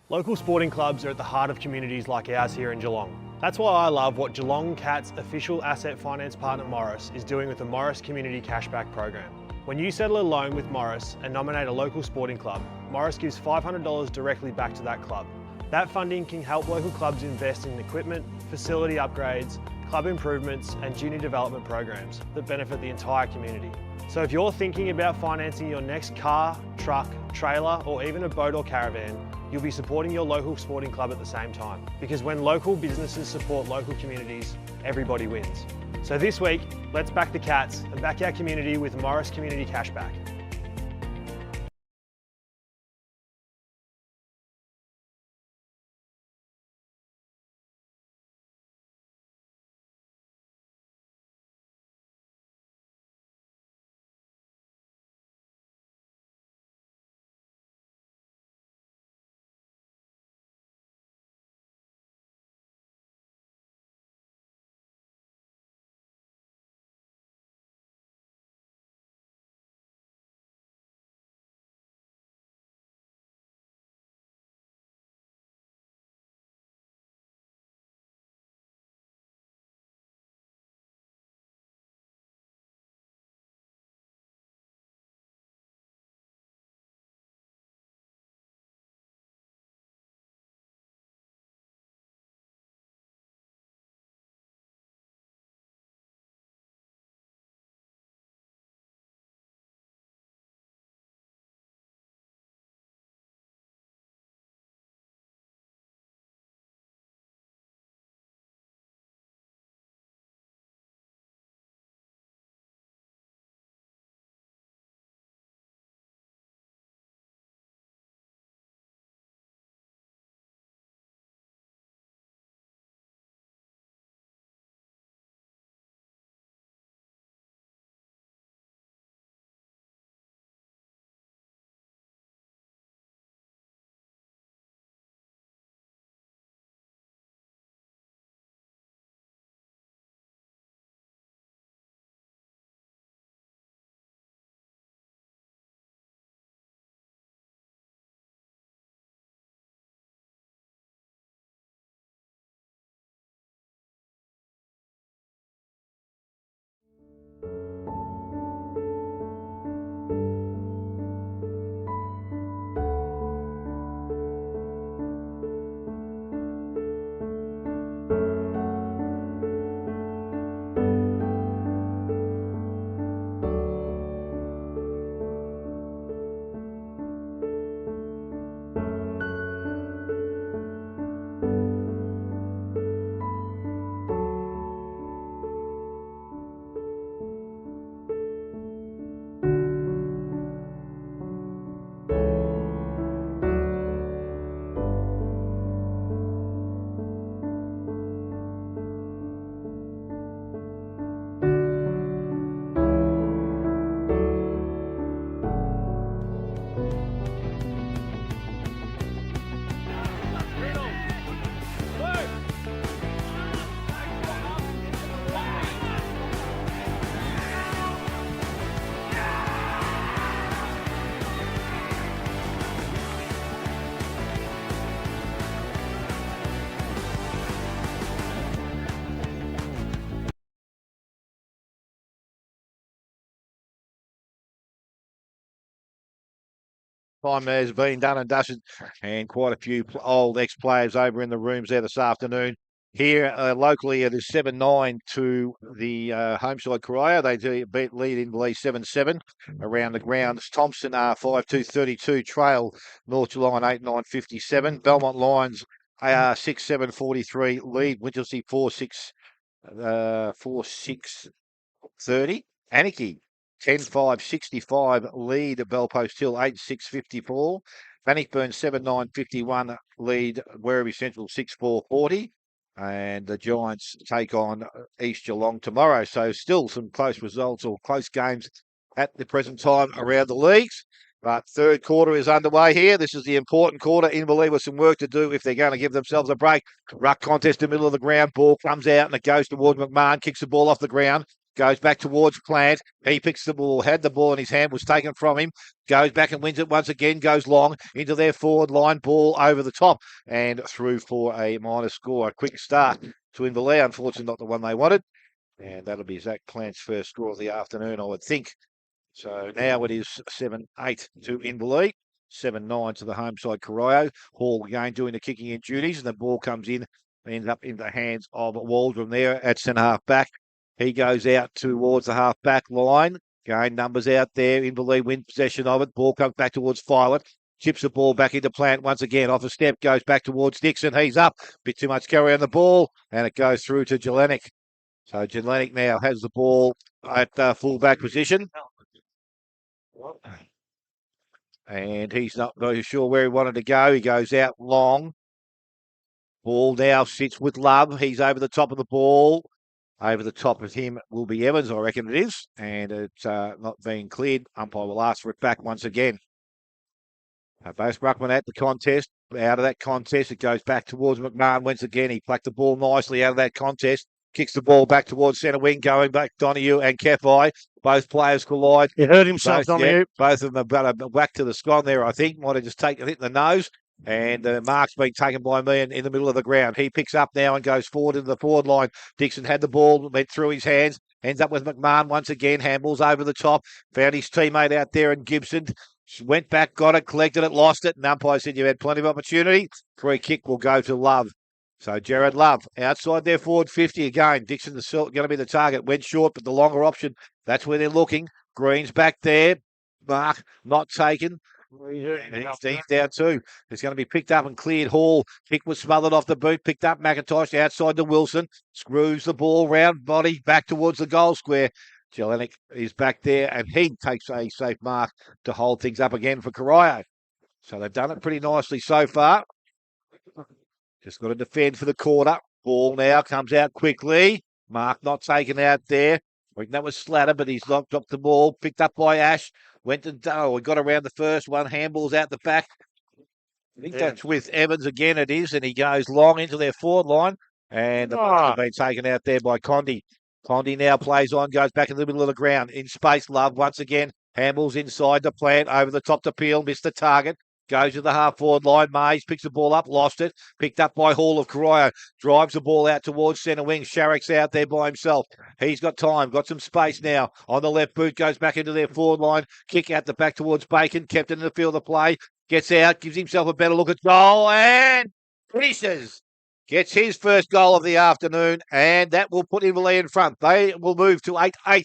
Local sporting clubs are at the heart of communities like ours here in Geelong. That's why I love what Geelong Cats official asset finance partner Morris is doing with the Morris Community Cashback program. When you settle a loan with Morris and nominate a local sporting club, Morris gives $500 directly back to that club. That funding can help local clubs invest in equipment, facility upgrades, club improvements and junior development programs that benefit the entire community. So if you're thinking about financing your next car, truck, trailer or even a boat or caravan, you'll be supporting your local sporting club at the same time. Because when local businesses support local communities, everybody wins. So this week, let's back the Cats and back our community with Morris Community Cashback. Time has been done and dusted, and quite a few old ex-players over in the rooms there this afternoon. Here locally, it is 7-9 to the home side Corio. They lead Inverleigh 7-7 around the grounds. Thompson are 5-2-32, trail North Geelong 8-9-57. Belmont Lions are 6-7-43, lead Winchelsea 4-6-30. Anakie 10-5-65, lead Bellpost Hill 8-6-54. Bannockburn 7-9-51, lead Werribee Central 6-4-40. And the Giants take on East Geelong tomorrow. So still some close results or close games at the present time around the leagues. But third quarter is underway here. This is the important quarter. Inverleigh with some work to do if they're going to give themselves a break. Ruck contest in the middle of the ground. Ball comes out and it goes towards McMahon. Kicks the ball off the ground. Goes back towards Plant. He picks the ball, had the ball in his hand, was taken from him. Goes back and wins it once again, goes long into their forward line, ball over the top and through for a minor score. A quick start to Inverleigh, unfortunately not the one they wanted. And that'll be Zach Plant's first score of the afternoon, I would think. So now it is 7-8 to Inverleigh. 7-9 to the home side, Corio. Hall again doing the kicking in duties, and the ball comes in, ends up in the hands of Waldron there at centre half back. He goes out towards the half back line. Again, numbers out there. Inverleigh win possession of it. Ball comes back towards Filet. Chips the ball back into Plant once again. Off a step, goes back towards Dixon. He's up. Bit too much carry on the ball, and it goes through to Jelenic. So Jelenic now has the ball at full-back position. And he's not very sure where he wanted to go. He goes out long. Ball now sits with Love. He's over the top of the ball. Over the top of him will be Evans, I reckon it is. And it's not being cleared. Umpire will ask for it back once again. Both ruckman at the contest. Out of that contest, it goes back towards McMahon once again. He plucked the ball nicely out of that contest. Kicks the ball back towards centre wing, going back Donahue and Kefai. Both players collide. He hurt himself, Donahue. Both of them about a whack to the scone there, I think. Might have just taken it in the nose. And the mark's been taken by me in the middle of the ground. He picks up now and goes forward into the forward line. Dixon had the ball, went through his hands. Ends up with McMahon once again. Handballs over the top. Found his teammate out there in Gibson. Went back, got it, collected it, lost it. And umpire said you had plenty of opportunity. Free kick will go to Love. So Jared Love outside their forward 50 again. Dixon going to be the target. Went short, but the longer option. That's where they're looking. Green's back there. Mark not taken. He's down too. It's going to be picked up and cleared. Hall. Kick was smothered off the boot. Picked up McIntosh outside to Wilson. Screws the ball round body back towards the goal square. Jelenic is back there, and he takes a safe mark to hold things up again for Corio. So they've done it pretty nicely so far. Just got to defend for the quarter. Ball now comes out quickly. Mark not taken out there. I think that was Slatter, but he's dropped the ball. Picked up by Ash. Went to we got around the first one. Handballs out the back. I think that's with Evans again. It is, and he goes long into their forward line, and the ball's been taken out there by Condi. Condi now plays on, goes back in the middle of the ground. In space, Love once again. Handballs inside the Plant, over the top to Peel, missed the target. Goes to the half-forward line. Mays picks the ball up, lost it. Picked up by Hall of Corio. Drives the ball out towards centre wing. Sharrock's out there by himself. He's got time, got some space now. On the left boot, goes back into their forward line. Kick out the back towards Bacon. Kept it in the field of play. Gets out, gives himself a better look at goal, and finishes. Gets his first goal of the afternoon, and that will put Inverleigh in front. They will move to 8-8.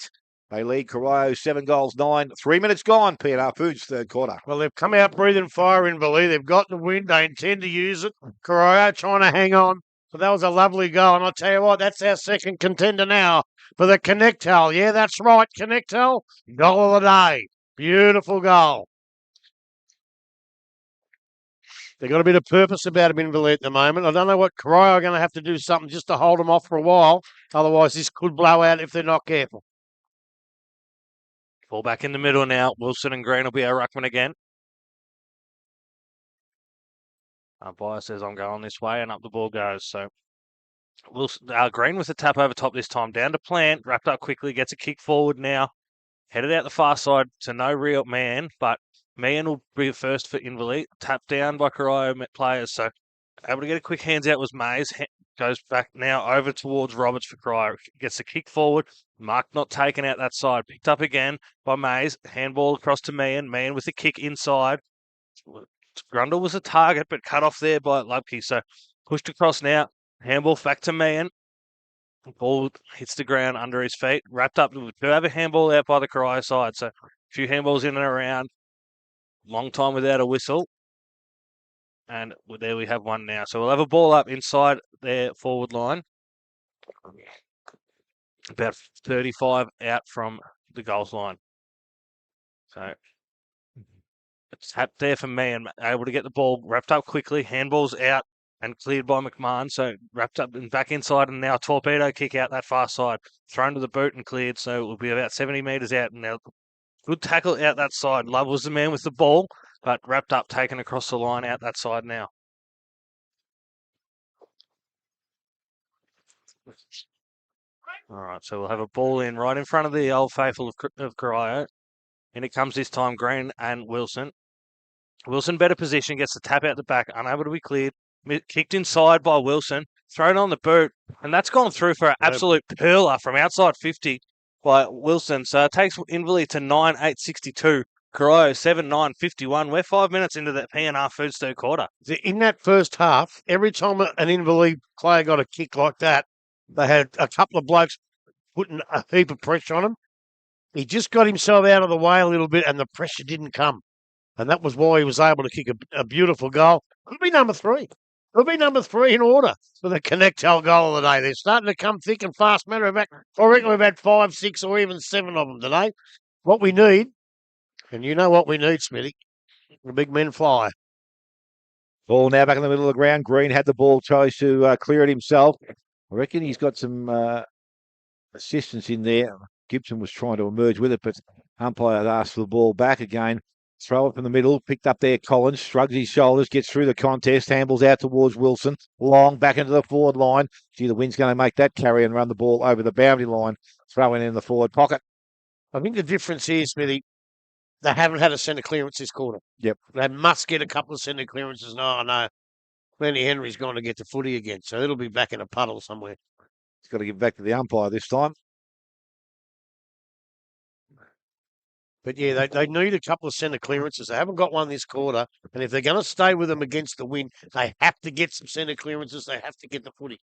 They lead Corio 7-9. 3 minutes gone, P&R Foods, third quarter. Well, they've come out breathing fire, Inverleigh. They've got the win. They intend to use it. Corio trying to hang on. So that was a lovely goal. And I'll tell you what, that's our second contender now for the Connectel. Yeah, that's right, Connectel. Goal of the day. Beautiful goal. They've got a bit of purpose about them, Inverleigh, at the moment. I don't know what Corio are going to have to do something just to hold them off for a while. Otherwise, this could blow out if they're not careful. Ball back in the middle now. Wilson and Green will be our ruckman again. Umpire says I'm going this way, and up the ball goes. So Wilson, Green with the tap over top this time. Down to Plant, wrapped up quickly, gets a kick forward now. Headed out the far side to no real man, but Meehan will be first for Inverleigh. Tapped down by Corio players, so able to get a quick hands out was Mays. Goes back now over towards Roberts for Corio. Gets the kick forward. Mark not taken out that side. Picked up again by Mays. Handball across to Meehan. Meehan with the kick inside. Grundle was a target, but cut off there by Lubke. So pushed across now. Handball back to Meehan. Ball hits the ground under his feet. Wrapped up. We do have a handball out by the Corio side. So a few handballs in and around. Long time without a whistle. And there we have one now. So we'll have a ball up inside their forward line. About 35 out from the goals line. So it's tapped there for me and able to get the ball wrapped up quickly. Handballs out and cleared by McMahon. So wrapped up and back inside, and now torpedo kick out that far side. Thrown to the boot and cleared. So it will be about 70 metres out. And now good tackle out that side. Love was the man with the ball, but wrapped up, taken across the line out that side now. All right, so we'll have a ball in right in front of the old faithful of Corio. And it comes this time, Green and Wilson. Wilson better position, gets the tap out the back, unable to be cleared. Kicked inside by Wilson, thrown on the boot, and that's gone through for an absolute pearler from outside 50 by Wilson. So it takes Inverleigh to 9-8-62. Corio 7-9-51. We're 5 minutes into that P&R Foods third quarter. In that first half, every time an Inverleigh player got a kick like that, they had a couple of blokes putting a heap of pressure on him. He just got himself out of the way a little bit and the pressure didn't come. And that was why he was able to kick a beautiful goal. It'll be number 3. It'll be number 3 in order for the Connectel goal of the day. They're starting to come thick and fast. Matter of fact, I reckon we've had 5, 6 or even 7 of them today. What we need, and you know what we need, Smithy, the big men fly. Ball now back in the middle of the ground. Green had the ball, tries to clear it himself. I reckon he's got some assistance in there. Gibson was trying to emerge with it, but umpire asked for the ball back again. Throw it from the middle, picked up there Collins, shrugs his shoulders, gets through the contest, handles out towards Wilson. Long back into the forward line. Gee, the wind's going to make that carry and run the ball over the boundary line. Throwing in the forward pocket. I think the difference is, Smithy, they haven't had a centre clearance this quarter. Yep. They must get a couple of centre clearances. No. Lenny Henry's going to get the footy again, so it'll be back in a puddle somewhere. He's got to give back to the umpire this time. But yeah, they need a couple of centre clearances. They haven't got one this quarter. And if they're going to stay with them against the wind, they have to get some centre clearances. They have to get the footy.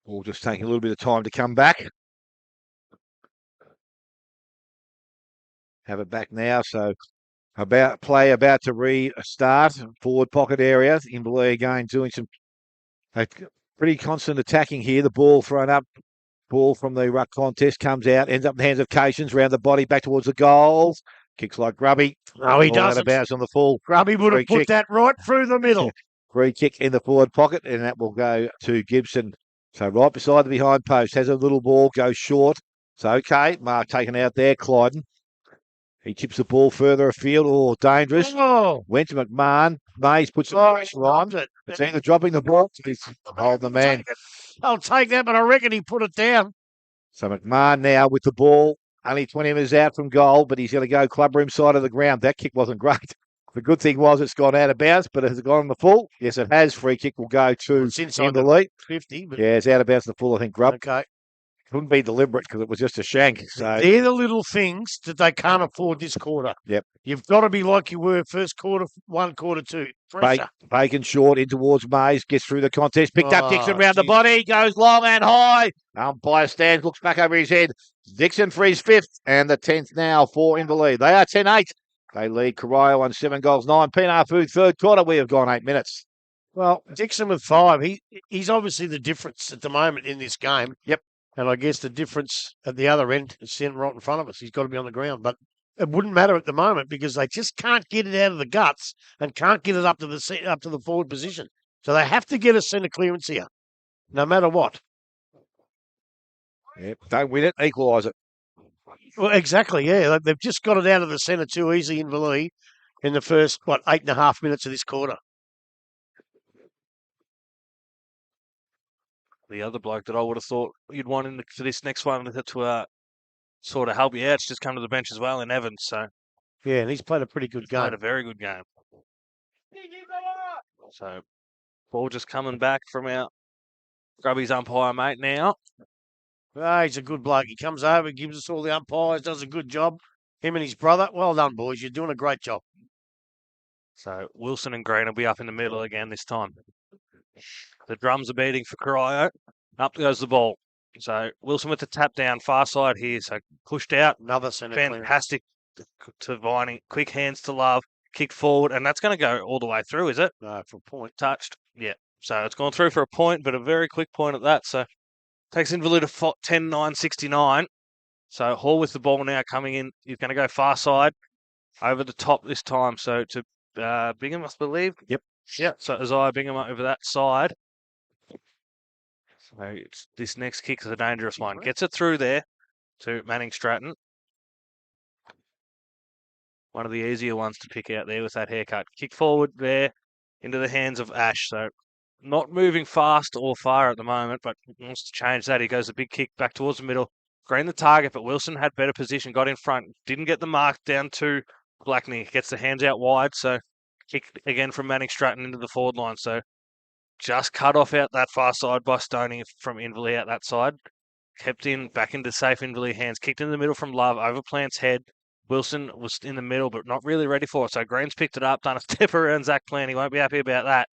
Ball just taking a little bit of time to come back. Have it back now, so play about to restart. Forward pocket area. Inverleigh again doing some pretty constant attacking here. The ball thrown up. Ball from the ruck contest comes out, ends up in the hands of Cations, round the body, back towards the goals. Kicks like Grubby. No, he doesn't. Bounce on the full. Grubby would have put that right through the middle. Free kick in the forward pocket, and that will go to Gibson. So right beside the behind post, has a little ball, goes short. So okay, Mark taken out there, Clyden. He chips the ball further afield. Oh, dangerous. Oh. Went to McMahon. Mays puts the pressure on. It's either dropping the ball. He's holding the man. I'll take that, but I reckon he put it down. So McMahon now with the ball. Only 20 metres out from goal, but he's going to go clubber him side of the ground. That kick wasn't great. The good thing was it's gone out of bounds, but has it gone on the full? Yes, it has. Free kick will go to Inverleigh. 50. But... yeah, it's out of bounds in the full, I think, Grub. Okay. Couldn't be deliberate because it was just a shank. So they're the little things that they can't afford this quarter. Yep. You've got to be like you were first quarter, 1, quarter 2. Bacon short in towards Mays, gets through the contest, picked up Dixon round the body, goes long and high. Umpire stands, looks back over his head. Dixon for his 5th and the 10th now for Inverleigh. They are 10-8. They lead Corio on 7 goals, 9. P&R Food third quarter. We have gone 8 minutes. Well, Dixon with 5. He's obviously the difference at the moment in this game. Yep. And I guess the difference at the other end is sitting right in front of us. He's got to be on the ground. But it wouldn't matter at the moment because they just can't get it out of the guts and can't get it up to the forward position. So they have to get a centre clearance here, no matter what. Yep. Don't win it, equalise it. Well, exactly, yeah. They've just got it out of the centre too easy in Inverleigh in the first, 8.5 minutes of this quarter. The other bloke that I would have thought you'd want for this next one to sort of help you out, just come to the bench as well in Evans. So yeah, and he's played a pretty good game. Played a very good game. So ball just coming back from our Grubby's umpire mate now. He's a good bloke. He comes over, gives us all the umpires, does a good job. Him and his brother. Well done, boys. You're doing a great job. So Wilson and Green will be up in the middle again this time. The drums are beating for Corio. Up goes the ball. So Wilson with the tap down, far side here. So pushed out. Another centre fantastic to Viney. Quick hands to Love. Kick forward. And that's going to go all the way through, is it? No, for a point. Touched. Yeah. So it's gone through for a point, but a very quick point at that. So takes Inverleigh to 10-9-69. So Hall with the ball now coming in. He's going to go far side. Over the top this time. So to Bingham, I believe. Yep. Yeah, so Isaiah Bingham over that side. So this next kick is a dangerous one. Gets it through there to Manning Stratton. One of the easier ones to pick out there with that haircut. Kick forward there into the hands of Ash. So not moving fast or far at the moment, but wants to change that. He goes a big kick back towards the middle. Green the target, but Wilson had better position, got in front. Didn't get the mark down to Blackney. Gets the hands out wide, so kick again from Manning Stratton into the forward line. So just cut off out that far side by Stoney from Inverleigh out that side. kept in, back into safe Inverleigh hands, kicked in the middle from Love, over Plant's head. Wilson was in the middle, but not really ready for it. So Green's picked it up, done a step around Zach Plant. He won't be happy about that.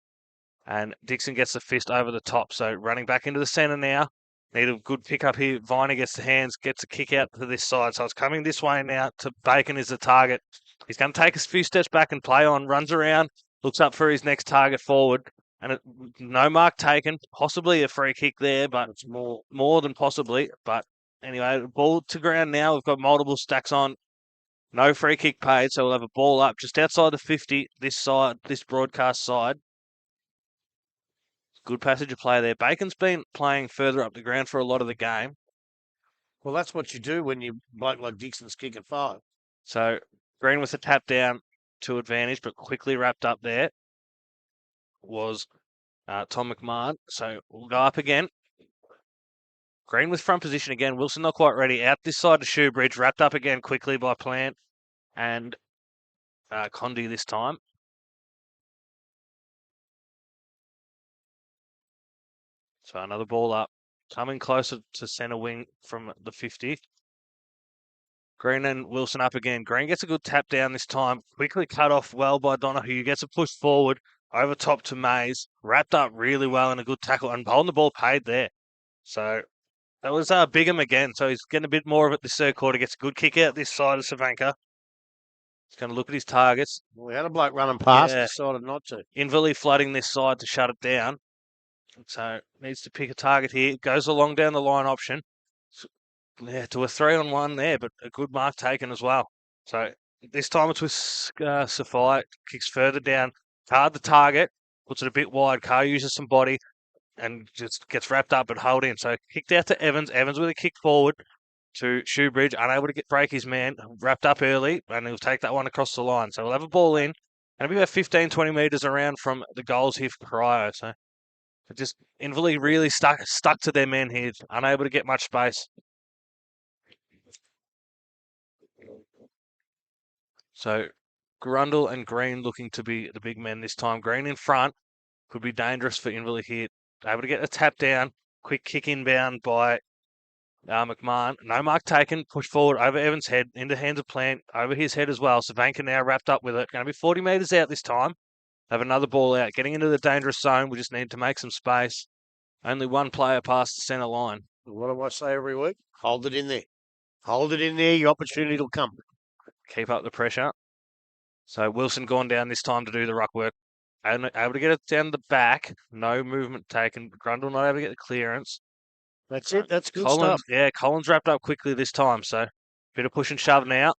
And Dixon gets the fist over the top. So running back into the centre now. Need a good pick up here. Viner gets the hands, gets a kick out to this side. So it's coming this way now to Bacon is the target. He's going to take a few steps back and play on, runs around, looks up for his next target forward. And no mark taken, possibly a free kick there, but it's more than possibly. But anyway, ball to ground now. We've got multiple stacks on. No free kick paid, so we'll have a ball up just outside the 50, this side, this broadcast side. Good passage of play there. Bacon's been playing further up the ground for a lot of the game. Well, that's what you do when you bloke like Dixon's kicking 5. So Green with a tap down to advantage, but quickly wrapped up there was Tom McMahon. So we'll go up again. Green with front position again. Wilson not quite ready. Out this side to Shoebridge. Wrapped up again quickly by Plant and Condi this time. So another ball up. Coming closer to centre wing from the 50. Green and Wilson up again. Green gets a good tap down this time. Quickly cut off well by Donahue. Gets a push forward. Over top to Mays. Wrapped up really well and a good tackle. And holding the ball paid there. So that was Bigham again. So he's getting a bit more of it this third quarter. Gets a good kick out this side of Savanka. He's going to look at his targets. We had a bloke running past, decided not to. Inverleigh flooding this side to shut it down. So needs to pick a target here. Goes along down the line option. Yeah, to a 3-on-1 there, but a good mark taken as well. So this time it's with Safai. Kicks further down. Hard the target. Puts it a bit wide. Carr uses some body and just gets wrapped up but held in. So kicked out to Evans. Evans with a kick forward to Shoebridge. Unable to break his man. Wrapped up early and he'll take that one across the line. So we'll have a ball in. And it'll be about 15, 20 metres around from the goals here for Corio. So just Inverleigh really stuck to their men here, unable to get much space. So Grundle and Green looking to be the big men this time. Green in front could be dangerous for Inverleigh here. Able to get a tap down, quick kick inbound by McMahon. No mark taken, push forward over Evans' head, into hands of Plant, over his head as well. Savanka now wrapped up with it. Going to be 40 metres out this time. Have another ball out. Getting into the dangerous zone. We just need to make some space. Only one player past the centre line. What do I say every week? Hold it in there. Hold it in there. Your opportunity will come. Keep up the pressure. So Wilson gone down this time to do the ruck work. Able to get it down the back. No movement taken. Grundle not able to get the clearance. That's it. That's good Collins, stuff. Yeah, Collins wrapped up quickly this time. So bit of push and shove now.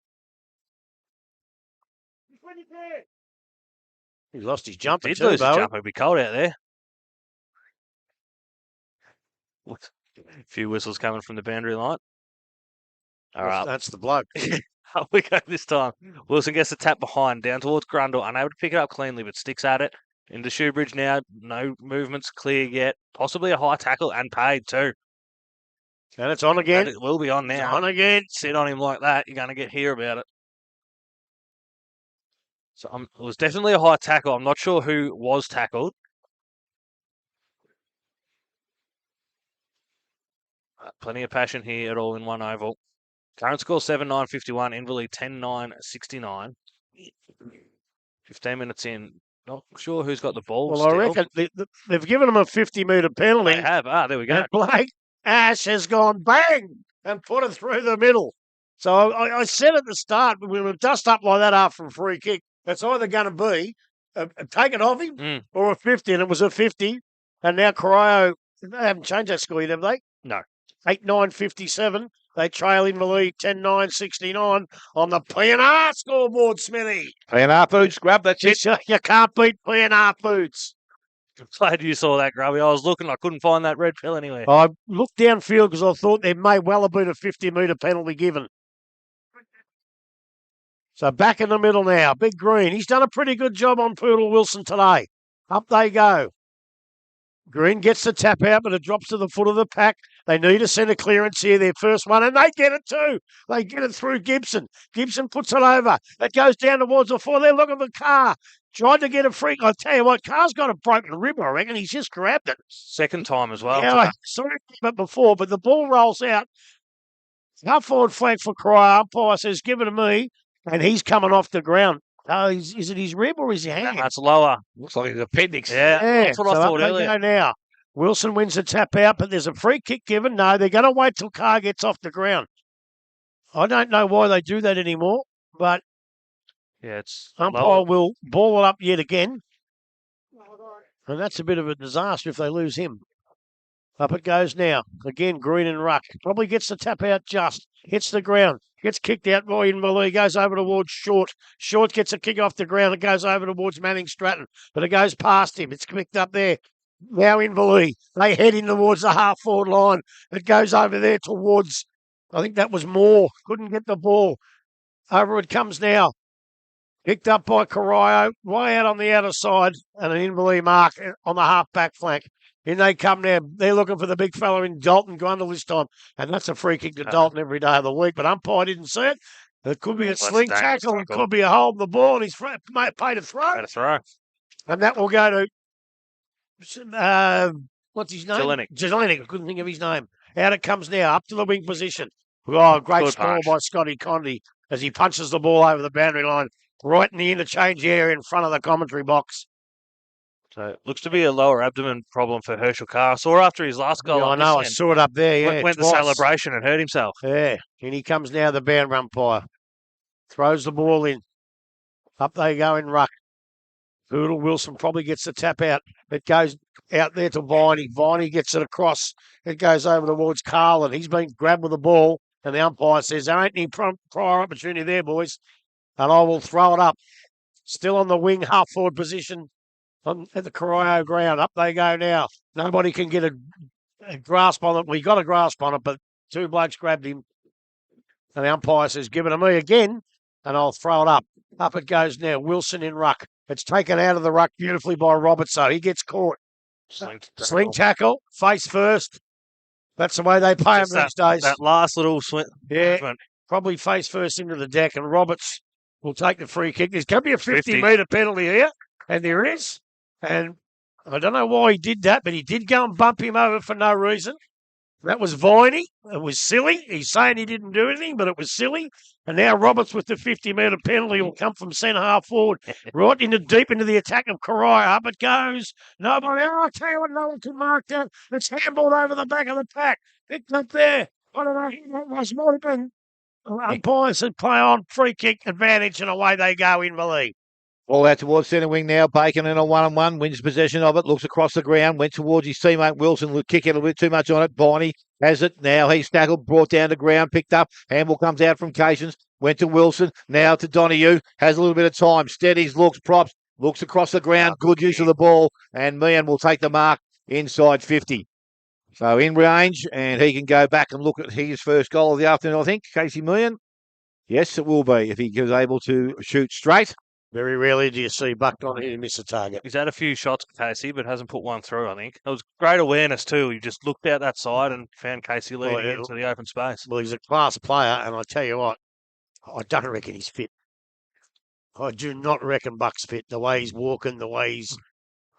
He lost his jumper Did too, lose his Bowie. jumper. It'd be cold out there. A few whistles coming from the boundary line. All right. That's the bloke. Up we go this time. Wilson gets the tap behind, down towards Grundle, unable to pick it up cleanly, but sticks at it. Into Shoebridge now. No movements clear yet. Possibly a high tackle and paid too. And it's on again. And it will be on now. It's on again. Sit on him like that, you're going to hear about it. So it was definitely a high tackle. I'm not sure who was tackled. Plenty of passion here at all in one oval. Current score 7-9-51. Inverleigh 10-9-69. 15 minutes in. Not sure who's got the ball. Well, still. I reckon they've given him a 50-metre penalty. They have. There we go. And Blake Ash has gone bang and put it through the middle. So I said at the start, when we dust up like that after a free kick, it's either going to be take it off him or a 50, and it was a 50. And now Corio, they haven't changed that score yet, have they? No. 8-9-57. They trail Inverleigh 10-9-69 on the P&R scoreboard, Smithy. P&R Foods, grab that shit. You can't beat P&R Foods. Glad you saw that, Grubby. I was looking, I couldn't find that red pill anywhere. I looked downfield because I thought there may well have been a 50-metre penalty given. So back in the middle now. Big Green. He's done a pretty good job on Poodle Wilson today. Up they go. Green gets the tap out, but it drops to the foot of the pack. They need a centre clearance here, their first one, and they get it too. They get it through Gibson. Gibson puts it over. It goes down towards the four. They look at the car. Tried to get a freak. I tell you what, Carr's got a broken rib, I reckon. He's just grabbed it. Second time as well. Yeah, I saw it before, but the ball rolls out. Half forward flank for Corio. Umpire says, give it to me, and he's coming off the ground. Oh, is it his rib or is he hand? That's lower. Looks like his appendix. Yeah, that's what I so thought up earlier. they go now. Wilson wins the tap out, but there's a free kick given. No, they're going to wait till Carr gets off the ground. I don't know why they do that anymore, but Yeah, it's umpire lower. will ball it up yet again. And that's a bit of a disaster if they lose him. Up it goes now. Again, Green and Ruck. Probably gets the tap out just. Hits the ground. Gets kicked out by Inverleigh. Goes over towards Short. Short gets a kick off the ground. It goes over towards Manning Stratton. But it goes past him. It's picked up there. Now Inverleigh. They head in towards the half-forward line. It goes over there towards, I think that was Moore. Couldn't get the ball. Over it comes now. Picked up by Corio. Way out on the outer side. And an Inverleigh mark on the half-back flank. In they come now. They're looking for the big fella in Dalton Grundle this time. And that's a free kick to Dalton every day of the week. But umpire didn't see it. It could be a sling tackle. It could be a hold of the ball. And he's paid a throw. Paid a throw. And that will go to, what's his name? Jelenic. I couldn't think of his name. Out it comes now. Up to the wing position. Oh, great Good score punch. by Scotty Condy as he punches the ball over the boundary line. Right in the interchange area in front of the commentary box. So it looks to be a lower abdomen problem for Herschel Carr. I saw after his last goal. Yeah, I know. I saw it up there. Yeah, went the twice. celebration and hurt himself. Yeah, and he comes now, the boundary umpire. Throws the ball in. Up they go in ruck. Poodle Wilson probably gets the tap out. It goes out there to Viney. Viney gets it across. It goes over towards Carlin. He's been grabbed with the ball, and the umpire says, there ain't any prior opportunity there, boys. And I will throw it up. Still on the wing, half-forward position at the Corio ground. Up they go now. Nobody can get a grasp on it. We got a grasp on it, but two blokes grabbed him. And the umpire says, give it to me again, and I'll throw it up. Up it goes now. Wilson in ruck. It's taken out of the ruck beautifully by Robertson. He gets caught. Sling tackle, face first. That's the way they pay him these days. That last little swing. Yeah, probably face first into the deck, and Roberts will take the free kick. There's going to be a 50-metre penalty here, and there is. And I don't know why he did that, but he did go and bump him over for no reason. That was Viney. It was silly. He's saying he didn't do anything, but it was silly. And now Roberts with the 50-metre penalty will come from centre half forward, right deep into the attack of Corio. Up it goes. Nobody. Oh, I tell you what, no one can mark that. It's handballed over the back of the pack. Picked up there. I don't know who that was. Might have been. Umpire said play on, free kick advantage, and away they go in Inverleigh. All out towards centre wing now. Bacon in a one-on-one. Wins possession of it. Looks across the ground. Went towards his teammate Wilson. Will kick it a little bit too much on it. Viney has it. Now he's tackled. Brought down to ground. Picked up. Handball comes out from Cations. Went to Wilson. Now to Donahue. Has a little bit of time. Steadies. Looks. Props. Looks across the ground. Good use of the ball. And Meehan will take the mark inside 50. So in range. And he can go back and look at his first goal of the afternoon, I think. Casey Meehan. Yes, it will be if he is able to shoot straight. Very rarely do you see Buck Donahue miss a target. He's had a few shots, Casey, but hasn't put one through, I think. It was great awareness, too. He just looked out that side and found Casey leading into the open space. Well, he's a class player, and I tell you what, I don't reckon he's fit. I do not reckon Buck's fit. The way he's walking, the way he's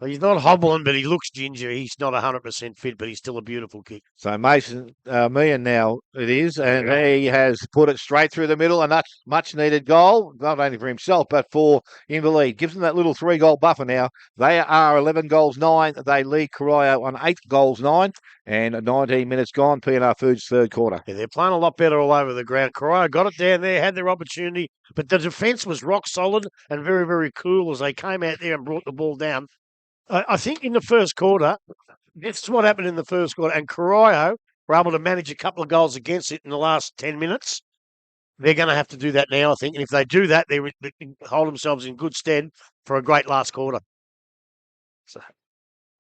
not hobbling, but he looks ginger. He's not 100% fit, but he's still a beautiful kick. So Mason Meehan now it is, and he has put it straight through the middle, and that's much needed goal, not only for himself, but for Inverleigh. Gives them that little 3-goal buffer now. They are 11 goals 9. They lead Corio on 8 goals 9, and 19 minutes gone. P&R Foods third quarter. Yeah, they're playing a lot better all over the ground. Corio got it down there, had their opportunity, but the defence was rock solid and very, very cool as they came out there and brought the ball down. I think in the first quarter, this is what happened in the first quarter, and Corio were able to manage a couple of goals against it in the last 10 minutes. They're going to have to do that now, I think, and if they do that, they hold themselves in good stead for a great last quarter. So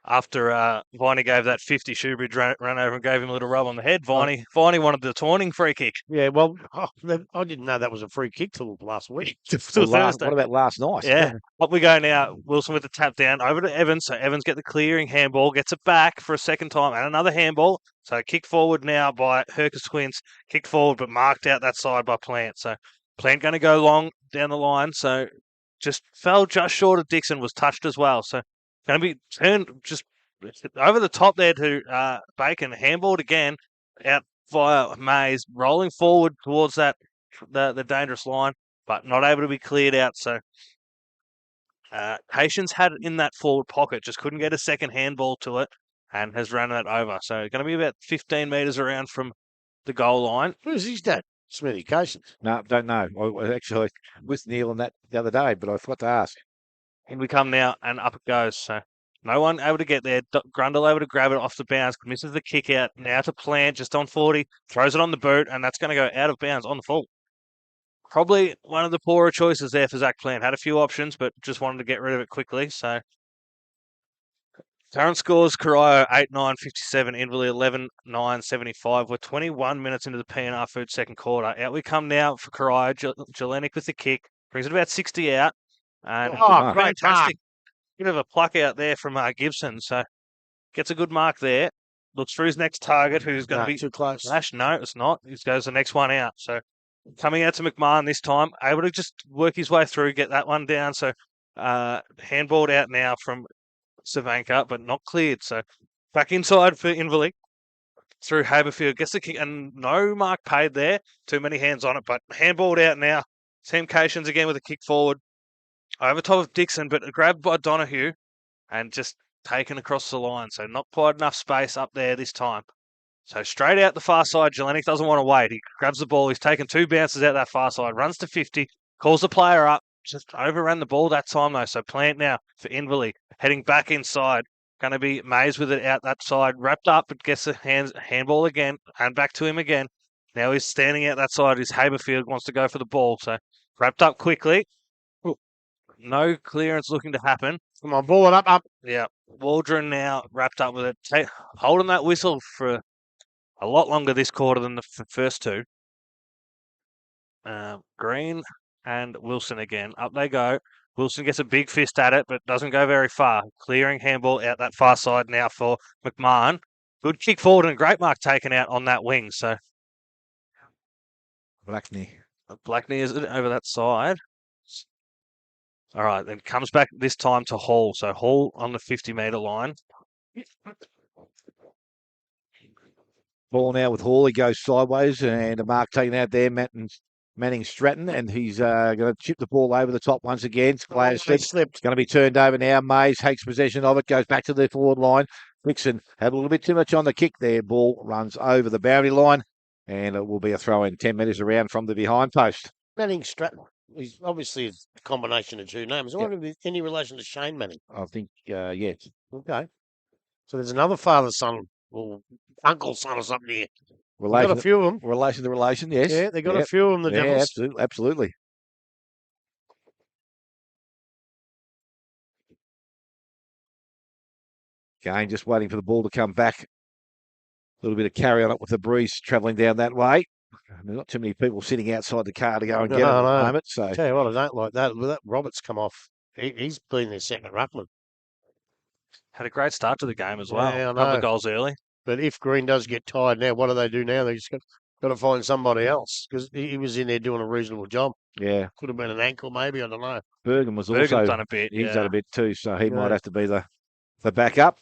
after Viney gave that 50, Shoebridge ran over and gave him a little rub on the head. Viney wanted the taunting free kick. Yeah, well, I didn't know that was a free kick till last week. Till Thursday. What about last night? Yeah. Up we go now. Wilson with the tap down over to Evans. So Evans get the clearing handball, gets it back for a second time, and another handball. So kick forward now by Hercus Quince. Kicked forward, but marked out that side by Plant. So Plant going to go long down the line. So just fell just short of Dixon, was touched as well. So going to be turned just over the top there to Bacon. Handballed again out via Mays, rolling forward towards the dangerous line, but not able to be cleared out. So Patience had it in that forward pocket, just couldn't get a second handball to it and has run it over. So going to be about 15 metres around from the goal line. Who's his dad? Smithy Cations. No, don't know. I was actually with Neil on that the other day, but I forgot to ask. In we come now, and up it goes. So no one able to get there. Grundle able to grab it off the bounce, misses the kick out. Now to Plant, just on 40, throws it on the boot, and that's going to go out of bounds on the full. Probably one of the poorer choices there for Zach Plant. Had a few options, but just wanted to get rid of it quickly. So current scores, Corio 8-9, 57, Inverleigh 11-9, 75. We're 21 minutes into the P&R Food second quarter. Out we come now for Corio. Jelenic with the kick. Brings it about 60 out. And great fantastic. Bit of a pluck out there from Gibson. So gets a good mark there. Looks for his next target, who's going to be too close. Flash. No, it's not. He goes the next one out. So coming out to McMahon this time, able to just work his way through, get that one down. So handballed out now from Savanka, but not cleared. So back inside for Inverleigh through Haberfield. Gets the kick, and no mark paid there. Too many hands on it, but handballed out now. Team Cations again with a kick forward. Over top of Dixon, but grabbed by Donahue and just taken across the line. So not quite enough space up there this time. So straight out the far side, Jelenic doesn't want to wait. He grabs the ball. He's taken 2 bounces out that far side, runs to 50, calls the player up. Just overran the ball that time, though. So Plant now for Inverleigh, heading back inside. Going to be Mays with it out that side, wrapped up, but gets the handball again, and back to him again. Now he's standing out that side. His Haberfield wants to go for the ball. So wrapped up quickly. No clearance looking to happen. Come on, ball it up. Yeah. Waldron now wrapped up with it. Holding that whistle for a lot longer this quarter than the first two. Green and Wilson again. Up they go. Wilson gets a big fist at it, but doesn't go very far. Clearing handball out that far side now for McMahon. Good kick forward and great mark taken out on that wing. So Blackney is over that side. All right, then comes back this time to Hall. So Hall on the 50-metre line. Ball now with Hall. He goes sideways and a mark taken out there. Manning Stratton, and he's going to chip the ball over the top once again. Player slipped. Going to be turned over now. Mays takes possession of it, goes back to the forward line. Nixon had a little bit too much on the kick there. Ball runs over the boundary line, and it will be a throw in 10 metres around from the behind post. Manning Stratton. He's obviously a combination of two names. I wonder if there's any relation to Shane Manning. I think, yes. Okay. So there's another father-son or uncle-son or something here. Relation, got a few of them. Relation to relation, yes. Yeah, they got a few of them, the Devils. Absolutely. Again, just waiting for the ball to come back. A little bit of carry on it with the breeze travelling down that way. There's not too many people sitting outside the car to go and get it at the moment. So. Tell you what, I don't like that. That Roberts come off. He's been their second ruckman. Had a great start to the game as well. Yeah, a couple of goals early. But if Green does get tired now, what do they do now? They just got to find somebody else because he was in there doing a reasonable job. Yeah. Could have been an ankle maybe, I don't know. Bergen's done a bit. He's done a bit too, so he might have to be the backup.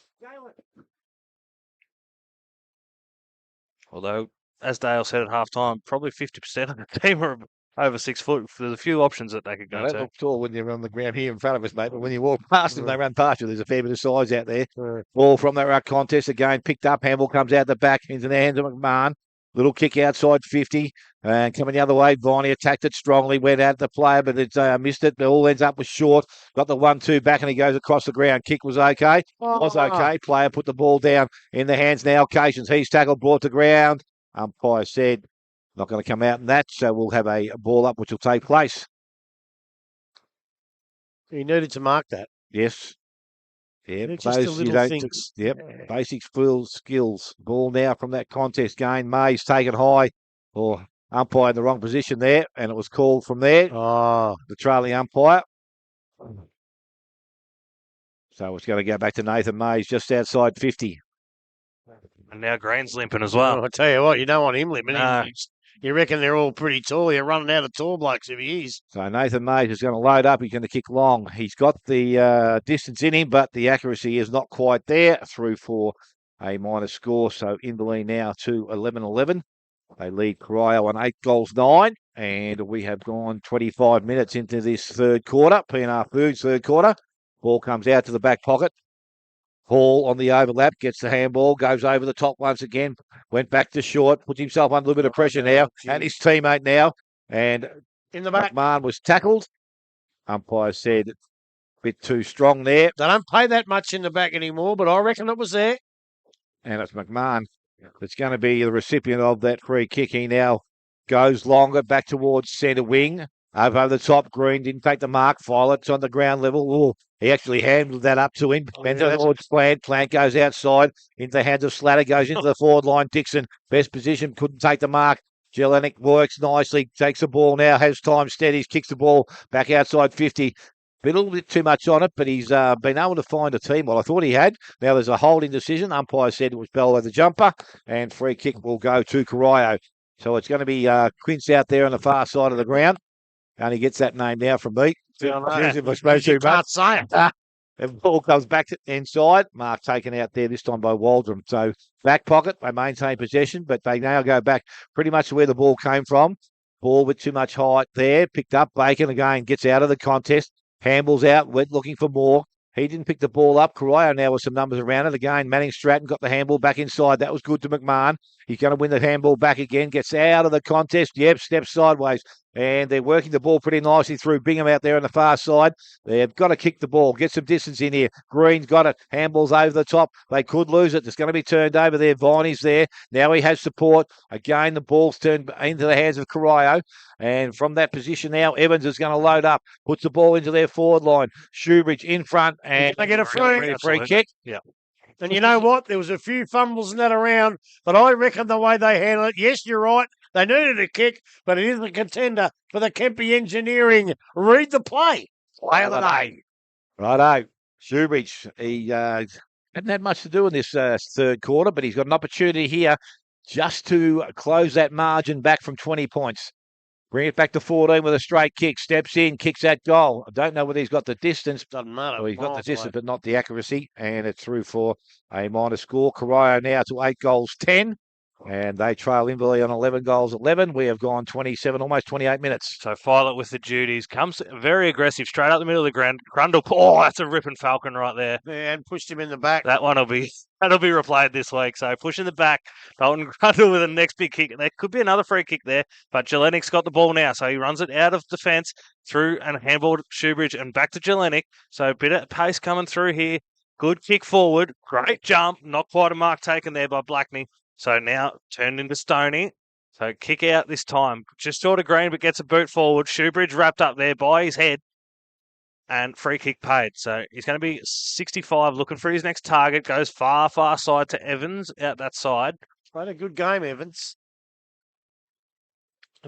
Although, as Dale said at halftime, probably 50% of the team are over 6 foot. There's a few options that they could go They to. look tall when you're on the ground here in front of us, mate, but when you walk past them, they run past you. There's a fair bit of size out there. Ball from that ruck contest again, picked up. Handball comes out the back into the hands of McMahon. Little kick outside 50 and coming the other way. Viney attacked it strongly, went at the player, but it's missed it. It all ends up with short. Got the 1-2 back and he goes across the ground. Kick was okay. Was okay. Player put the ball down in the hands now. Cations. He's tackled, brought to ground. Umpire said not going to come out in that, so we'll have a ball up which will take place. He needed to mark that. Yes. Yeah, They're just the those you little don't. things. Yep, Yeah. basic skills. Ball now from that contest gain. May's taken high, or umpire in the wrong position there, and it was called from there. Oh, The trailing umpire. So it's going to go back to Nathan May's just outside 50. And now Green's limping as well. I tell you what, you don't want him limping. No. You reckon they're all pretty tall? You're running out of tall blokes if he is. So Nathan May's is going to load up. He's going to kick long. He's got the distance in him, but the accuracy is not quite there. Through for a minor score. So Inverleigh now to 11-11. They lead Corio on 8 goals 9. And we have gone 25 minutes into this third quarter. P&R Foods third quarter. Ball comes out to the back pocket. Hall on the overlap, gets the handball, goes over the top once again, went back to short, puts himself under a little bit of pressure now, and his teammate now, and In the back. McMahon was tackled. Umpire said a bit too strong there, They don't play that much in the back anymore, but I reckon it was there. and it's McMahon that's going to be the recipient of that free kick. He now goes longer back towards centre wing. Over the top, Green didn't take the mark. Violet's on the ground level. Ooh, he actually handled that up to him. Bends towards Plant. Plant goes outside into the hands of Slatter. Goes into the forward line. Dixon, best position, couldn't take the mark. Jelenic works nicely. Takes the ball now. Has time. Steadies. Kicks the ball back outside 50. Been a little bit too much on it, but he's been able to find a team. Well, I thought he had. Now there's a holding decision. Umpire said it was Bello the jumper, and free kick will go to Corio. So it's going to be Quince out there on the far side of the ground. And he gets that name now from me. You Can't say it. The ball comes back to inside. Mark taken out there this time by Waldron. So back pocket, they maintain possession, but they now go back pretty much to where the ball came from. Ball with too much height there. Picked up. Bacon again gets out of the contest. Handballs out. Went looking for more. He didn't pick the ball up. Corio now with some numbers around it. Again, Manning Stratton got the handball back inside. That was good to McMahon. He's going to win the handball back again. Gets out of the contest. Yep, steps sideways. And they're working the ball pretty nicely through Bingham out there on the far side. They've got to kick the ball. Get some distance in here. Green's got it. Handball's over the top. They could lose it. It's going to be turned over there. Viney's there. Now he has support. Again, the ball's turned into the hands of Corio. And from that position now, Evans is going to load up. Puts the ball into their forward line. Shoebridge in front. And They get a free kick. Yeah. And you know what? There was a few fumbles in that around, but I reckon the way they handle it, yes, you're right. They needed a kick, but it is a contender for the Kempe Engineering. Read the play. Play of the day. Righto. Shoebridge, he hadn't had much to do in this third quarter, but he's got an opportunity here just to close that margin back from 20 points. Bring it back to 14 with a straight kick. Steps in, kicks that goal. I don't know whether he's got the distance. Doesn't matter. Well, he's got the distance, but not the accuracy. And it's through for a minor score. Corio now to 8 goals 10. And they trail Inverleigh on 11 goals 11. We have gone 27, almost 28 minutes. So Violet with the duties comes very aggressive, straight up the middle of the ground. Grundle, oh, that's a ripping Falcon right there. Yeah, and pushed him in the back. That'll be replayed this week. So pushing the back, Dalton Grundle with the next big kick. There could be another free kick there, but Jelenic's got the ball now, so he runs it out of defence through and handball to Shoebridge and back to Jelenic. So a bit of pace coming through here. Good kick forward, great jump, not quite a mark taken there by Blackney. So now turned into Stoney. So kick out this time. Just short of Green, but gets a boot forward. Shoebridge wrapped up there by his head. And free kick paid. So he's going to be 65 looking for his next target. Goes far side to Evans out that side. Played a good game, Evans.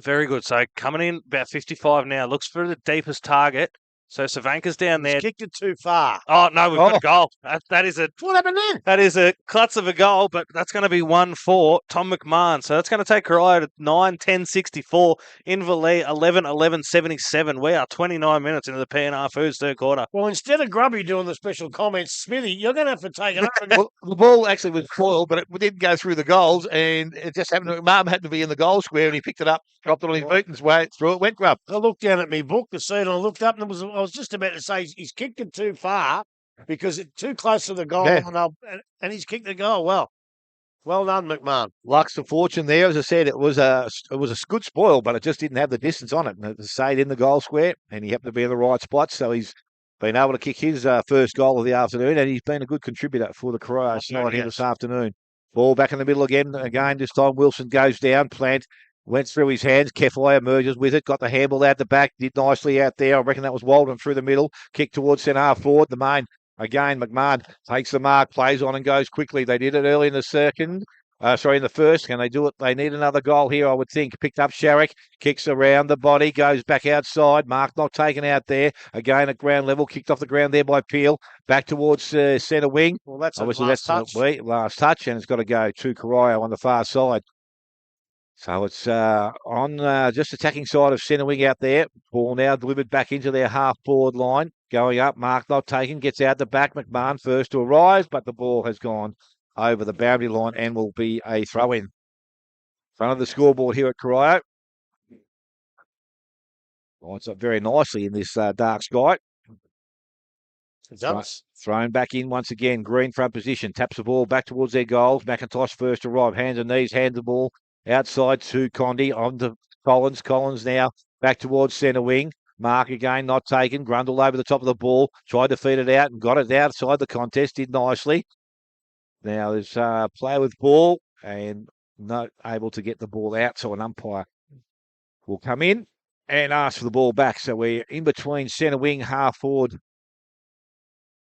Very good. So coming in about 55 now. Looks for the deepest target. So Savanka's down there. He's kicked it too far. Oh, no, we've got a goal. That is a What happened then? That is a klutz of a goal, but that's going to be 1-4, Tom McMahon. So that's going to take Corio to 9-10-64, Inverleigh 11-11-77. We are 29 minutes into the P&R Foods third quarter. Well, instead of Grubby doing the special comments, Smithy, you're going to have to take it over. Well, the ball actually was foiled, but it didn't go through the goals, and it just happened to Mum had to be in the goal square, and he picked it up, dropped it on his boot, and way through it went, Grub. I looked down at my book to see it, and I looked up, and I was just about to say he's kicked it too far because it's too close to the goal, Yeah. and he's kicked the goal. Well done, McMahon. Luck's of fortune there. As I said, it was a good spoil, but it just didn't have the distance on it. And it stayed in the goal square, and he happened to be in the right spot, so he's been able to kick his first goal of the afternoon, and he's been a good contributor for the Corio side here this afternoon. Ball back in the middle again. This time Wilson goes down. Plant went through his hands. Kefai emerges with it. Got the handball out the back. Did nicely out there. I reckon that was Walden through the middle. Kick towards centre half forward. The main Again, McMahon takes the mark, plays on and goes quickly. They did it early in the in the first. Can they do it? They need another goal here, I would think. Picked up Sharrock, kicks around the body, goes back outside. Mark not taken out there. Again at ground level, kicked off the ground there by Peel. Back towards centre wing. Well, that's a Obviously, last that's touch. last touch, and it's got to go to Corio on the far side. So it's on just attacking side of centre wing out there. Ball now delivered back into their half-forward line. Going up, Mark not taken, gets out the back. McMahon first to arrive, but the ball has gone over the boundary line and will be a throw-in. Front of the scoreboard here at Corio. Lines up very nicely in this dark sky. It does. Thrown back in once again. Green front position. Taps the ball back towards their goals. McIntosh first to arrive. Hands and knees. Hands the ball outside to Condi. On to Collins. Collins now back towards centre wing. Mark again not taken. Grundle over the top of the ball. Tried to feed it out and got it outside the contest. Did nicely. Now there's a player with ball and not able to get the ball out. So an umpire will come in and ask for the ball back. So we're in between centre wing, half forward.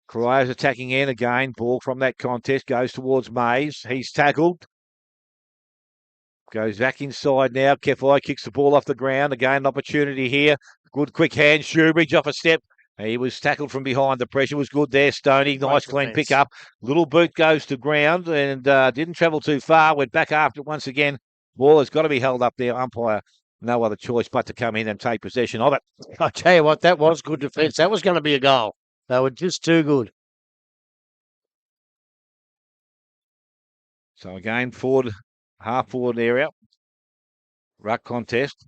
Corio's attacking in again. Ball from that contest goes towards Mays. He's tackled. Goes back inside now. Kefai kicks the ball off the ground. Again, an opportunity here. Good quick hand. Shoebridge off a step. He was tackled from behind. The pressure was good there. Stoney, nice clean pick up. Little boot goes to ground and didn't travel too far. Went back after it once again. Ball has got to be held up there. Umpire, no other choice but to come in and take possession of it. I tell you what, that was good defence. That was going to be a goal. They were just too good. So again, forward, half forward area. Ruck contest.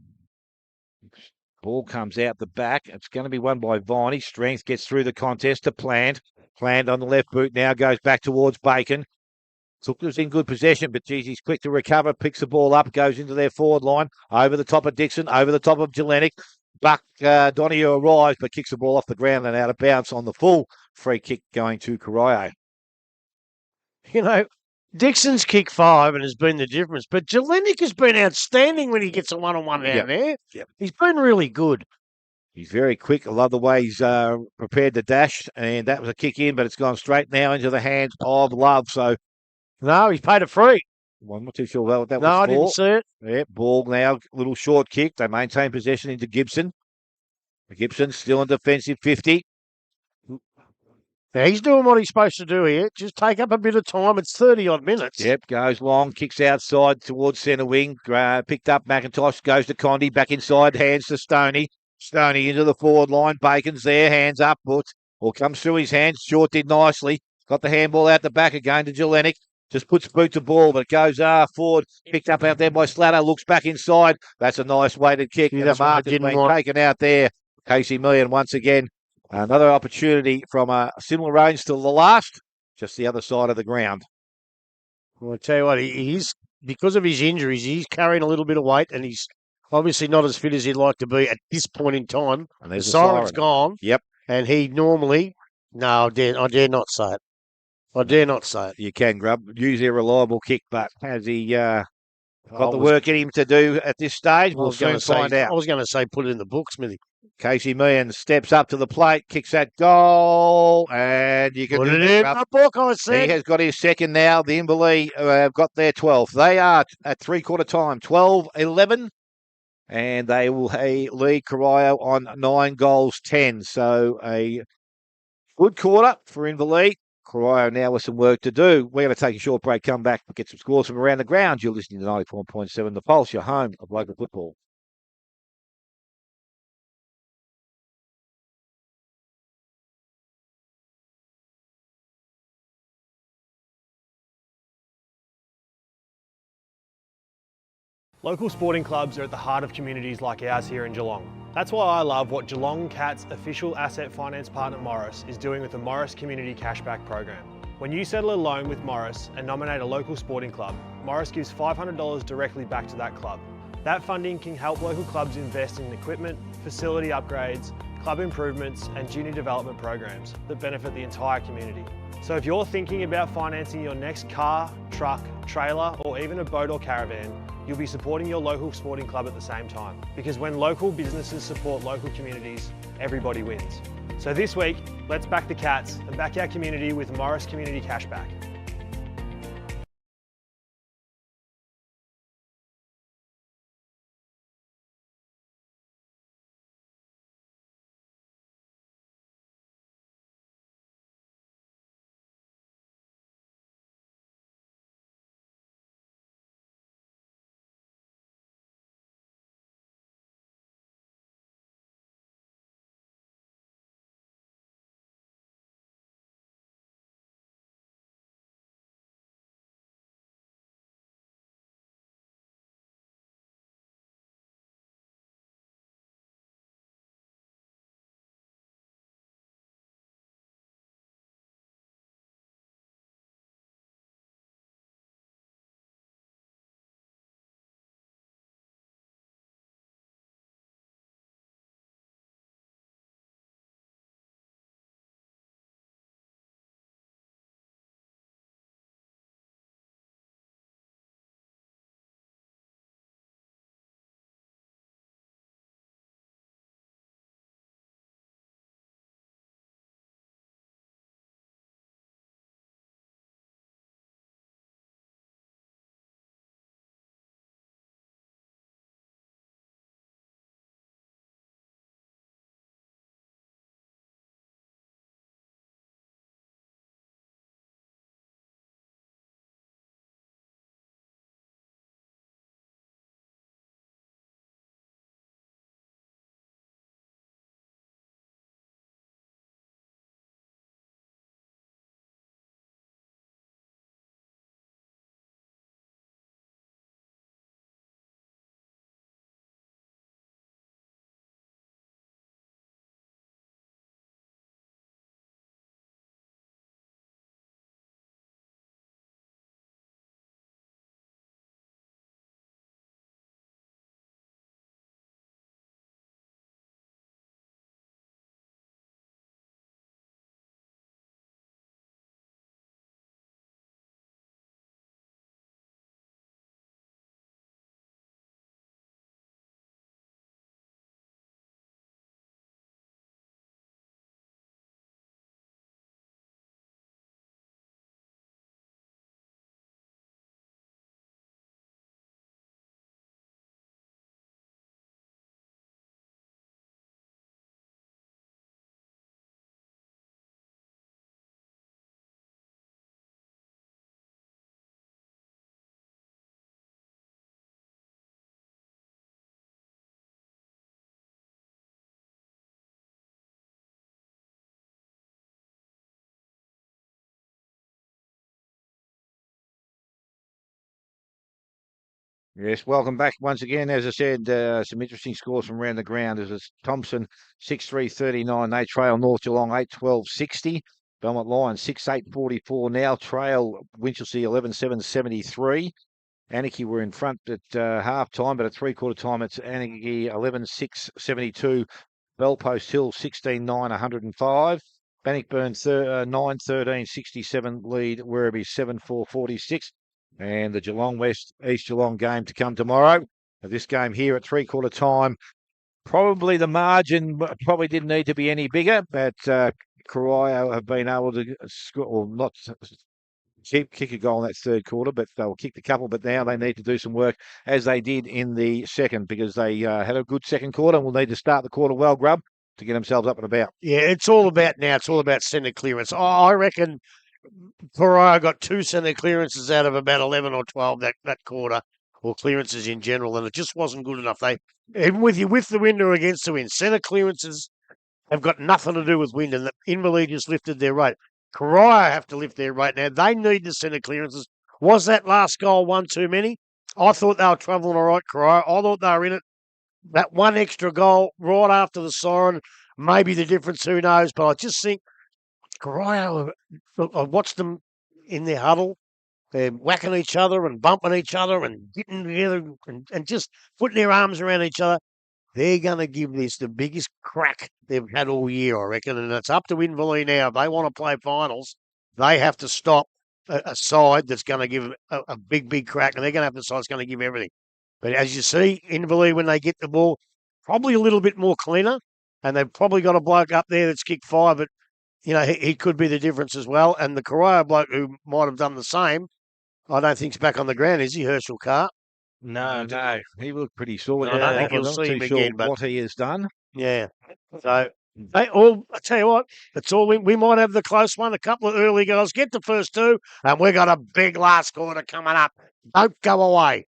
Ball comes out the back. It's going to be won by Viney. Strength gets through the contest to Plant. Plant on the left boot now goes back towards Bacon. Zuckler's in good possession, but geez, he's quick to recover. Picks the ball up, goes into their forward line. Over the top of Dixon, over the top of Jelenic. Buck Donahue arrives, but kicks the ball off the ground and out of bounds on the full free kick going to Corio. You know, Dixon's kick 5 and has been the difference, but Jelenic has been outstanding when he gets a one-on-one down there. Yep. He's been really good. He's very quick. I love the way he's prepared to dash, and that was a kick in, but it's gone straight now into the hands of Love. So, no, he's paid it free. Well, I'm not too sure what that was No, for. I didn't see it. Yeah, ball now, little short kick. They maintain possession into Gibson. Gibson still in defensive 50. Now, he's doing what he's supposed to do here. Just take up a bit of time. It's 30-odd minutes. Yep, goes long, kicks outside towards centre wing. Picked up McIntosh, goes to Condi, back inside, hands to Stoney. Stoney into the forward line. Bacon's there, hands up, but or comes through his hands. Short did nicely. Got the handball out the back again to Jelenic. Just puts boot to ball, but it goes forward. Picked up out there by Slatter. Looks back inside. That's a nice weighted kick. Yeah, and the mark has been taken out there. Casey Million once again. Another opportunity from a similar range to the last. Just the other side of the ground. Well, I tell you what, he's because of his injuries, he's carrying a little bit of weight, and he's obviously not as fit as he'd like to be at this point in time. And there's the siren's gone. Yep. And he normally, no, I dare not say it. I dare not say it. You can, Grub. Usually a reliable kick, but has he got the work in him to do at this stage? We'll soon find out. I was going to say put it in the book, Smithy. Casey Millian steps up to the plate, kicks that goal, and you can put it in the book, I said. He has got his second now. The Inverleigh have got their 12th. They are at three-quarter time, 12-11, and they will lead Corio on 9 goals, 10. So a good quarter for Inverleigh. Corio now with some work to do. We're going to take a short break, come back, get some scores from around the ground. You're listening to 94.7 The Pulse, your home of local football. Local sporting clubs are at the heart of communities like ours here in Geelong. That's why I love what Geelong Cats official asset finance partner Morris is doing with the Morris Community Cashback Program. When you settle a loan with Morris and nominate a local sporting club, Morris gives $500 directly back to that club. That funding can help local clubs invest in equipment, facility upgrades, club improvements and junior development programs that benefit the entire community. So if you're thinking about financing your next car, truck, trailer or even a boat or caravan, you'll be supporting your local sporting club at the same time. Because when local businesses support local communities, everybody wins. So this week, let's back the Cats and back our community with Morris Community Cashback. Yes, welcome back once again. As I said, some interesting scores from around the ground. As it's Thompson 6-3-39. They trail North Geelong 8-12-60. Belmont Lions 6-8-44 now. Trail Winchelsea 11-7-73. Anakie were in front at half time, but at three-quarter time it's Anakie 11-6-72. Bellpost Hill 16-9-105. Bannockburn 9-13-67 lead. Werribee 7-4-46. And the Geelong West East Geelong game to come tomorrow. This game here at three-quarter time, probably the margin probably didn't need to be any bigger, but Corio have been able to score, or not kick a goal in that third quarter, but they'll kick the couple. But now they need to do some work as they did in the second, because they had a good second quarter and will need to start the quarter well, Grub, to get themselves up and about. Yeah, it's all about centre clearance. I reckon Corio got 2 centre clearances out of about 11 or 12 that quarter, or clearances in general, and it just wasn't good enough. They, even with the wind or against the wind, centre clearances have got nothing to do with wind, and the Inverleigh just lifted their rate. Corio have to lift their rate now. They need the centre clearances. Was that last goal one too many? I thought they were travelling all right, Corio. I thought they were in it. That one extra goal right after the siren, maybe the difference, who knows? But I just think Corio, I watched them in their huddle. They're whacking each other and bumping each other and getting together and just putting their arms around each other. They're going to give this the biggest crack they've had all year, I reckon. And it's up to Inverleigh now. If they want to play finals, they have to stop a side that's going to give a big, big crack. And they're going to have the side that's going to give everything. But as you see, Inverleigh, when they get the ball, probably a little bit more cleaner, and they've probably got a bloke up there that's kicked 5, but, he could be the difference as well. And the Corio bloke who might have done the same, I don't think he's back on the ground, is he, Herschel Carr? No, he looked pretty sore. I don't think I'm you'll not see too him sure again, but what he has done. yeah. So I tell you what, it's all we might have the close one, a couple of early goals, get the first 2, and we've got a big last quarter coming up. Don't go away.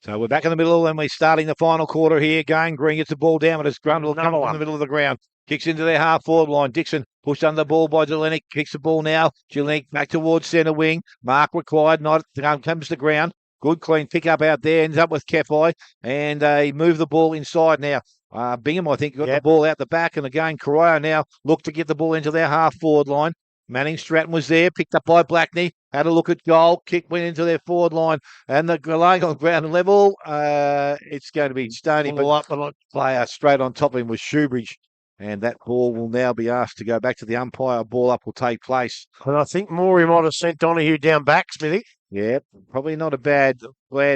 So we're back in the middle and we're starting the final quarter here. Going Green gets the ball down, but it's Grundle comes in the middle of the ground. Kicks into their half-forward line. Dixon pushed under the ball by Jelenic. Kicks the ball now. Jelenic back towards centre wing. Mark required. Not comes to ground. Good clean pick up out there. Ends up with Kepi. And they move the ball inside now. Bingham, I think, got the ball out the back. And again, Corio now look to get the ball into their half-forward line. Manning Stratton was there, picked up by Blackney, had a look at goal, kick went into their forward line, and the laying on ground level, it's going to be Stoney, but player straight on top of him was Shoebridge, and that ball will now be asked to go back to the umpire. Ball up will take place. And I think Morey might have sent Donahue down back, Smithy. Yeah, probably not a bad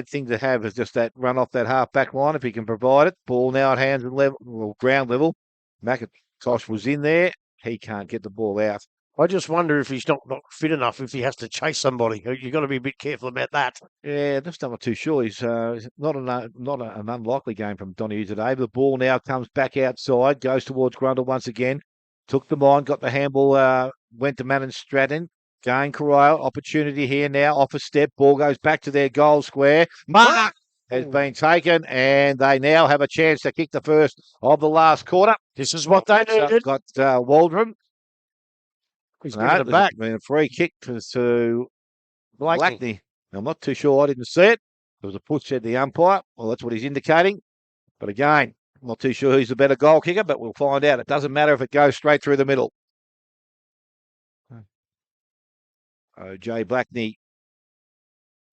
thing to have is just that run off that half-back line if he can provide it. Ball now at hands and level, or ground level. McIntosh was in there. He can't get the ball out. I just wonder if he's not fit enough, if he has to chase somebody. You've got to be a bit careful about that. Yeah, just not too sure. He's not an unlikely game from Donahue today. The ball now comes back outside, goes towards Grundle once again. Took them on, got the handball, went to Manning Stratton. Going Corio, opportunity here now, off a step. Ball goes back to their goal square. Mark has been taken, and they now have a chance to kick the first of the last quarter. This is what they needed. Got Waldron. He's giving it back. Been a free kick to Blackney. I'm not too sure. I didn't see it. There was a push at the umpire. Well, that's what he's indicating. But again, I'm not too sure who's the better goal kicker, but we'll find out. It doesn't matter if it goes straight through the middle. Jay Blackney,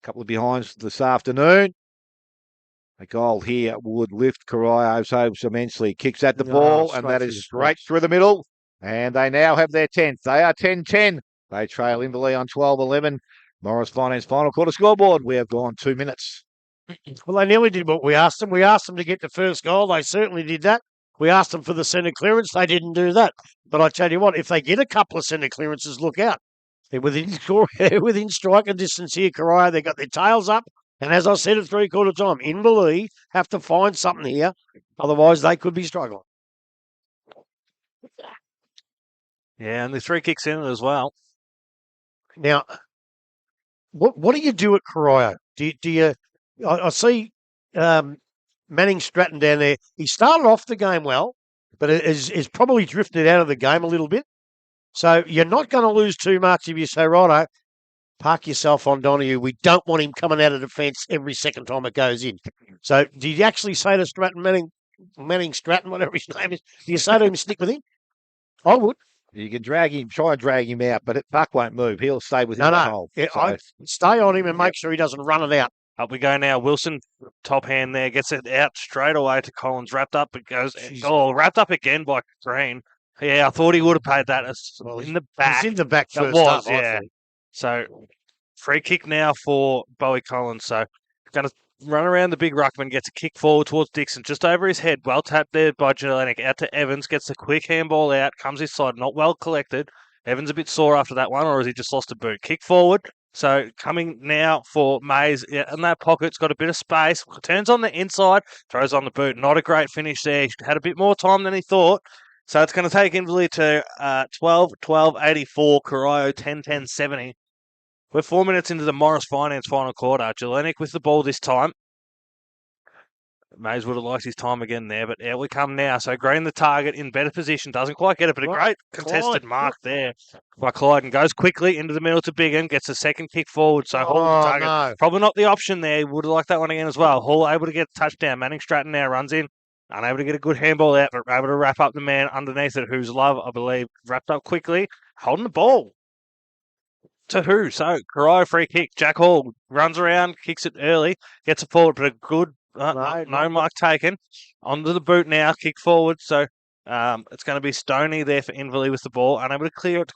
a couple of behinds this afternoon. A goal here would lift Corio's hopes immensely. Kicks at the ball, and that is straight through the middle. And they now have their 10th. They are 10-10. They trail Inverleigh on 12-11. Morris Finance final quarter scoreboard. We have gone 2 minutes. Well, they nearly did what we asked them. We asked them to get the first goal. They certainly did that. We asked them for the centre clearance. They didn't do that. But I tell you what, if they get a couple of centre clearances, look out. They're within striking distance here, Corio. They got their tails up. And as I said at three-quarter time, Inverleigh have to find something here. Otherwise, they could be struggling. Yeah, and the 3 kicks in it as well. Now, what do you do at Corio? Do you? I see Manning Stratton down there. He started off the game well, but is probably drifted out of the game a little bit. So you're not going to lose too much if you say, righto, park yourself on Donahue. We don't want him coming out of defence every second time it goes in. So do you actually say to Stratton, Manning Stratton, whatever his name is, do you say to him, stick with him? I would. You can try and drag him out, but Buck won't move. He'll stay within the hole. Yeah, I'd stay on him and make sure he doesn't run it out. Up we go now. Wilson, top hand there, gets it out straight away to Collins. Wrapped up. It goes. Wrapped up again by Green. Yeah, I thought he would have paid that. In the back. It's in the back first. It was, up, yeah. So, free kick now for Bowie Collins. So, going to run around the big ruckman, gets a kick forward towards Dixon, just over his head. Well tapped there by Jelenic. Out to Evans, gets a quick handball out, comes his side, not well collected. Evans a bit sore after that one, or has he just lost a boot? Kick forward. So coming now for Mays in that pocket's got a bit of space. Turns on the inside, throws on the boot. Not a great finish there. He had a bit more time than he thought. So it's going to take Inverleigh to 12-12-84, Corio 10-10-70. We're 4 minutes into the Morris Finance final quarter. Jelenic with the ball this time. Mays would have liked his time again there, but out we come now. So Green the target in better position. Doesn't quite get it, but a great contested mark there by Clyde. And goes quickly into the middle to Bigham. Gets a second kick forward. So Hall the target. No. Probably not the option there. Would have liked that one again as well. Hall able to get a touchdown. Manning Stratton now runs in. Unable to get a good handball out, but able to wrap up the man underneath it, who's Love, I believe, wrapped up quickly. Holding the ball. To who? So Corio free kick. Jack Hall runs around, kicks it early, gets it forward, but a good no mark taken. Onto the boot now, kick forward. So it's going to be Stoney there for Inverleigh with the ball. Unable to clear it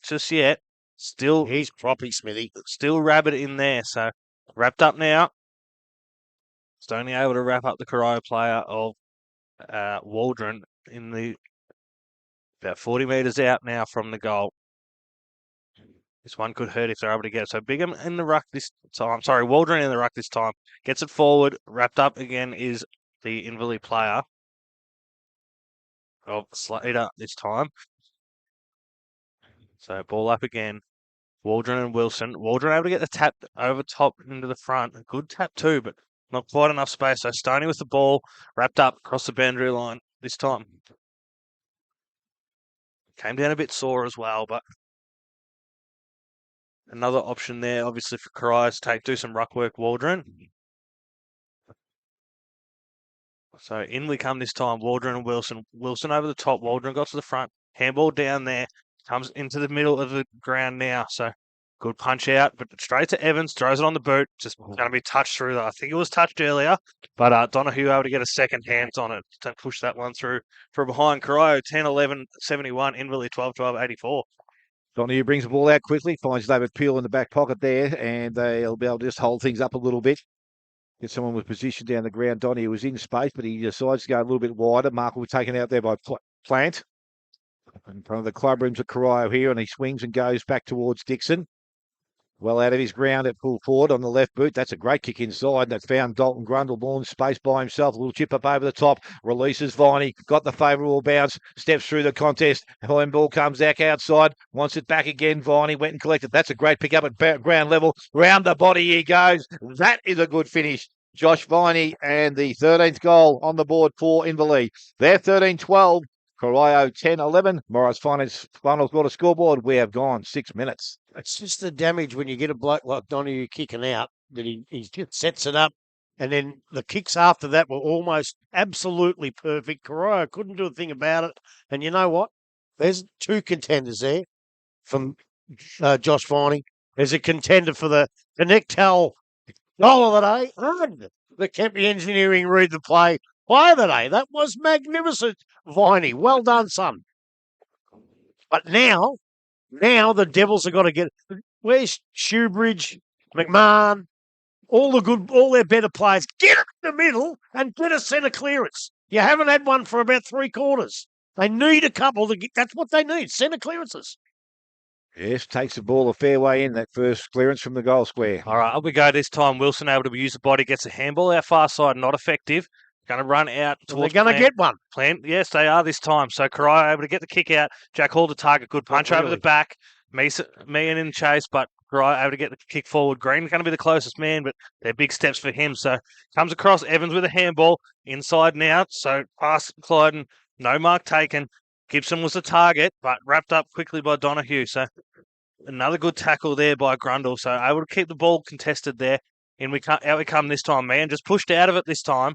just yet. Still, he's proppy, Smithy. Still rabbit in there. So wrapped up now. Stoney able to wrap up the Corio player of Waldron in the about 40 metres out now from the goal. This one could hurt if they're able to get it. So Bigham in the ruck this time. Sorry, Waldron in the ruck this time. Gets it forward. Wrapped up again is the Inverleigh player of Slater this time. So ball up again. Waldron and Wilson. Waldron able to get the tap over top into the front. A good tap too, but not quite enough space. So Stoney with the ball. Wrapped up across the boundary line this time. Came down a bit sore as well, but another option there, obviously, for Corio to do some ruck work, Waldron. So in we come this time, Waldron and Wilson. Wilson over the top, Waldron got to the front. Handball down there, comes into the middle of the ground now. So good punch out, but straight to Evans, throws it on the boot. Just going to be touched through. I think it was touched earlier, but Donahue able to get a second hands on it to push that one through from behind. Corio 10-11-71, Inverleigh 12-12, 84. Donahue brings the ball out quickly, finds David Peel in the back pocket there, and they'll be able to just hold things up a little bit. Get someone with position down the ground. Donahue was in space, but he decides to go a little bit wider. Mark will be taken out there by Plant. In front of the club rooms at Corio here, and he swings and goes back towards Dixon. Well out of his ground at full forward on the left boot. That's a great kick inside that found Dalton Grundle ball in space by himself. A little chip up over the top. Releases Viney. Got the favourable bounce. Steps through the contest. Home ball comes back outside. Wants it back again. Viney went and collected. That's a great pick up at ground level. Round the body he goes. That is a good finish. Josh Viney and the 13th goal on the board for Inverleigh. They're 13-12. Corio 10-11. Morris Finance final score to scoreboard. We have gone 6 minutes. It's just the damage when you get a bloke like Donahue kicking out that he just sets it up, and then the kicks after that were almost absolutely perfect. Corio couldn't do a thing about it, and you know what? There's two contenders there from Josh Viney. There's a contender for the Connectel goal of the day, and the Kempy Engineering read the play of the day. That was magnificent, Viney. Well done, son. But now the Devils have got to get. Where's Shoebridge, McMahon, all their better players? Get it in the middle and get a centre clearance. You haven't had one for about 3 quarters. They need a couple to get. That's what they need. Centre clearances. Yes, takes the ball a fair way in, that first clearance from the goal square. All right, up we go this time. Wilson able to use the body, gets a handball out far side, not effective. Going to run out towards They're going to get one. Plant. Yes, they are this time. So Corio able to get the kick out. Jack Hall to target. Good punch over the back. Meehan in chase, but Corio able to get the kick forward. Green's going to be the closest man, but they're big steps for him. So comes across Evans with a handball. Inside now. So pass Clyden. No mark taken. Gibson was the target, but wrapped up quickly by Donahue. So another good tackle there by Grundle. So able to keep the ball contested there. Out we come this time, man. Just pushed out of it this time.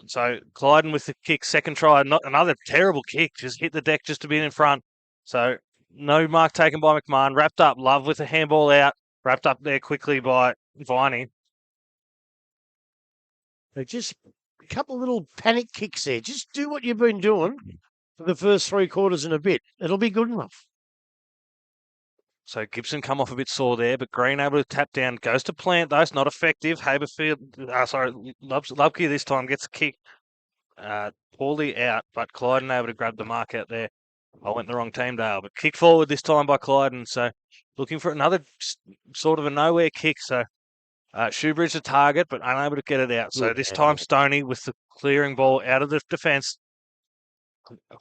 So Clyden with the kick, second try, not another terrible kick, just hit the deck just a bit in front. So no mark taken by McMahon. Wrapped up, Love with a handball out, wrapped up there quickly by Viney. They're just a couple of little panic kicks there. Just do what you've been doing for the first 3 quarters and a bit. It'll be good enough. So Gibson come off a bit sore there, but Green able to tap down. Goes to Plant, though. It's not effective. Lubke this time gets a kick poorly out, but Clyden able to grab the mark out there. I went the wrong team, Dale, but kick forward this time by Clyden. So looking for another sort of a nowhere kick. So Shoebridge the target, but unable to get it out. So this time Stoney with the clearing ball out of the defence.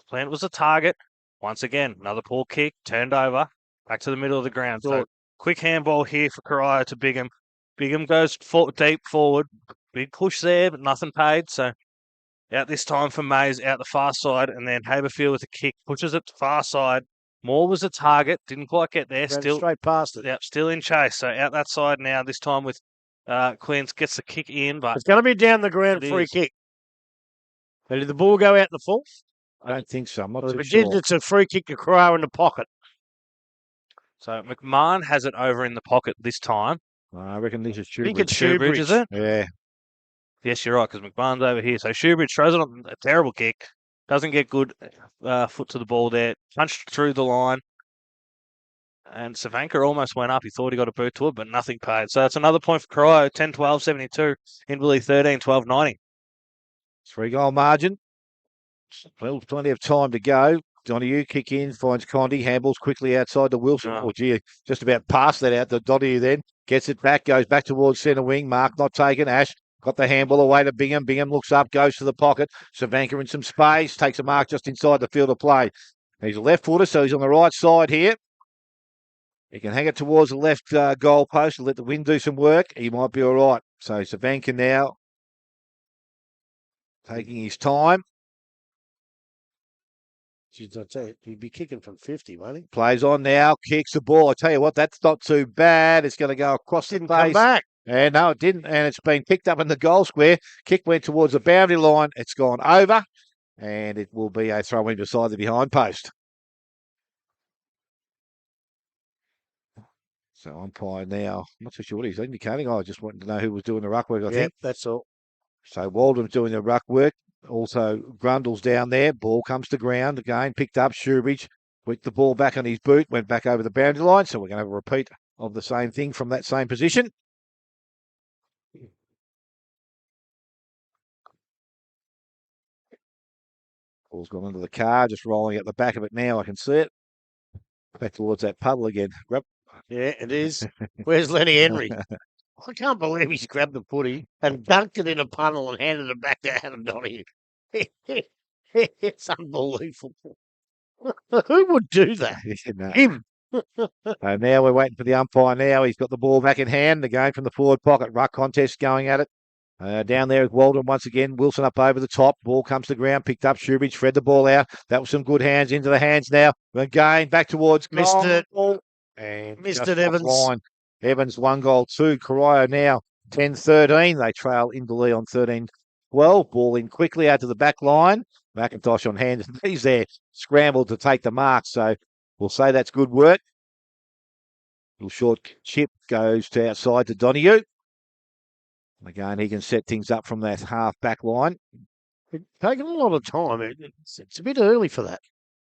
Plant was the target. Once again, another poor kick, turned over. Back to the middle of the ground. So quick handball here for Corio to Bigham. Bigham goes deep forward. Big push there, but nothing paid. So out this time for Mays out the far side. And then Haberfield with a kick. Pushes it to far side. Moore was a target. Didn't quite get there. Still straight past it. Yep, still in chase. So out that side now. This time with Quince gets the kick in. But it's going to be down the ground free kick. But did the ball go out the full? I don't think so. I'm not too sure. If it did, it's a free kick to Corio in the pocket. So McMahon has it over in the pocket this time. I reckon this is Shoebridge. I think it's Shoebridge, is it? Yeah. Yes, you're right, because McMahon's over here. So Shoebridge throws it on a terrible kick. Doesn't get good foot to the ball there. Punched through the line. And Savanka almost went up. He thought he got a boot to it, but nothing paid. So that's another point for Corio, 10-12-72. Inverleigh 13-12-90. 3-goal margin. Well, plenty of time to go. Donahue kick in, finds Condy, handballs quickly outside to Wilson. Oh. Oh, gee, just about passed that out to Donahue then. Gets it back, goes back towards centre wing. Mark not taken. Ash got the handball away to Bingham. Bingham looks up, goes to the pocket. Savanka in some space, takes a mark just inside the field of play. He's a left footer, so he's on the right side here. He can hang it towards the left goal post and let the wind do some work. He might be all right. So Savanka now taking his time. Jeez, I tell you, he'd be kicking from 50, won't he? Plays on now, kicks the ball. I tell you what, that's not too bad. It's going to go across the Didn't come face. back. And no, it didn't. And it's been picked up in the goal square. Kick went towards the boundary line. It's gone over. And it will be a throw in beside the behind post. So umpire now, I'm not so sure what he's indicating. I just wanted to know who was doing the ruck work, I think. That's all. So Waldron's doing the ruck work. Also, Grundle's down there. Ball comes to ground. Again, picked up. Shoebridge whipped the ball back on his boot, went back over the boundary line. So we're going to have a repeat of the same thing from that same position. Ball's gone under the car, just rolling at the back of it now. I can see it. Back towards that puddle again. Grab. Yeah, it is. Where's Lenny Henry? I can't believe he's grabbed the footy and dunked it in a puddle and handed it back to Adam Donahue. It's unbelievable. Who would do that? No. Him. So now we're waiting for the umpire now. He's got the ball back in hand. Again from the forward pocket. Ruck contest going at it. Down there with Waldron once again. Wilson up over the top. Ball comes to ground. Picked up. Shoebridge fed the ball out. That was some good hands into the hands now. Again back towards Missed it. And Missed just it, Evans. offline. Evans 1 goal 2. Corio now 10-13. They trail Inverleigh on 13-12. Ball in quickly out to the back line. McIntosh on hand. He's there. Scrambled to take the mark. So we'll say that's good work. Little short chip goes to outside to Donahue. Again, he can set things up from that half back line. It's taken a lot of time. It's a bit early for that.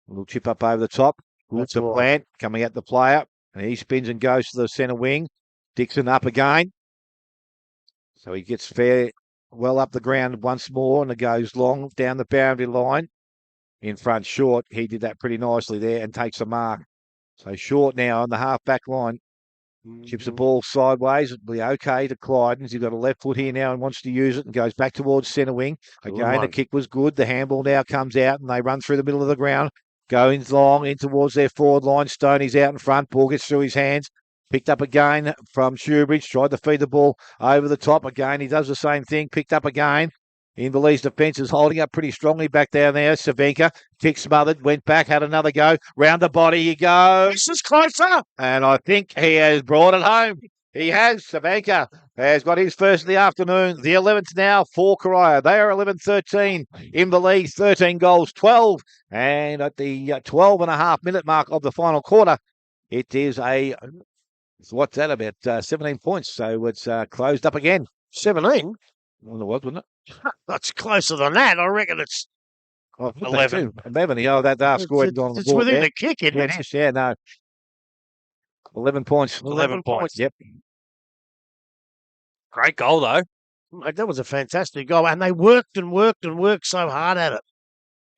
A little chip up over the top. Good That's to right. Plant coming at the player. And he spins and goes to the centre wing. Dixon up again. So he gets well up the ground once more, and it goes long down the boundary line. In front, Short. He did that pretty nicely there and takes a mark. So Short now on the half back line. Chips the ball sideways. It'll be okay to Clydens. He's got a left foot here now and wants to use it and goes back towards centre wing. Again, the kick was good. The handball now comes out and they run through the middle of the ground. Going long in towards their forward line. Stoney's out in front. Ball gets through his hands. Picked up again from Shoebridge. Tried to feed the ball over the top. Again, he does the same thing. Picked up again. Inverleigh's defence is holding up pretty strongly back down there. Savanka, kick smothered, went back, had another go. Round the body he goes. This is closer. And I think he has brought it home. He has. Savanka has got his first of the afternoon. The 11th now for Corio. They are 11-13. Inverleigh 13 goals, 12. And at the 12.5-minute mark of the final quarter, it is what's that, about 17 points. So it's closed up again. 17? Well, it was, wasn't it? That's closer than that. I reckon it's 11. 11. That half score hadn't gone on the it's board within there. the kick, isn't Yeah, it? it is. Yeah, no. 11 points. 11 points. Yep. Great goal, though. Mate, that was a fantastic goal. And they worked and worked and worked so hard at it.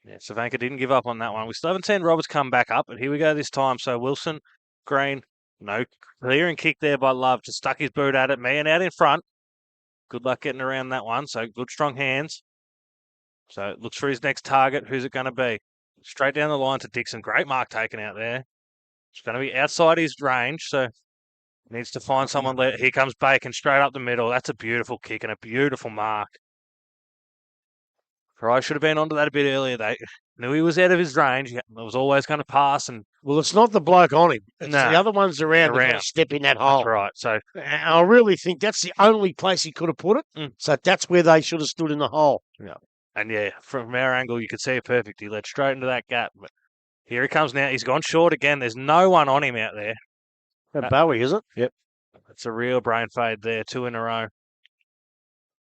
Yeah, Savanka didn't give up on that one. We still haven't seen Roberts come back up, but here we go this time. So Wilson, Green, no clearing kick there by Love. Just stuck his boot at it. Man out in front. Good luck getting around that one. So good, strong hands. So looks for his next target. Who's it going to be? Straight down the line to Dixon. Great mark taken out there. It's going to be outside his range. So needs to find someone. Here comes Bacon straight up the middle. That's a beautiful kick and a beautiful mark. Corio should have been onto that a bit earlier. They knew he was out of his range. It was always going to pass. And Well, it's not the bloke on him. It's No. the other ones around that Around. gotta step in that hole. that's right. So And I really think that's the only place he could have put it. Mm. So that's where they should have stood in the hole. And yeah, from our angle, you could see it perfect. He led straight into that gap. But here he comes now. He's gone short again. There's no one on him out there. That Bowie, is it? It's a real brain fade there, 2 in a row.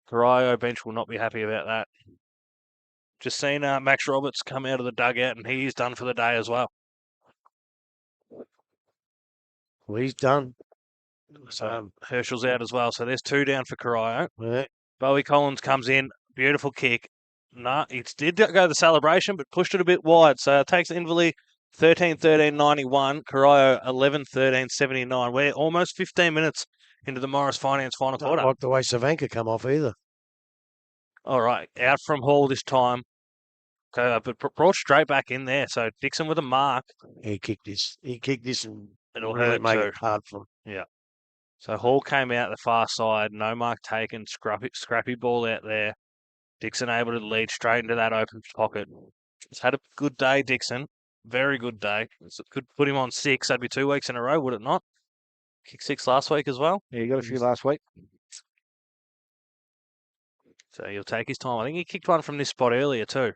Corio bench will not be happy about that. Just seen Max Roberts come out of the dugout, and he's done for the day as well. Well, he's done. So Herschel's out as well. So there's 2 down for Corio. Yeah. Bowie Collins comes in. Beautiful kick. No, he did go the celebration, but pushed it a bit wide. So it takes Inverleigh 13-13-91. Corio 11-13-79. We're almost 15 minutes into the Morris Finance final Don't quarter. like the way Savanka come off either. All right, out from Hall this time. But brought straight back in there. So Dixon with a mark. He kicked this. And It'll really hurt make too. it hard for him. Yeah. So Hall came out the far side. No mark taken. Scrappy ball out there. Dixon able to lead straight into that open pocket. He's had a good day, Dixon. Very good day. Could put him on 6. That'd be 2 weeks in a row, would it not? Kicked 6 last week as well. Yeah, he got a few last week. So he'll take his time. I think he kicked one from this spot earlier too.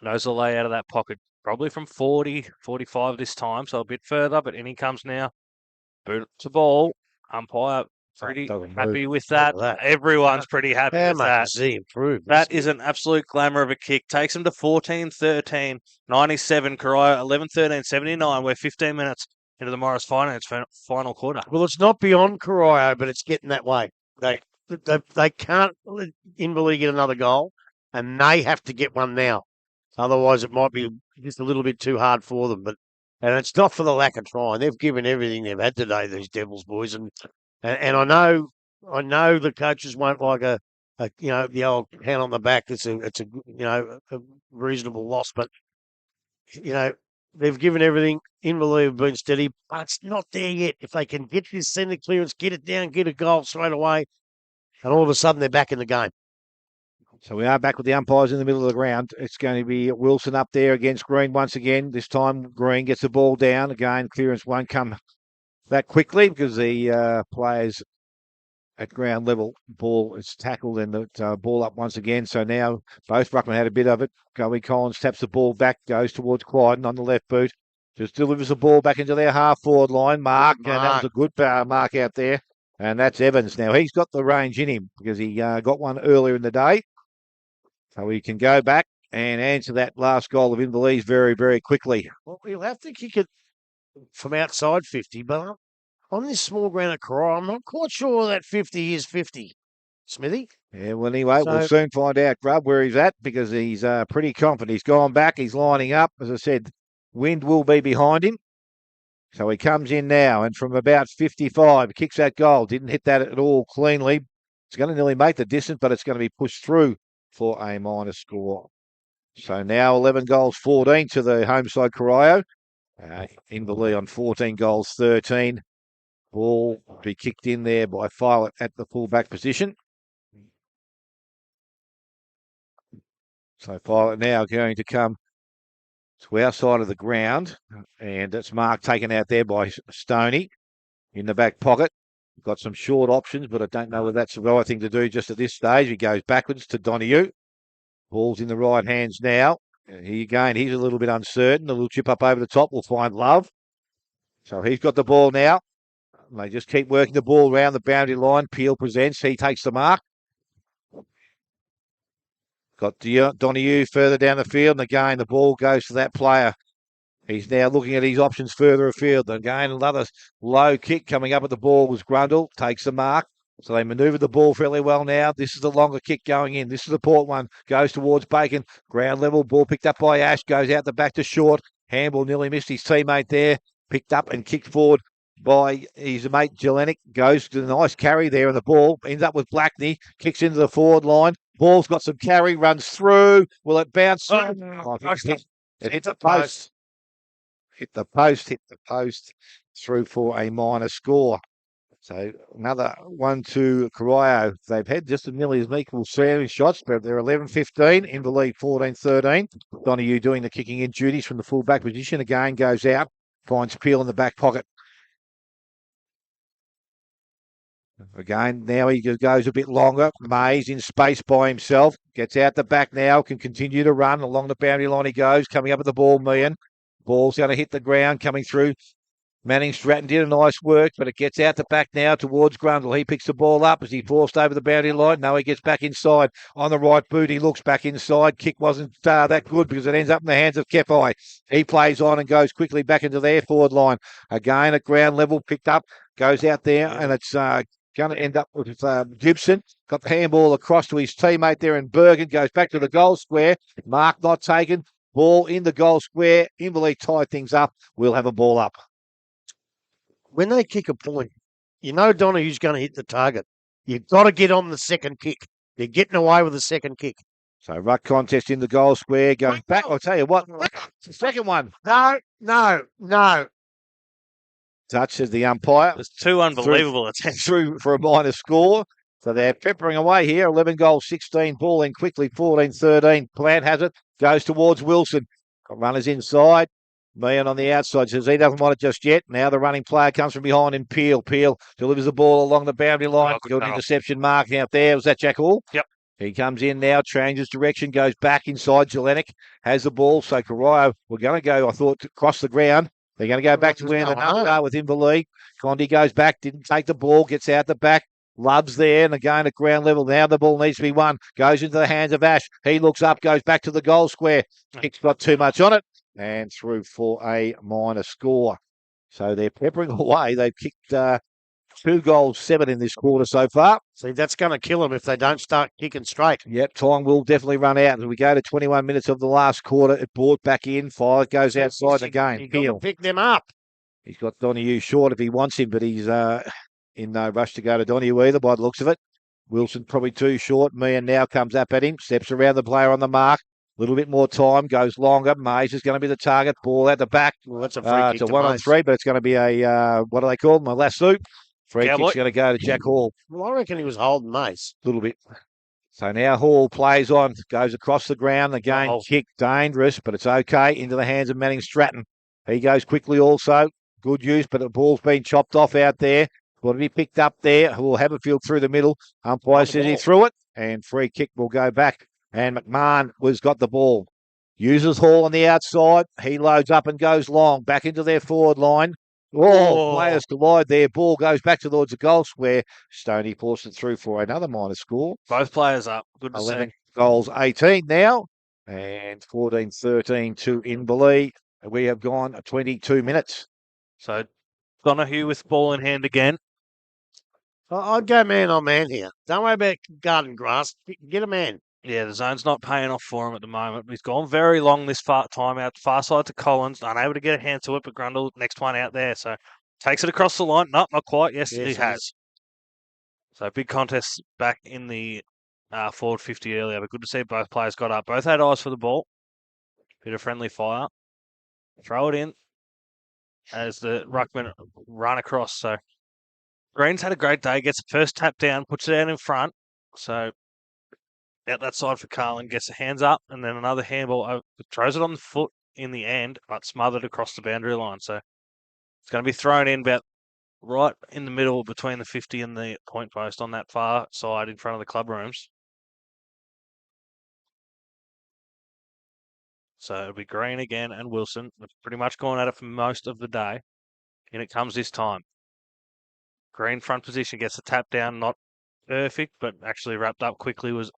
Knows the lay out of that pocket. Probably from 40, 45 this time, so a bit further, but in he comes now. Boot to ball. Umpire pretty happy with that. Everyone's pretty happy How with much that. has he improved? That is an absolute glamour of a kick. Takes him to 14-13, 97. Corio 11-13-79. We're 15 minutes into the Morris Finance final quarter. Well, it's not beyond Corio, but it's getting that way. They can't let Inverleigh get another goal, and they have to get one now. Otherwise, it might be just a little bit too hard for them. And it's not for the lack of trying. They've given everything they've had today, these Devils boys, and I know the coaches won't like a the old hand on the back. It's a reasonable loss, but they've given everything. Inverleigh have been steady, but it's not there yet. If they can get this centre clearance, get it down, get a goal straight away, and all of a sudden they're back in the game. So we are back with the umpires in the middle of the ground. It's going to be Wilson up there against Green once again. This time Green gets the ball down. Again, clearance won't come that quickly because the players at ground level, ball is tackled and the ball up once again. So now both ruckmen had a bit of it. Bowie Collins taps the ball back, goes towards Clyden on the left boot. Just delivers the ball back into their half-forward line. Mark, and that was a good mark out there. And that's Evans. Now, he's got the range in him because he got one earlier in the day. So he can go back and answer that last goal of Inverleigh very, very quickly. Well, he'll have to kick it from outside 50, but on this small ground at Corio, I'm not quite sure that 50 is 50. Smithy? Yeah, well, anyway, we'll soon find out, Grub, where he's at because he's pretty confident. He's gone back. He's lining up. As I said, wind will be behind him. So he comes in now and from about 55, kicks that goal. Didn't hit that at all cleanly. It's going to nearly make the distance, but it's going to be pushed through for a minor score. So now 11 goals, 14 to the home side Corio. Inverleigh on 14 goals, 13. Ball be kicked in there by Filet at the fullback position. So Filet now going to come to our side of the ground. And that's Mark taken out there by Stoney in the back pocket. Got some short options, but I don't know whether that's the right thing to do just at this stage. He goes backwards to Donahue. Ball's in the right hands now. Here again, he's a little bit uncertain. A little chip up over the top will find Love. So he's got the ball now. They just keep working the ball around the boundary line. Peel presents. He takes the mark. Got Donahue further down the field. And again, the ball goes to that player. He's now looking at his options further afield. Again, another low kick coming up at the ball was Grundle. Takes the mark. So they manoeuvre the ball fairly well now. This is the longer kick going in. This is the port one. Goes towards Bacon. Ground level. Ball picked up by Ash. Goes out the back to Short. Handball nearly missed his teammate there. Picked up and kicked forward by his mate Jelenic. Goes to the nice carry there and the ball. Ends up with Blackney. Kicks into the forward line. Ball's got some carry. Runs through. Will it bounce? It hit the post. Hit the post through for a minor score. So another 1-2 Corio. They've had just nearly as equal sharing shots, but they're 11-15. Inverleigh 14-13. Donahue doing the kicking in duties from the full back position. Again goes out. Finds Peel in the back pocket. Again, now he goes a bit longer. Mays in space by himself. Gets out the back now. Can continue to run. Along the boundary line he goes. Coming up at the ball, Meehan. Ball's going to hit the ground coming through Manning Stratton did a nice work, but it gets out the back now towards Grundle. He picks the ball up as he forced over the boundary line. No, he gets back inside on the right boot. He looks back inside. Kick wasn't that good because it ends up in the hands of Kepi. He plays on and goes quickly back into their forward line. Again at ground level, picked up, goes out there, and it's going to end up with Gibson. Got the handball across to his teammate there in Bergen. Goes back to the goal square. Mark not taken. Ball in the goal square. Inverleigh tie things up. We'll have a ball up. When they kick a point, you know Donohue's going to hit the target. You've got to get on the second kick. They're getting away with the second kick. So ruck contest in the goal square. Going back. I'll tell you what. It's the second one. No. Touch as the umpire. There's two unbelievable attempts. Through for a minor score. So they're peppering away here. 11 goals, 16 ball in quickly. 14-13. Plant has it. Goes towards Wilson. Got runners inside. Meehan on the outside says he doesn't want it just yet. Now the running player comes from behind him. Peel delivers the ball along the boundary line. Good interception mark out there. Was that Jack Hall? Yep. He comes in now, changes direction, goes back inside. Jelenic has the ball. So Corio, we're going to go, I thought, to cross the ground. They're going to go back to where the numbers are with Inverleigh. Condi goes back, didn't take the ball, gets out the back. Love's there and again at ground level. Now the ball needs to be won. Goes into the hands of Ash. He looks up, goes back to the goal square. Kick's got too much on it and through for a minor score. So they're peppering away. They've kicked 2 goals, 7 in this quarter so far. See, that's going to kill them if they don't start kicking straight. Yep, time will definitely run out. As we go to 21 minutes of the last quarter, it brought back in. Fire goes outside again. Peel. Pick them up. He's got Donohue short if he wants him, but he's in no rush to go to Donohue either by the looks of it. Wilson probably too short. Meehan now comes up at him, steps around the player on the mark. A little bit more time, goes longer. Mays is going to be the target. Ball at the back. Well, that's a free kick. It's a 1-on-3, but it's going to be a, what do they call them? A lasso. Free kick's going to go to Jack Hall. Well, I reckon he was holding Mace. A little bit. So now Hall plays on, goes across the ground. Again, kick, dangerous, but it's okay. Into the hands of Manning Stratton. He goes quickly also. Good use, but the ball's been chopped off out there. Will be picked up there. Who will have a field through the middle. Umpire says he threw it, and free kick will go back. And McMahon was got the ball. Uses Hall on the outside. He loads up and goes long. Back into their forward line. Players collide there. Ball goes back towards the goal square. Stoney forced it through for another minor score. Both players up. Good to 11 see. goals, 18 now. And 14-13 to Inverleigh. We have gone 22 minutes. So Donohue with ball in hand again. I'd go man on man here. Don't worry about garden grass. Get a man. Yeah, the zone's not paying off for him at the moment. He's gone very long this time out, far side to Collins, unable to get a hand to it, but Grundle, next one out there. So takes it across the line. No, not quite. Yes, he has. So big contest back in the forward 50 earlier, but good to see both players got up. Both had eyes for the ball. Bit of friendly fire. Throw it in as the ruckman run across. So Green's had a great day. Gets the first tap down, puts it out in front. So out that side for Carlin, gets the hands up, and then another handball, throws it on the foot in the end, but smothered across the boundary line. So it's going to be thrown in about right in the middle between the 50 and the point post on that far side in front of the club rooms. So it'll be Green again and Wilson. They've pretty much gone at it for most of the day. And it comes this time. Green front position gets the tap down, not perfect, but actually wrapped up quickly was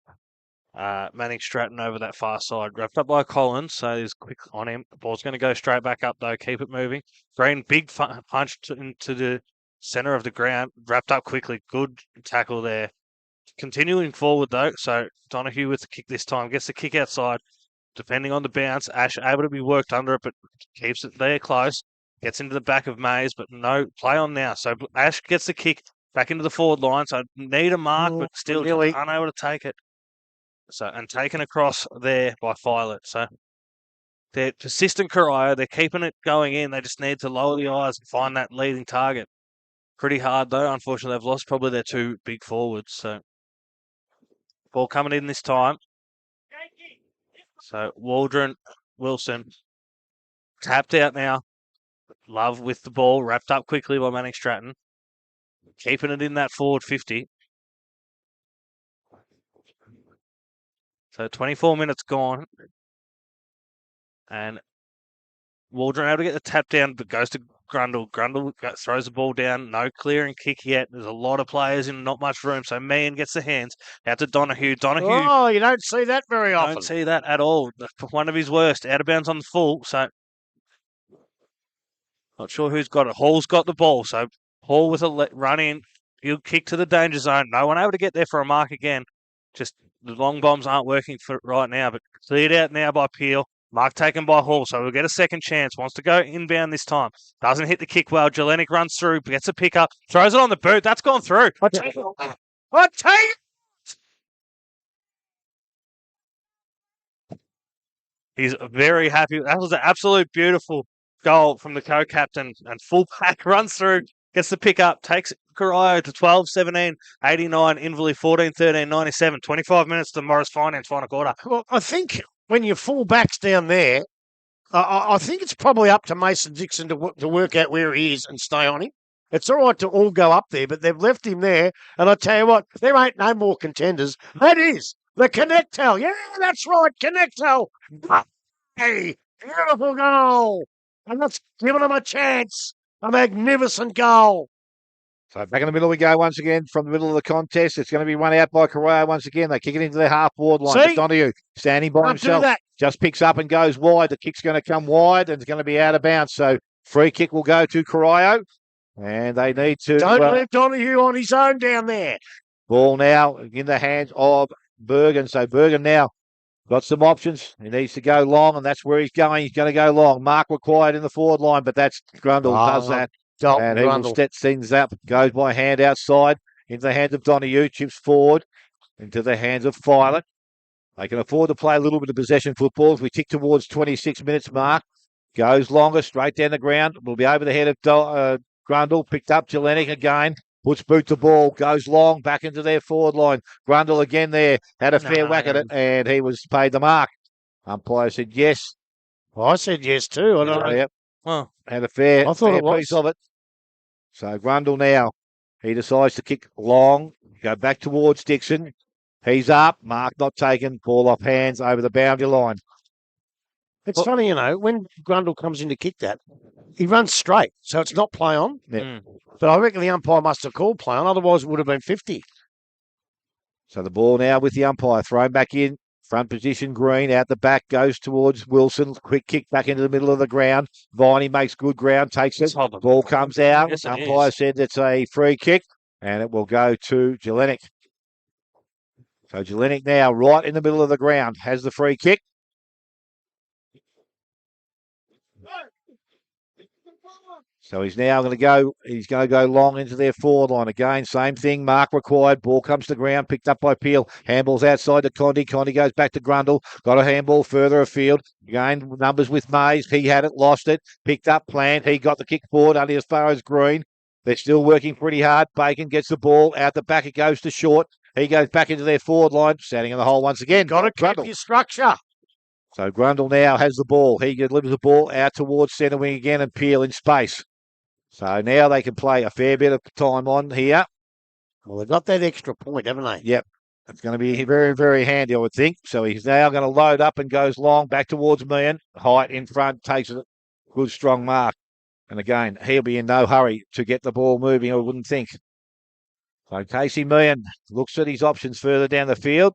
Manning Stratton over that far side. Wrapped up by Collins, so he's quick on him. The ball's going to go straight back up, though. Keep it moving. Green, big punch into the centre of the ground. Wrapped up quickly. Good tackle there. Continuing forward, though. So Donohue with the kick this time. Gets the kick outside. Depending on the bounce, Ash able to be worked under it, but keeps it there close. Gets into the back of Mays, but no play on now. So Ash gets the kick back into the forward line. So need a mark, but still unable to take it. So and taken across there by Filet. So they're persistent Corio. They're keeping it going in. They just need to lower the eyes and find that leading target. Pretty hard though. Unfortunately, they've lost probably their 2 big forwards. So ball coming in this time. So Waldron, Wilson, tapped out now. Love with the ball, wrapped up quickly by Manning Stratton. Keeping it in that forward 50. So 24 minutes gone. And Waldron able to get the tap down, but goes to Grundle. Grundle throws the ball down, no clearing kick yet. There's a lot of players in, not much room. So Meehan gets the hands out to Donahue. Donahue, Oh, you don't see that very often. don't see that at all. One of his worst, out of bounds on the full. So not sure who's got it. Hall's got the ball. So Hall with a run in. He'll kick to the danger zone. No one able to get there for a mark again. Just the long bombs aren't working for right now, but cleared out now by Peel. Mark taken by Hall, so we'll get a second chance. Wants to go inbound this time. Doesn't hit the kick well. Jelenic runs through, gets a pick up, throws it on the boot. That's gone through. I tell you. He's very happy. That was an absolute beautiful goal from the co-captain. And full pack runs through, gets the pick up, takes Corio to 12-17, 89, Inverleigh 14-13, 97. 25 minutes to Morris Finance final quarter. Well, I think when your full back's down there, I think it's probably up to Mason Dixon to work out where he is and stay on him. It's all right to all go up there, but they've left him there. And I tell you what, there ain't no more contenders. That is the Connectel. Yeah, that's right, Connectel. Hey, beautiful goal. And that's given them a chance. A magnificent goal. So back in the middle we go once again from the middle of the contest. It's going to be run out by Corio once again. They kick it into their half-forward line. See? Donahue standing by himself. Just picks up and goes wide. The kick's going to come wide and it's going to be out of bounds. So free kick will go to Corio. And they need to... Don't leave Donahue on his own down there. Ball now in the hands of Bergen. So Bergen now got some options. He needs to go long, and that's where he's going. He's going to go long. Mark required in the forward line, but that's Grundle does that. And he will set things up. Goes by hand outside into the hands of Donahue. Chips forward into the hands of Filet. They can afford to play a little bit of possession football as we tick towards 26 minutes mark. Goes longer, straight down the ground. Will be over the head of Grundle. Picked up Jelenic again. Puts boot to ball. Goes long, back into their forward line. Grundle again there. Had a fair whack at it, and he was paid the mark. Umpire said yes. Well, I said yes too. I don't know. Yep. Well, had a fair piece of it. So Grundle now, he decides to kick long, go back towards Dixon. He's up, mark not taken, ball off hands over the boundary line. It's funny, you know, when Grundle comes in to kick that, he runs straight, so it's not play on. Yep. But I reckon the umpire must have called play on, otherwise it would have been 50. So the ball now with the umpire, thrown back in. Front position, Green, out the back, goes towards Wilson. Quick kick back into the middle of the ground. Viney makes good ground, takes it. Ball comes out. Yes, umpire said it's a free kick, and it will go to Jelenic. So Jelenic now right in the middle of the ground, has the free kick. So he's now going to go long into their forward line. Again, same thing, mark required. Ball comes to ground, picked up by Peel. Handball's outside to Condy. Condy goes back to Grundle. Got a handball further afield. Again, numbers with Mays. He had it, lost it. Picked up Plant. He got the kick forward only as far as Green. They're still working pretty hard. Bacon gets the ball. Out the back it goes to Short. He goes back into their forward line. Standing in the hole once again. Got to keep your structure. So Grundle now has the ball. He delivers the ball out towards centre wing again and Peel in space. So now they can play a fair bit of time on here. Well, they've got that extra point, haven't they? Yep. It's going to be very, very handy, I would think. So he's now going to load up and goes long back towards Meehan. Height in front, takes a good, strong mark. And again, he'll be in no hurry to get the ball moving, I wouldn't think. So Casey Meehan looks at his options further down the field.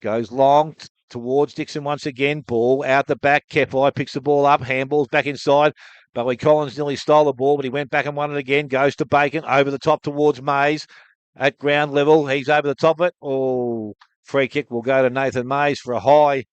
Goes long towards Dixon once again. Ball out the back. Kepi picks the ball up. Handball's back inside. Bowie Collins nearly stole the ball, but he went back and won it again. Goes to Bacon, over the top towards Mays. At ground level, he's over the top of it. Oh, free kick will go to Nathan Mays for a high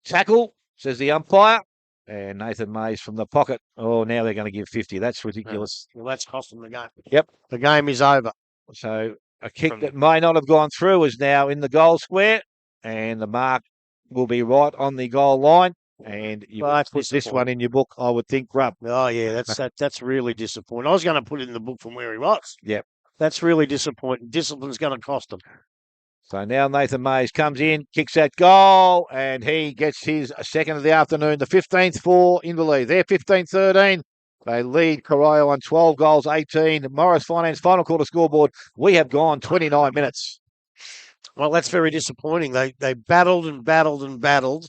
tackle, says the umpire. And Nathan Mays from the pocket. Oh, now they're going to give 50. That's ridiculous. Well, that's cost them the game. Yep. The game is over. So a kick that may not have gone through is now in the goal square. And the mark will be right on the goal line. And you put this one in your book, I would think, Grub. Oh, yeah, that's really disappointing. I was going to put it in the book from where he was. Yep. That's really disappointing. Discipline's going to cost him. So now Nathan Mays comes in, kicks that goal, and he gets his second of the afternoon, the 15th for Inverleigh. They're 15-13. They lead Corio on 12 goals, 18. Morris Finance final quarter scoreboard. We have gone 29 minutes. Well, that's very disappointing. They battled and battled and battled.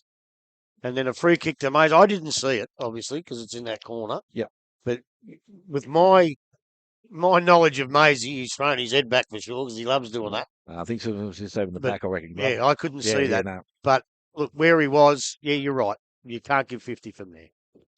And then a free kick to Mays. I didn't see it, obviously, because it's in that corner. Yeah. But with my knowledge of Maisie, he's thrown his head back for sure because he loves doing that. I think so. It was just over the But, back, I reckon. Yeah, I couldn't see that. No. But look, where he was, yeah, you're right. You can't give 50 from there.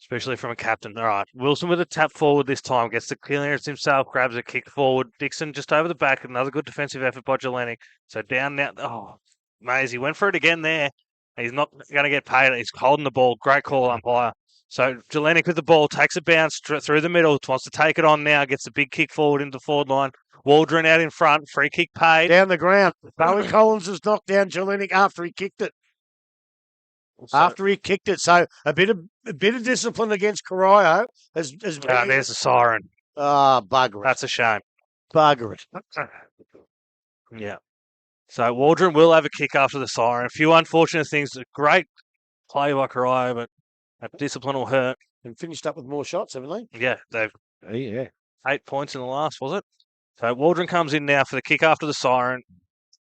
Especially from a captain. All right. Wilson with a tap forward this time. Gets the clearance himself. Grabs a kick forward. Dixon just over the back. Another good defensive effort by Jelenic. So down now. Oh, Maisie went for it again there. He's not going to get paid. He's holding the ball. Great call, umpire. So Jelenic with the ball. Takes a bounce through the middle. Wants to take it on now. Gets a big kick forward into the forward line. Waldron out in front. Free kick paid. Down the ground. Bowie Collins has knocked down Jelenic after he kicked it. So a bit of discipline against Corio has been. There's the siren. Bugger it. That's a shame. Bugger it. Yeah. So Waldron will have a kick after the siren. A few unfortunate things. A great play by Corio, but that discipline will hurt. And finished up with more shots, haven't they? Yeah, they've Yeah. 8 points in the last, was it? So Waldron comes in now for the kick after the siren.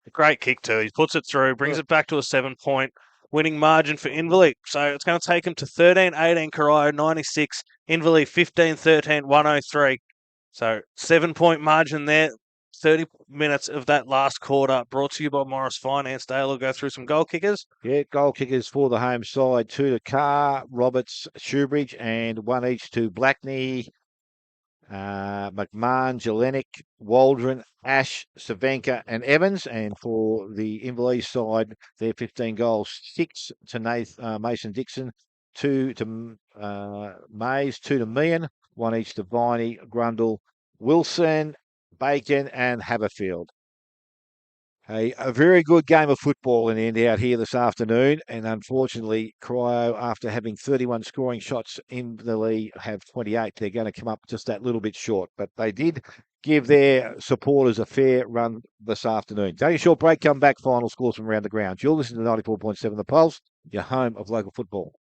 A great kick too. He puts it through, brings it back to a 7-point winning margin for Inverleigh. So it's going to take him to 13-18 Corio, 96. Inverleigh 15-13, 103. So 7-point margin there. 30 minutes of that last quarter brought to you by Morris Finance. Dale will go through some goal kickers. Yeah, goal kickers for the home side. 2 to Carr, Roberts, Shoebridge, and 1 each to Blackney, McMahon, Jelenic, Waldron, Ash, Savenka, and Evans. And for the Inverleigh side, they're 15 goals. 6 to Mason Dixon, 2 to Mays, 2 to Meehan, 1 each to Viney, Grundle, Wilson, Bacon, and Haberfield. A very good game of football in the end out here this afternoon. And unfortunately, Corio, after having 31 scoring shots in the league, have 28. They're going to come up just that little bit short. But they did give their supporters a fair run this afternoon. Take a short break, come back, final scores from around the ground. You'll listen to 94.7 The Pulse, your home of local football.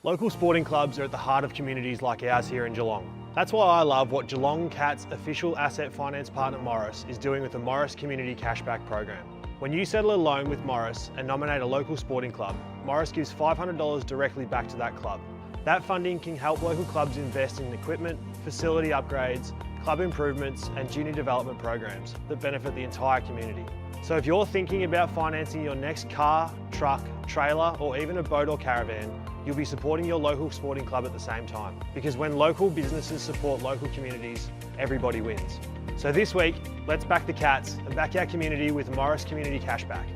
Local sporting clubs are at the heart of communities like ours here in Geelong. That's why I love what Geelong Cats official asset finance partner Morris is doing with the Morris Community Cashback Program. When you settle a loan with Morris and nominate a local sporting club, Morris gives $500 directly back to that club. That funding can help local clubs invest in equipment, facility upgrades, club improvements and junior development programs that benefit the entire community. So if you're thinking about financing your next car, truck, trailer or even a boat or caravan, you'll be supporting your local sporting club at the same time. Because when local businesses support local communities, everybody wins. So this week, let's back the Cats and back our community with Morris Community Cashback.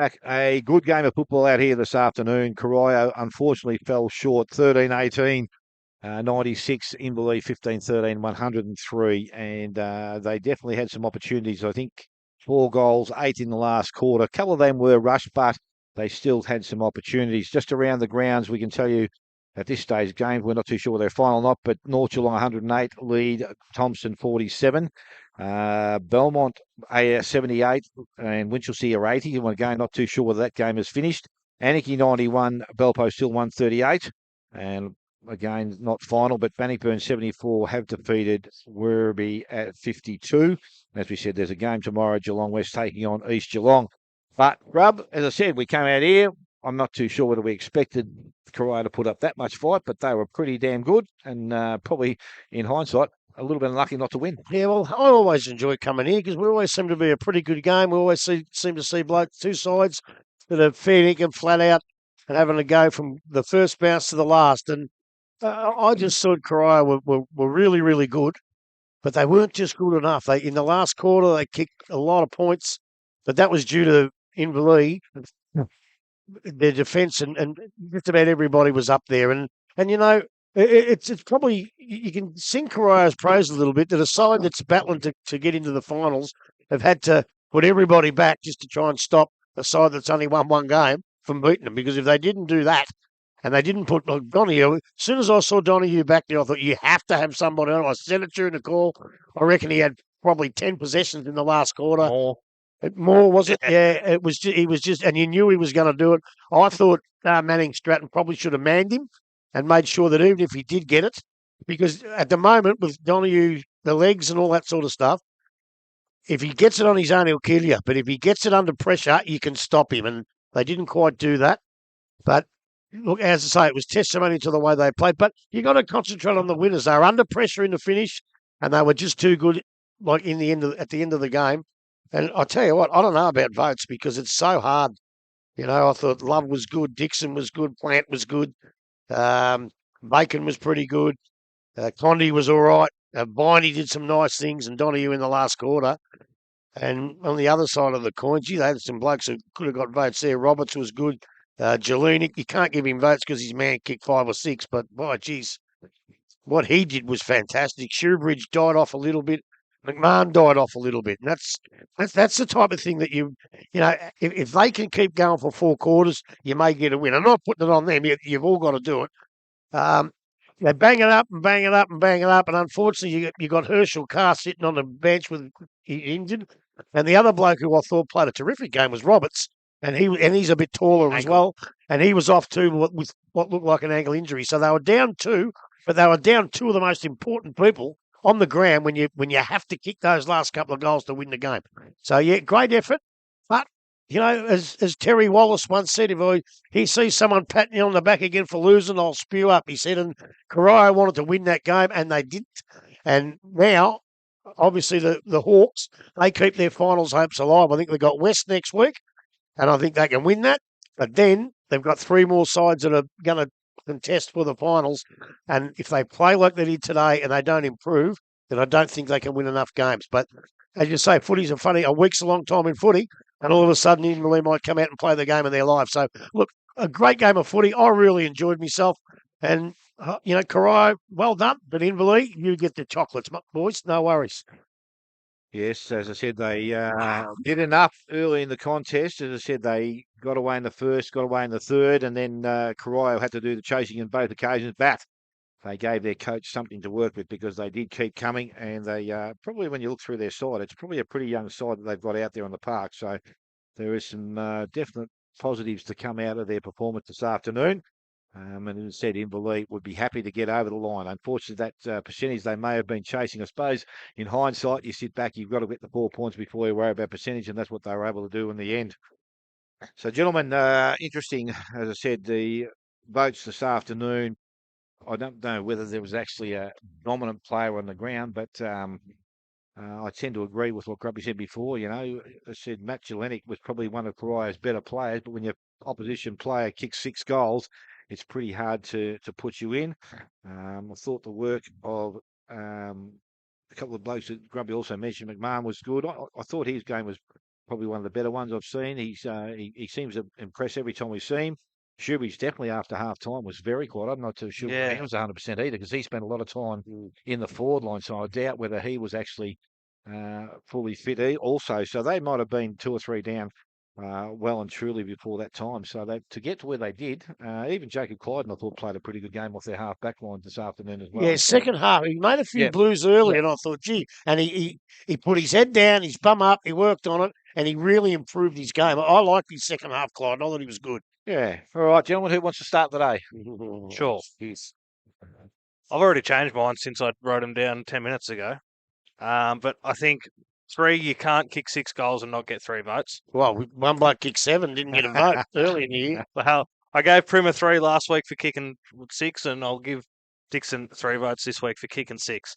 back. A good game of football out here this afternoon. Corio unfortunately fell short, 13-18. 96, Inverleigh 15-13, 103. And they definitely had some opportunities. I think 4 goals, 8 in the last quarter. A couple of them were rushed, but they still had some opportunities. Just around the grounds, we can tell you at this stage of games, we're not too sure whether they're final or not, but North Geelong 108, lead Thompson 47. Belmont 78 and Winchelsea are 80. Again, not too sure whether that game is finished. Anakie 91, Belpo still 138. And again, not final, but Bannockburn 74 have defeated Werribee at 52. As we said, there's a game tomorrow, Geelong West taking on East Geelong. But, Grub, as I said, we came out here. I'm not too sure whether we expected Corio to put up that much fight, but they were pretty damn good. And probably, in hindsight, a little bit unlucky not to win. Yeah, well, I always enjoy coming here because we always seem to be a pretty good game. We always seem to see blokes, two sides that are fair dinkum flat out and having a go from the first bounce to the last. And I just thought Corio were really, really good, but they weren't just good enough. In the last quarter, they kicked a lot of points, but that was due to Inverleigh, their defence, and just about everybody was up there. And you know, it's probably, you can sing Corio's praise a little bit, that a side that's battling to get into the finals have had to put everybody back just to try and stop a side that's only won one game from beating them. Because if they didn't do that, and they didn't put Donahue, as soon as I saw Donahue back there, I thought, you have to have somebody on. I said it during the call. I reckon he had probably 10 possessions in the last quarter. More, was it? Yeah, it was. He was just, and you knew he was going to do it. I thought Manning Stratton probably should have manned him and made sure that even if he did get it, because at the moment with Donahue, the legs and all that sort of stuff, if he gets it on his own, he'll kill you. But if he gets it under pressure, you can stop him. And they didn't quite do that. But look, as I say, it was testimony to the way they played. But you got to concentrate on the winners. They were under pressure in the finish, and they were just too good. Like at the end of the game. And I tell you what, I don't know about votes because it's so hard. You know, I thought Love was good, Dixon was good, Plant was good, Bacon was pretty good, Condy was all right, Biney did some nice things, and Donahue in the last quarter. And on the other side of the coin, gee, they had some blokes who could have got votes there. Roberts was good. Jelinek, you can't give him votes because his man kicked 5 or 6, but, boy, geez, what he did was fantastic. Shoebridge died off a little bit. McMahon died off a little bit. And that's the type of thing that you know, if they can keep going for 4 quarters, you may get a win. I'm not putting it on them. You've all got to do it. They bang it up and bang it up and bang it up. And unfortunately, you got Herschel Carr sitting on the bench with injured. And the other bloke who I thought played a terrific game was Roberts. And he's a bit taller as well. And he was off too with what looked like an ankle injury. So they were down 2, but they were down 2 of the most important people on the ground when you have to kick those last couple of goals to win the game. So, yeah, great effort. But, you know, as Terry Wallace once said, if he sees someone patting you on the back again for losing, I'll spew up, he said. And Corio wanted to win that game, and they didn't. And now, obviously, the Hawks, they keep their finals hopes alive. I think they've got West next week, and I think they can win that. But then they've got 3 more sides that are going to contest for the finals, and if they play like they did today and they don't improve, then I don't think they can win enough games. But as you say, footy's a week's a long time in footy, and all of a sudden Inverleigh might come out and play the game of their life. So look, a great game of footy. I really enjoyed myself, and you know, Corio, well done. But Inverleigh, you get the chocolates, boys. No worries. Yes, as I said, they did enough early in the contest. As I said, they got away in the first, got away in the third, and then Corio had to do the chasing in both occasions. But they gave their coach something to work with because they did keep coming. And they probably, when you look through their side, it's probably a pretty young side that they've got out there on the park. So there is some definite positives to come out of their performance this afternoon. And as I said, Inverleigh would be happy to get over the line. Unfortunately, that percentage they may have been chasing. I suppose in hindsight, you sit back, you've got to get the 4 points before you worry about percentage, and that's what they were able to do in the end. So, gentlemen, interesting, as I said, the votes this afternoon. I don't know whether there was actually a dominant player on the ground, but I tend to agree with what Grubby said before. You know, I said Matt Jelinek was probably one of Corio's better players, but when your opposition player kicks 6 goals, it's pretty hard to put you in. I thought the work of a couple of blokes that Grubby also mentioned, McMahon was good. I thought his game was probably one of the better ones I've seen. He seems to impress every time we see him. Shuby's definitely after half time was very quiet. I'm not too sure Yeah. he was 100% either because he spent a lot of time in the forward line. So I doubt whether he was actually fully fit also. So they might have been 2 or 3 down well and truly before that time. So to get to where they did, even Jacob Clyden, I thought, played a pretty good game off their half back line this afternoon as well. Yeah, second half. He made a few Yeah. blues early, and I thought, gee, and he put his head down, his bum up, he worked on it, and he really improved his game. I liked his second half, Clyde. I thought he was good. Yeah. All right, gentlemen, who wants to start today? Sure. Yes. I've already changed mine since I wrote them down 10 minutes ago. But I think 3, you can't kick 6 goals and not get 3 votes. Well, one bloke kicked 7, didn't get a vote early in the year. Well, I gave Primer 3 last week for kicking 6, and I'll give Dixon 3 votes this week for kicking 6.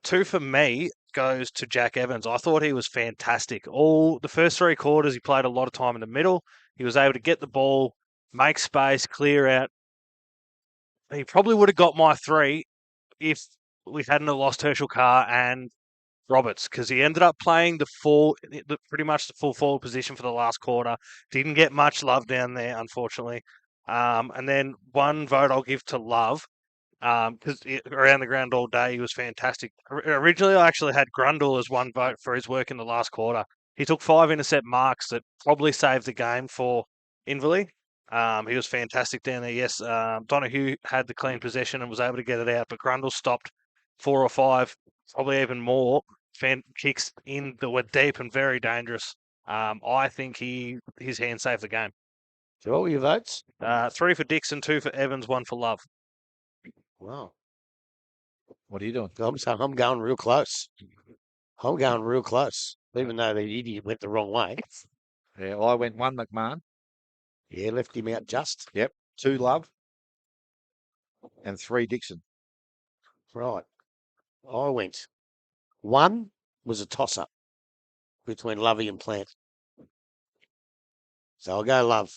2 for me goes to Jack Evans. I thought he was fantastic. All the first 3 quarters, he played a lot of time in the middle. He was able to get the ball, make space, clear out. He probably would have got my 3 if we hadn't have lost Herschel Carr and Roberts, because he ended up playing pretty much the full forward position for the last quarter. Didn't get much love down there, unfortunately. And then 1 vote I'll give to Love, because around the ground all day, he was fantastic. Originally, I actually had Grundle as 1 vote for his work in the last quarter. He took 5 intercept marks that probably saved the game for Inverleigh. He was fantastic down there. Yes, Donahue had the clean possession and was able to get it out, but Grundle stopped 4 or 5, probably even more, kicks in that were deep and very dangerous. I think his hand saved the game. So what were your votes? 3 for Dixon, 2 for Evans, 1 for Love. Wow. What are you doing? I'm going real close. I'm going real close, even though the idiot went the wrong way. Yeah, I went 1 McMahon. Yeah, left him out just. Yep. 2 Love. And 3 Dixon. Right. I went. 1 was a toss-up between Lovey and Plant. So I'll go Love.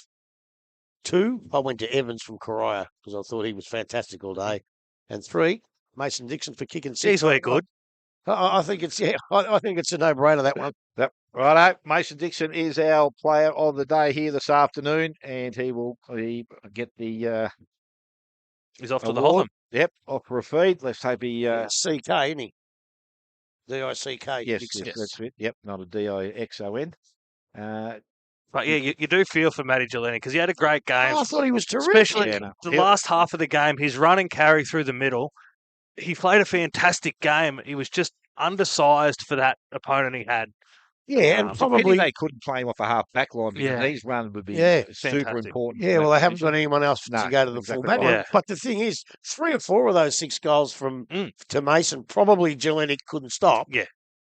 2, I went to Evans from Corio because I thought he was fantastic all day. And 3, Mason Dixon for kicking 6. He's very good. I think it's I think it's a no-brainer, that one. Yep. Righto. Mason Dixon is our player of the day here this afternoon, and he get the He's off to the award. Hotham. Yep, off for a feed. Let's hope he. CK, isn't he? D-I-C-K. Yes, that's it. Yep, not a D-I-X-O-N. But yeah, you do feel for Matty Geleni because he had a great game. I thought he was terrific. Especially Yeah, no. the last half of the game, his run and carry through the middle. He played a fantastic game. He was just undersized for that opponent he had. Yeah, and It's a probably pity they couldn't play him off a half back line because Yeah. his run would be Yeah. super Fantastic. important. Yeah, for well, that they haven't position. got anyone else No, to go to the exactly full back right. line. Yeah. But the thing is, 3 or 4 of those 6 goals from to Mason, probably Gelenic couldn't stop. Yeah.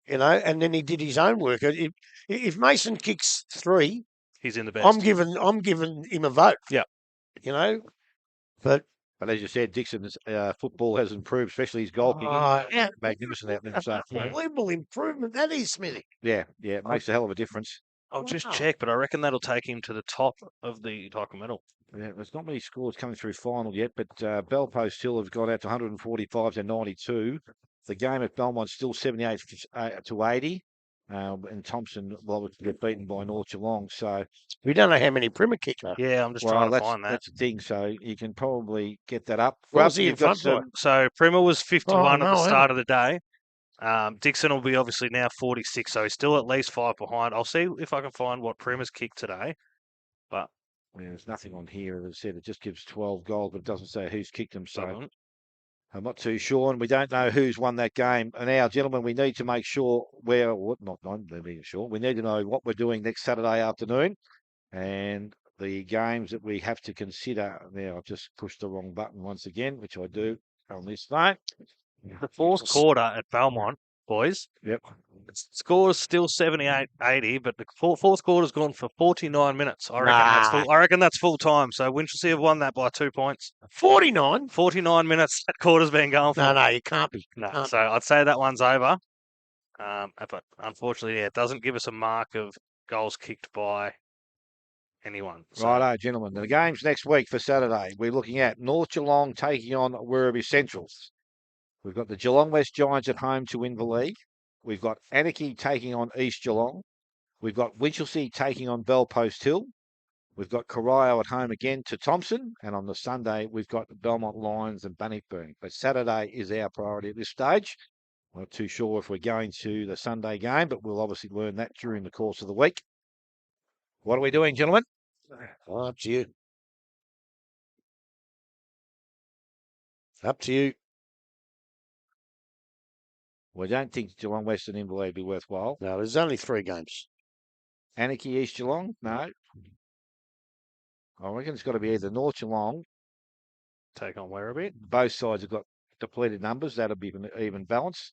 You know, and then he did his own work. If Mason kicks 3, He's in the best. I'm giving him a vote. Yeah. You know, but But as you said, Dixon's football has improved, especially his goal kicking. yeah, Magnificent out there. So, unbelievable improvement that is, Smithy. yeah, it makes a hell of a difference. I'll just Wow. check, but I reckon that'll take him to the top of the Tyco medal. Yeah, there's not many scores coming through final yet, but Belpost still have got out to 145 to 92. The game at Belmont still 78 to 80. And Thompson, was to get beaten by North Geelong. So, We don't know how many Primer kicker. Yeah, I'm just trying to that's, find that. that's the thing. So you can probably get that up. What was he You've in got front by? So Primer was 51 at no, the I start of the day. Dixon will be obviously now 46, so he's still at least 5 behind. I'll see if I can find what Primer's kicked today. But there's nothing on here. As I said, it just gives 12 goals, but it doesn't say who's kicked them. So doesn't. I'm not too sure, and we don't know who's won that game. And now, gentlemen, we need to make sure we need to know what we're doing next Saturday afternoon, and the games that we have to consider. Now, I've just pushed the wrong button once again, which I do on this phone. The fourth quarter at Belmont, boys. Yep. Score's still 78-80, but the fourth quarter's gone for 49 minutes. I reckon that's full time. So Winchelsea have won that by 2 points. 49? 49 minutes that quarter's been going for. No, you can't be. No, Can't so I'd say that one's over. But unfortunately, it doesn't give us a mark of goals kicked by anyone. So, Righto, gentlemen. The games next week for Saturday. We're looking at North Geelong taking on Werribee Central. We've got the Geelong West Giants at home to Inverleigh. We've got Anakie taking on East Geelong. We've got Winchelsea taking on Belpost Hill. We've got Corio at home again to Thompson. And on the Sunday, we've got the Belmont Lions and Bannockburn. But Saturday is our priority at this stage. We're not too sure if we're going to the Sunday game, but we'll obviously learn that during the course of the week. What are we doing, gentlemen? Oh, up to you. Up to you. We don't think Geelong West and Inverleigh would be worthwhile. No, there's only 3 games. Anakie, East Geelong? No. I reckon it's got to be either North Geelong. Take on Werribee. Both sides have got depleted numbers. That'll be even balance.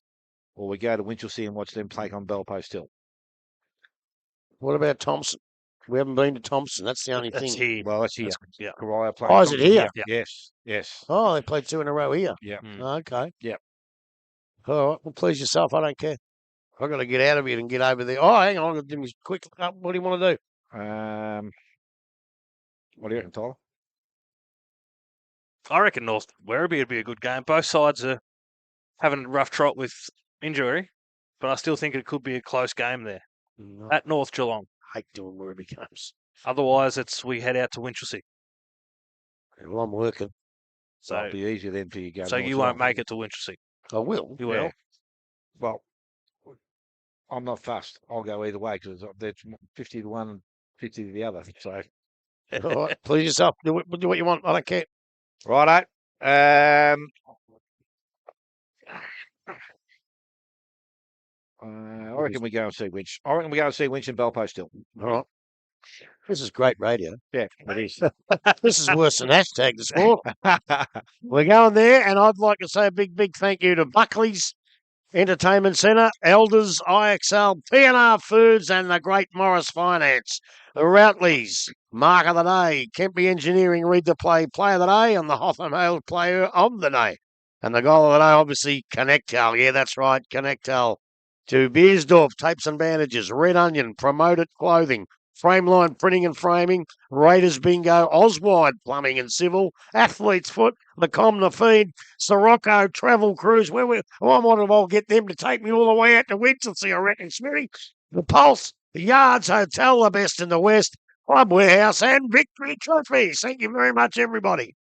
Or we go to Winchelsea and watch them take on Belpost Hill. What about Thompson? We haven't been to Thompson. That's the only That's thing. here. Well, that's here. Yeah. Corio playing. Oh, is it Thompson. here? Yeah. Yes. Yes. Oh, they played 2 in a row here. Yeah. Oh, okay. Yep. All right. Well, please yourself. I don't care. I've got to get out of here and get over there. Oh, hang on. Give me quick. What do you want to do? What do you reckon, Tyler? I reckon North Werribee would be a good game. Both sides are having a rough trot with injury, but I still think it could be a close game there at North Geelong. I hate doing Werribee games. Otherwise, we head out to Winchelsea. Well, I'm working. So it'll be easier then for you to go. So you won't make it to Winchelsea. I will. You will. Yeah. Well, I'm not fussed. I'll go either way because there's 50 to one and 50 to the other. So, All right. Please yourself. Do what you want. I don't care. righto. I reckon we go and see Winch. I reckon we go and see Winch and Belpost Hill. All right. This is great radio. Yeah, it is. This is worse than hashtag this morning. We're going there, and I'd like to say a big, big thank you to Buckley's Entertainment Centre, Elders, IXL, P&R Foods, and the Great Morris Finance. The Routleys, Mark of the Day, Kempy Engineering, Read the Play, Player of the Day, and the Hotham Hale Player of the Day. And the goal of the day, obviously, Connectel. Yeah, that's right, Connectel. To Beersdorf, Tapes and Bandages, Red Onion, Promoted Clothing, Frameline Printing and Framing, Raiders Bingo, Oswide Plumbing and Civil, Athlete's Foot, the Comna Feed, Sirocco Travel Cruise. I might as well get them to take me all the way out to Winchelsea, I reckon, Smitty. The Pulse, the Yards Hotel, the best in the West, Club Warehouse, and Victory Trophies. Thank you very much, everybody.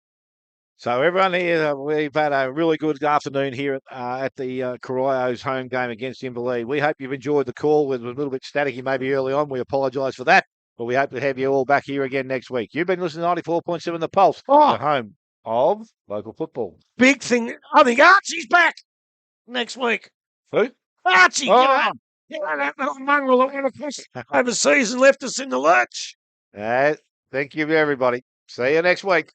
So everyone here, we've had a really good afternoon here at the Corio's home game against Inverleigh. We hope you've enjoyed the call. It was a little bit staticky maybe early on. We apologise for that, but we hope to have you all back here again next week. You've been listening to 94.7 The Pulse, the home of local football. Big thing. I think Archie's back next week. Who? Archie, Oh. that little mongrel that went across overseas and left us in the lurch. Thank you, everybody. See you next week.